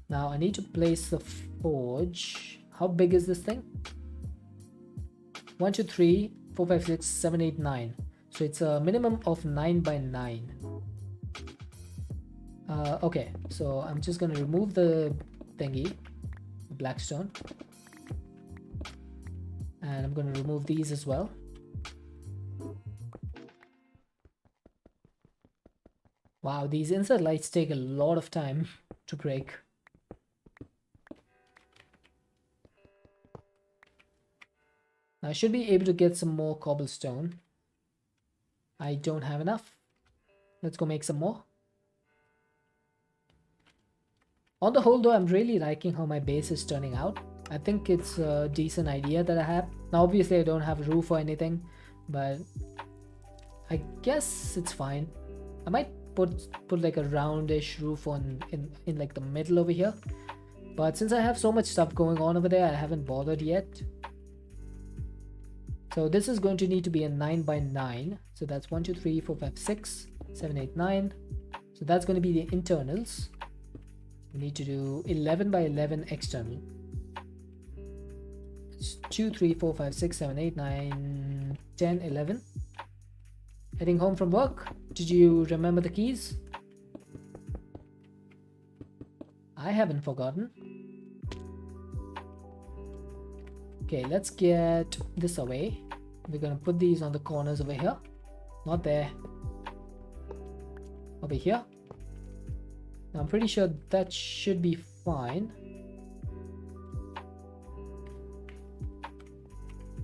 Now I need to place the forge. How big is this thing? 1, 2, 3, 4, 5, 6, 7, 8, 9. So it's a minimum of 9 by 9. Okay, so I'm just gonna remove the thingy, blackstone, and I'm gonna remove these as well. Wow, these inside lights take a lot of time to break. Now I should be able to get some more cobblestone. I don't have enough. Let's go make some more. On the whole though, I'm really liking how my base is turning out. I think it's a decent idea that I have. Now obviously I don't have a roof or anything, but I guess it's fine. I might put like a roundish roof on in like the middle over here. But since I have so much stuff going on over there, I haven't bothered yet. So this is going to need to be a 9 by 9. So that's 1, 2, 3, 4, 5, 6, 7, 8, 9. So that's going to be the internals. We need to do 11 by 11 external. It's 2, 3, 4, 5, 6, 7, 8, 9, 10, 11. Heading home from work. Did you remember the keys? I haven't forgotten. Okay, let's get this away. We're gonna put these on the corners over here. Not there. Over here. Now I'm pretty sure that should be fine.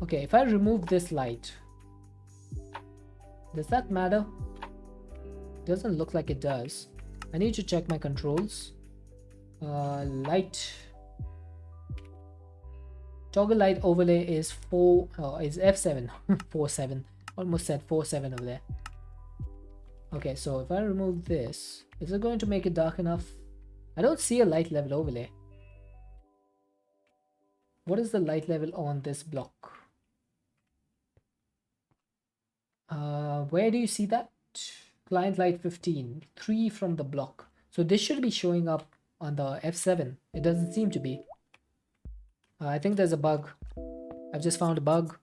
Okay, if I remove this light, does that matter? Doesn't look like it does. I need to check my controls. Light. Toggle light overlay is is F7. 4-7. Almost said 4-7 over there. Okay, so if I remove this, is it going to make it dark enough? I don't see a light level overlay. What is the light level on this block? Where do you see that? Client light 15, 3 from the block. So this should be showing up on the F7. It doesn't seem to be. I think there's a bug. I've just found a bug.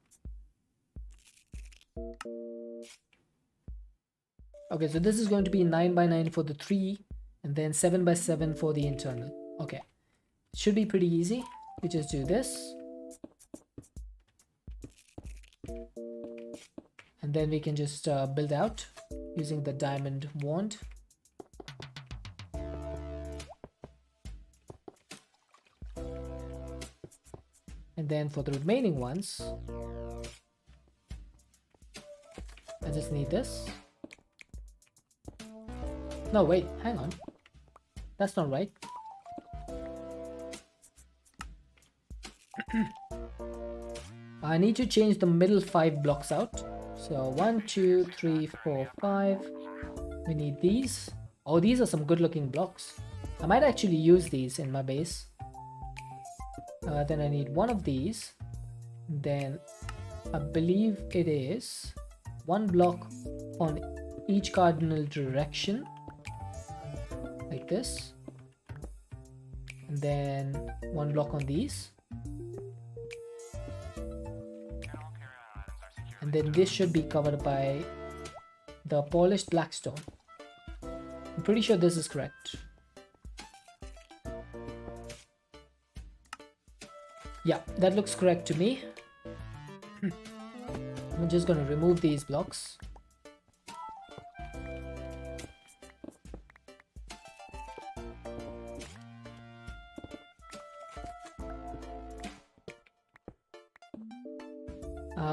Okay, so this is going to be 9 by 9 for the 3 and then 7 by 7 for the internal. Okay, should be pretty easy. We just do this. And then we can just build out using the diamond wand. And then for the remaining ones, I just need this. No, wait, hang on. That's not right. I need to change the middle 5 blocks out. So 1, 2, 3, 4, 5. We need these. Oh, these are some good looking blocks. I might actually use these in my base. Then I need one of these. Then I believe it is 1 block on each cardinal direction, like this. And then 1 block on these. And then this should be covered by the polished black stone. I'm pretty sure this is correct. Yeah, that looks correct to me. I'm just going to remove these blocks.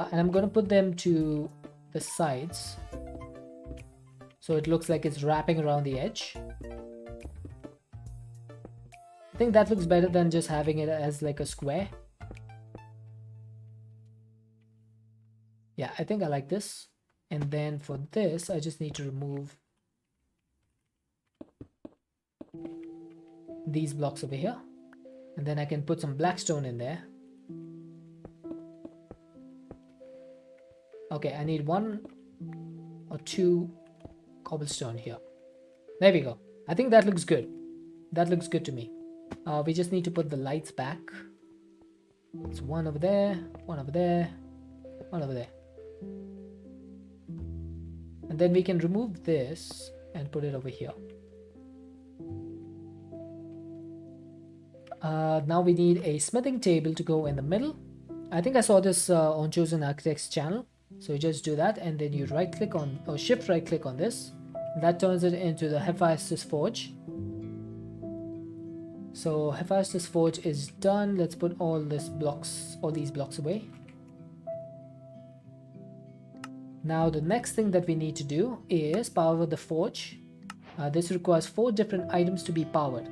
And I'm going to put them to the sides, so it looks like it's wrapping around the edge. I think that looks better than just having it as like a square. Yeah, I think I like this. And then for this, I just need to remove these blocks over here. And then I can put some black stone in there. Okay, I need 1 or 2 cobblestone here. There we go. I think that looks good. That looks good to me. We just need to put the lights back. It's 1 over there, 1 over there, 1 over there. And then we can remove this and put it over here. Now we need a smithing table to go in the middle. I think I saw this on Chosen Architect's channel. So you just do that, and then you right click on, or shift right click on this. That turns it into the Hephaestus Forge. So Hephaestus Forge is done. Let's put all these blocks away. Now the next thing that we need to do is power the forge. This requires 4 different items to be powered.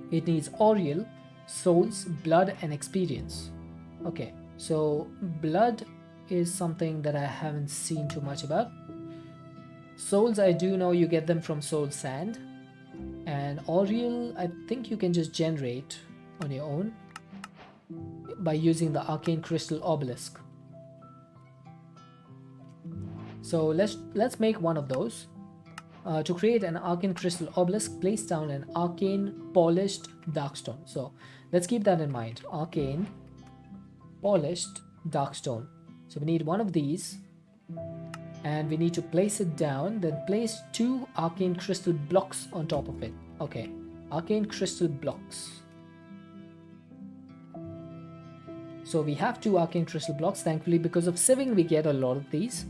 It needs Oriel, souls, blood, and experience. Okay, so blood is something that I haven't seen too much about. Souls, I do know you get them from soul sand. And Oriel, I think you can just generate on your own by using the arcane crystal obelisk. So let's make one of those. To create an arcane crystal obelisk, place down an arcane polished darkstone. So let's keep that in mind. Arcane polished darkstone. So we need 1 of these, and we need to place it down, then place 2 arcane crystal blocks on top of it. Okay, arcane crystal blocks. So we have 2 arcane crystal blocks. Thankfully, because of sieving, we get a lot of these.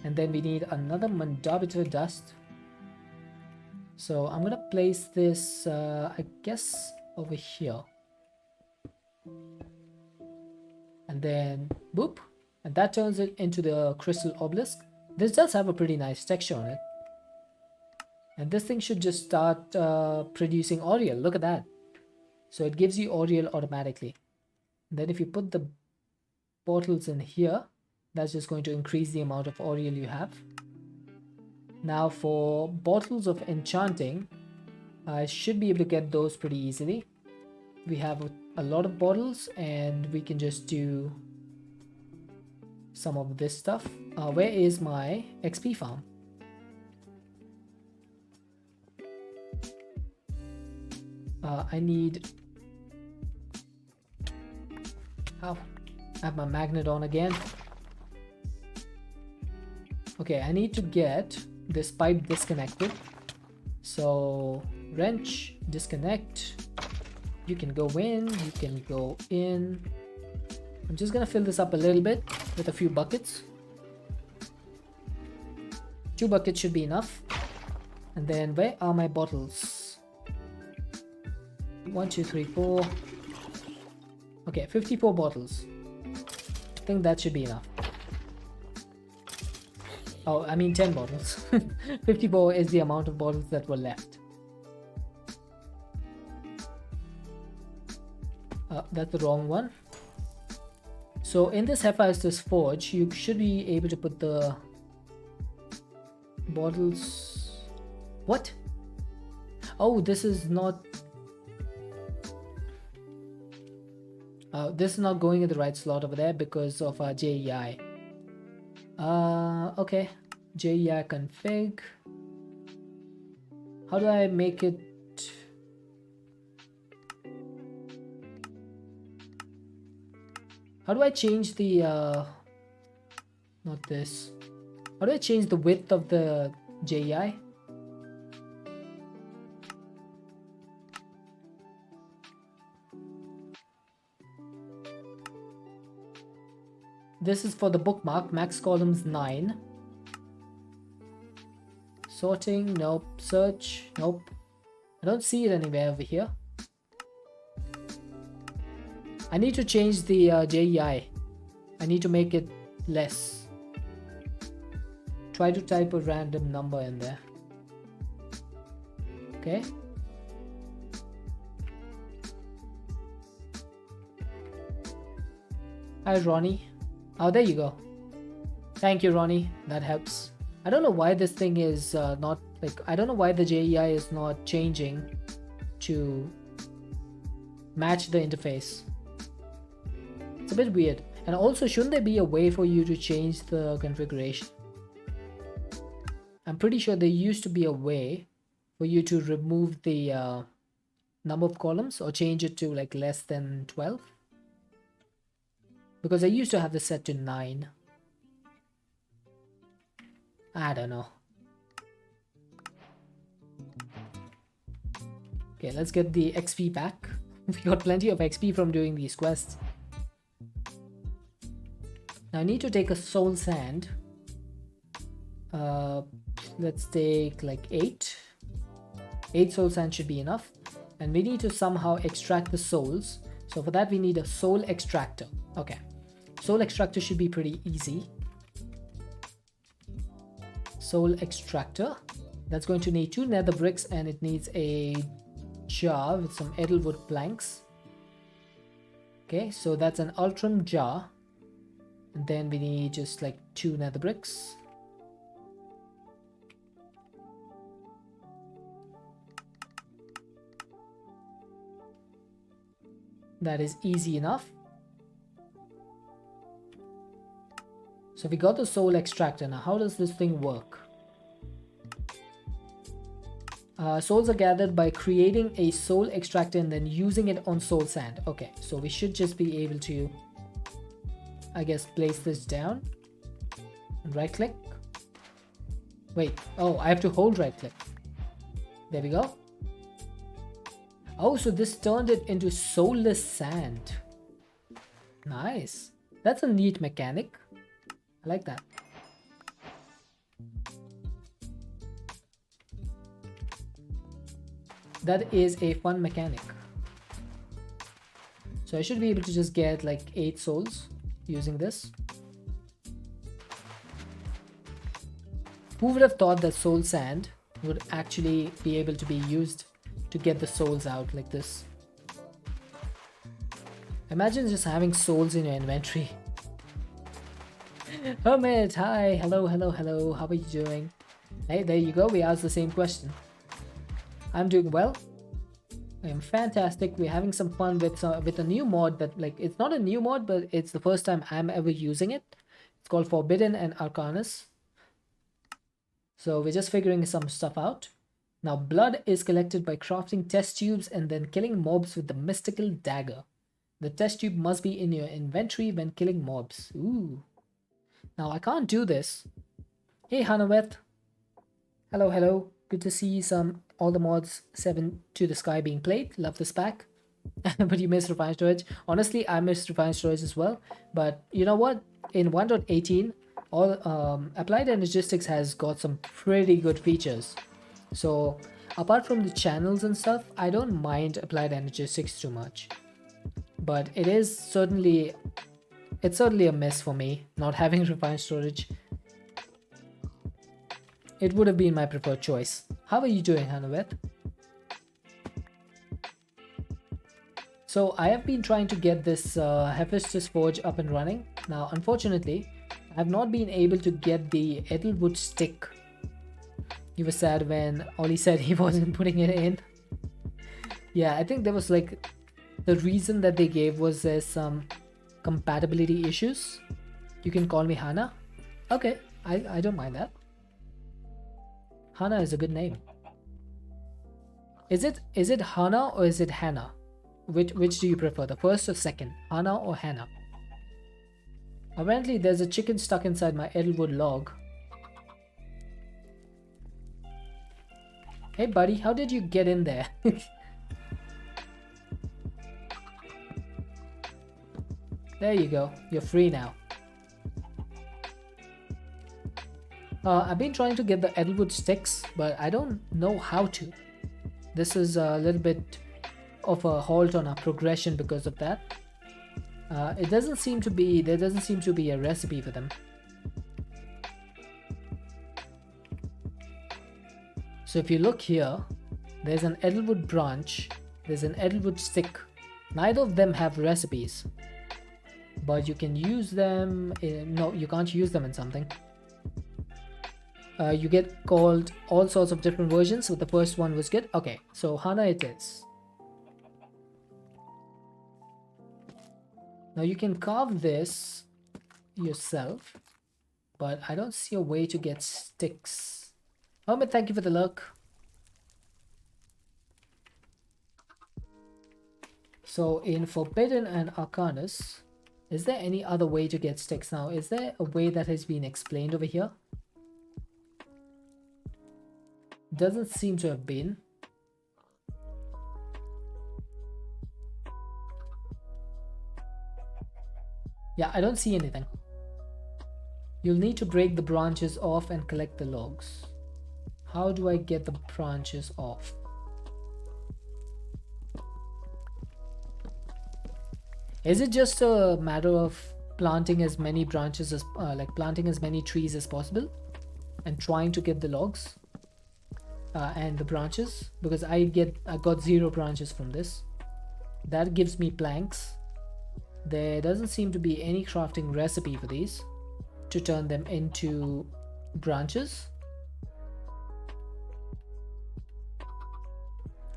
And then we need another Mandabiter dust. So I'm gonna place this, I guess, over here. And then boop. And that turns it into the crystal obelisk. This does have a pretty nice texture on it. And this thing should just start producing Oriel. Look at that. So it gives you Oriel automatically. And then if you put the portals in here, that's just going to increase the amount of Oriel you have. Now for bottles of enchanting, I should be able to get those pretty easily. We have a lot of bottles, and we can just do some of this stuff. Where is my XP farm? I need... Oh, I have my magnet on again. Okay, I need to get this pipe disconnected. So wrench, disconnect. You can go in, you can go in. I'm just gonna fill this up a little bit with a few buckets. 2 buckets should be enough. And then where are my bottles? 1, 2, 3, 4. Okay, 54 bottles. I think that should be enough. Oh, I mean 10 bottles. 54 is the amount of bottles that were left. That's the wrong one. So in this Hephaestus forge, you should be able to put the bottles. What? Oh, this is not. This is not going in the right slot over there because of our JEI. Okay. JEI config. How do I make it? How do I change the not this? How do I change the width of the JEI? This is for the bookmark, max columns 9. Sorting, nope. Search, nope. I don't see it anywhere over here. I need to change the JEI. I need to make it less. Try to type a random number in there. Okay. Hi, Ronnie. Oh, there you go. Thank you, Ronnie. That helps. I don't know why this thing is not like, I don't know why the JEI is not changing to match the interface. It's a bit weird. And also, shouldn't there be a way for you to change the configuration? I'm pretty sure there used to be a way for you to remove the number of columns or change it to like less than 12. Because I used to have this set to 9. I don't know. Okay, let's get the XP back. We got plenty of XP from doing these quests. Now I need to take a soul sand. Let's take like 8. 8 soul sand should be enough. And we need to somehow extract the souls. So for that we need a soul extractor. Okay. Soul extractor should be pretty easy. Soul extractor. That's going to need 2 nether bricks and it needs a jar with some edelwood planks. Okay, so that's an ultram jar. And then we need just like 2 nether bricks. That is easy enough. So we got the soul extractor. Now how does this thing work? Souls are gathered by creating a soul extractor and then using it on soul sand. Okay, so we should just be able to, I guess, place this down and right click. Wait, oh, I have to hold right click. There we go. Oh, so this turned it into soulless sand. Nice. That's a neat mechanic. I like that. That is a fun mechanic. So I should be able to just get like 8 souls using this. Who would have thought that soul sand would actually be able to be used to get the souls out like this? Imagine just having souls in your inventory. Hermit, hi, hello, hello, hello, how are you doing? Hey, there you go, we asked the same question. I'm doing well. I am fantastic. We're having some fun with a new mod that, like, it's not a new mod, but it's the first time I'm ever using it. It's called Forbidden and Arcanus. So we're just figuring some stuff out. Now, blood is collected by crafting test tubes and then killing mobs with the mystical dagger. The test tube must be in your inventory when killing mobs. Ooh. Now, I can't do this. Hey, Hanaweth. Hello, hello. Good to see all the mods 7 to the sky being played. Love this pack. But you missed refined storage. Honestly, I missed refined storage as well. But you know what? In 1.18, all Applied Energistics has got some pretty good features. So apart from the channels and stuff, I don't mind Applied Energistics too much. But it's certainly a mess for me not having refined storage. It would have been my preferred choice. How are you doing, Hanaweth? So I have been trying to get this Hephaestus Forge up and running. Now, unfortunately, I have not been able to get the Edelwood stick. You were sad when Ollie said he wasn't putting it in. Yeah, I think there was like, the reason that they gave was there's some compatibility issues. You can call me Hannah. Okay, I don't mind that. Hannah is a good name. Is it Hannah or is it Hannah? Which do you prefer, the first or second, Hannah or Hannah? Apparently there's a chicken stuck inside my Edelwood log. Hey buddy, how did you get in there? There you go, you're free now. I've been trying to get the Edelwood sticks, but I don't know how to. This is a little bit of a halt on our progression because of that. There doesn't seem to be a recipe for them. So if you look here, there's an Edelwood branch, there's an Edelwood stick. Neither of them have recipes, but you can use them in, no, you can't use them in something. You get called all sorts of different versions, but the first one was good. Okay, so Hana it is. Now you can carve this yourself, but I don't see a way to get sticks. Ahmed, thank you for the luck. So in Forbidden and Arcanus, is there any other way to get sticks? Now, is there a way that has been explained over here? Doesn't seem to have been. Yeah, I don't see anything. You'll need to break the branches off and collect the logs. How do I get the branches off? Is it just a matter of planting as many branches as planting as many trees as possible and trying to get the logs and the branches? Because I got 0 branches from this. That gives me planks. There doesn't seem to be any crafting recipe for these to turn them into branches,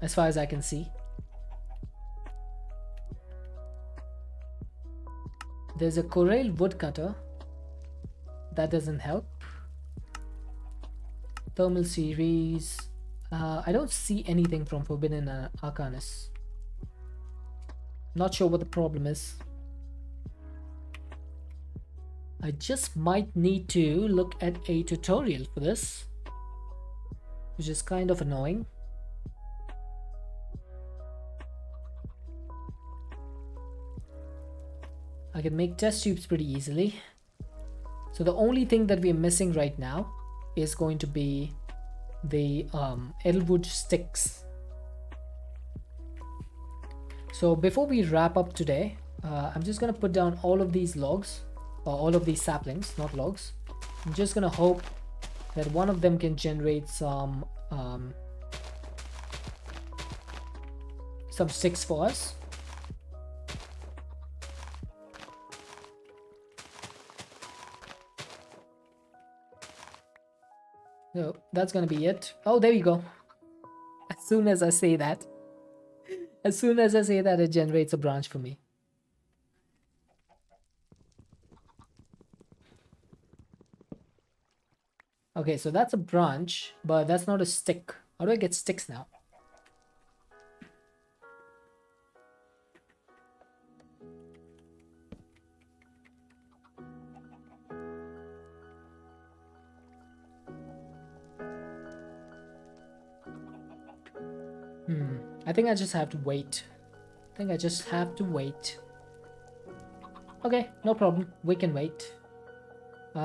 as far as I can see. There's a Corel woodcutter. That doesn't help. Thermal series. I don't see anything from Forbidden and Arcanus. Not sure what the problem is. I just might need to look at a tutorial for this, which is kind of annoying. I can make test tubes pretty easily. So the only thing that we're missing right now is going to be the Edelwood sticks. So before we wrap up today, I'm just gonna put down all of these logs, or all of these saplings, not logs. I'm just gonna hope that one of them can generate some sticks for us. So that's gonna be it. Oh, there you go. As soon as I say that, it generates a branch for me. Okay, so that's a branch, but that's not a stick. How do I get sticks now? I think I just have to wait. Okay, no problem. We can wait.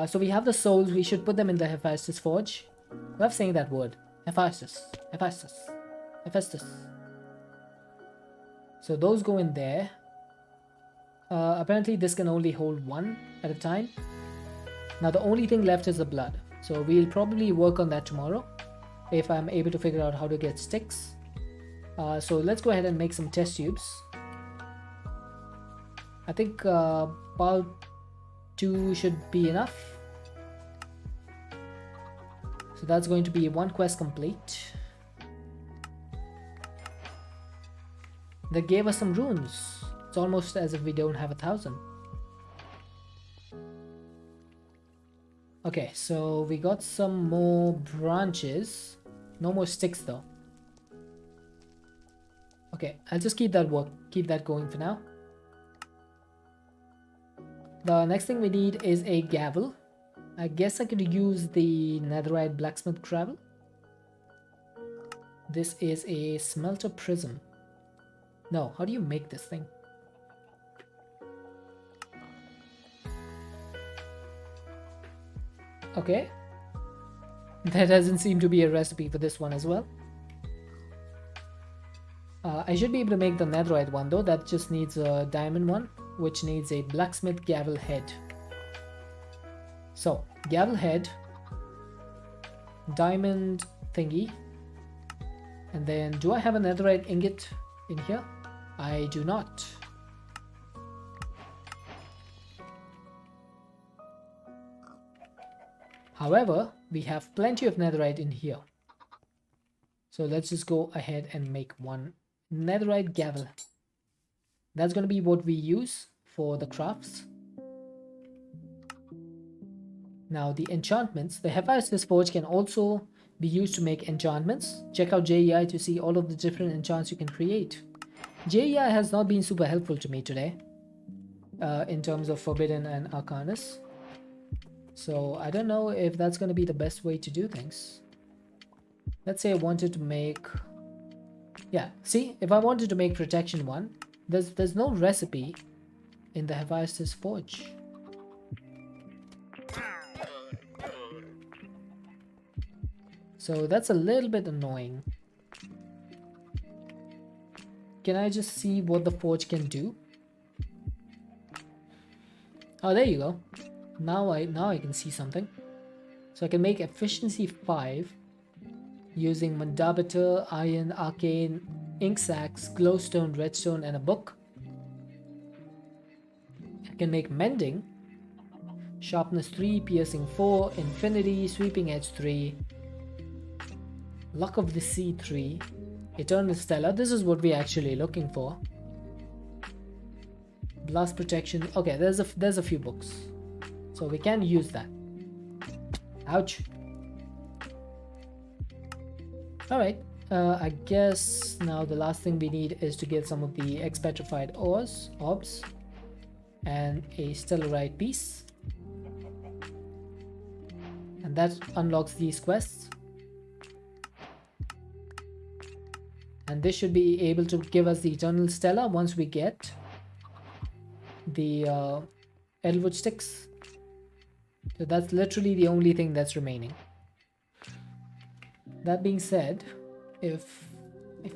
So we have the souls. We should put them in the Hephaestus Forge. I love saying that word. Hephaestus. So those go in there. Apparently this can only hold 1 at a time. Now the only thing left is the blood. So we'll probably work on that tomorrow, if I'm able to figure out how to get sticks. So let's go ahead and make some test tubes. I think about 2 should be enough. So that's going to be 1 quest complete. They gave us some runes. It's almost as if we don't have 1,000. Okay, so we got some more branches. No more sticks though. Okay, I'll just keep that going for now. The next thing we need is a gavel. I guess I could use the netherite blacksmith gravel. This is a smelter prism. No, how do you make this thing? Okay. There doesn't seem to be a recipe for this one as well. I should be able to make the netherite one though. That just needs a diamond one, which needs a blacksmith gavel head. So, gavel head, diamond thingy, and then do I have a netherite ingot in here? I do not. However, we have plenty of netherite in here. So let's just go ahead and make one netherite gavel. That's going to be what we use for the crafts. Now the enchantments, the Hephaestus Forge can also be used to make enchantments. Check out JEI to see all of the different enchants you can create. JEI has not been super helpful to me today in terms of Forbidden and Arcanus. So I don't know if that's going to be the best way to do things. Let's say I wanted to make... Yeah, see, if I wanted to make Protection 1, there's no recipe in the Hephaestus Forge. So that's a little bit annoying. Can I just see what the forge can do? Oh, there you go. Now I can see something. So I can make efficiency 5 using Mandabitor, Iron, Arcane, Ink Sacs, Glowstone, Redstone, and a book. I can make Mending, Sharpness 3, Piercing 4, Infinity, Sweeping Edge 3, Luck of the Sea 3, Eternal Stellar. This is what we're actually looking for. Blast Protection. Okay, there's a few books, so we can use that. Ouch. Alright, I guess now the last thing we need is to get some of the expetrified orbs, and a stellarite piece. And that unlocks these quests. And this should be able to give us the Eternal Stellar once we get the Elwood sticks. So that's literally the only thing that's remaining. That being said, if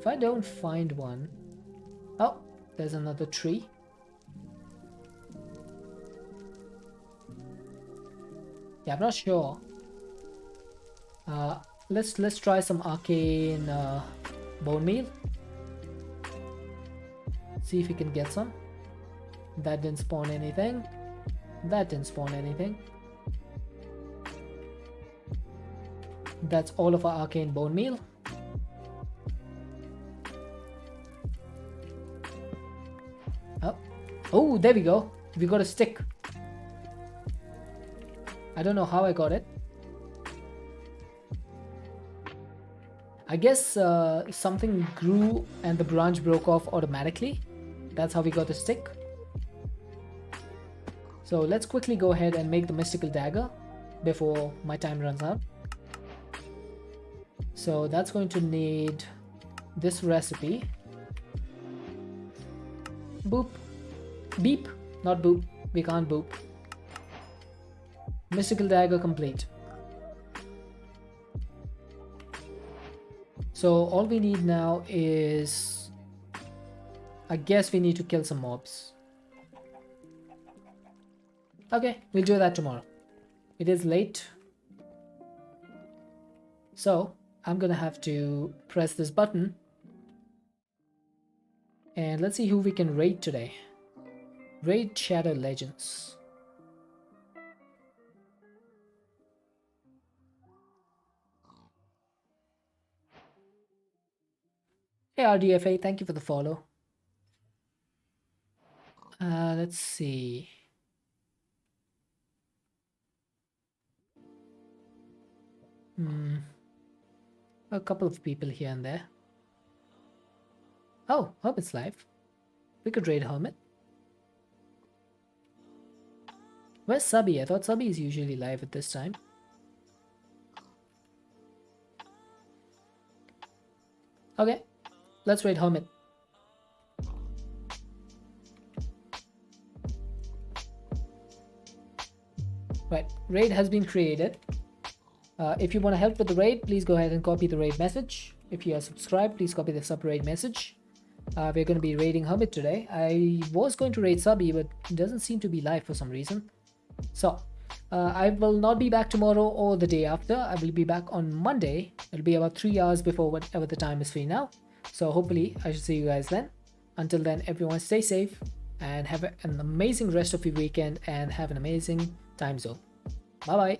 I don't find one... Oh, there's another tree. Yeah, I'm not sure. Let's try some arcane bone meal. See if we can get some. That didn't spawn anything. That didn't spawn anything. That's all of our arcane bone meal. Oh, there we go. We got a stick. I don't know how I got it. I guess something grew and the branch broke off automatically. That's how we got the stick. So let's quickly go ahead and make the mystical dagger before my time runs out. So that's going to need this recipe. Boop. Beep. Not boop. We can't boop. Mystical dagger complete. So all we need now is... I guess we need to kill some mobs. Okay, we'll do that tomorrow. It is late. So I'm gonna have to press this button. And let's see who we can raid today. Raid Shadow Legends. Hey RDFA, thank you for the follow. Let's see. A couple of people here and there. Oh, Hermit's live. We could raid Hermit. Where's Subby? I thought Subby is usually live at this time. Okay, let's raid Hermit. Right, raid has been created. If you want to help with the raid, please go ahead and copy the raid message. If you are subscribed, please copy the sub raid message. We're going to be raiding Hermit today. I was going to raid Subby, but it doesn't seem to be live for some reason. So, I will not be back tomorrow or the day after. I will be back on Monday. It'll be about 3 hours before whatever the time is free now. So hopefully I should see you guys then. Until then, everyone stay safe and have an amazing rest of your weekend and have an amazing time zone. Bye bye.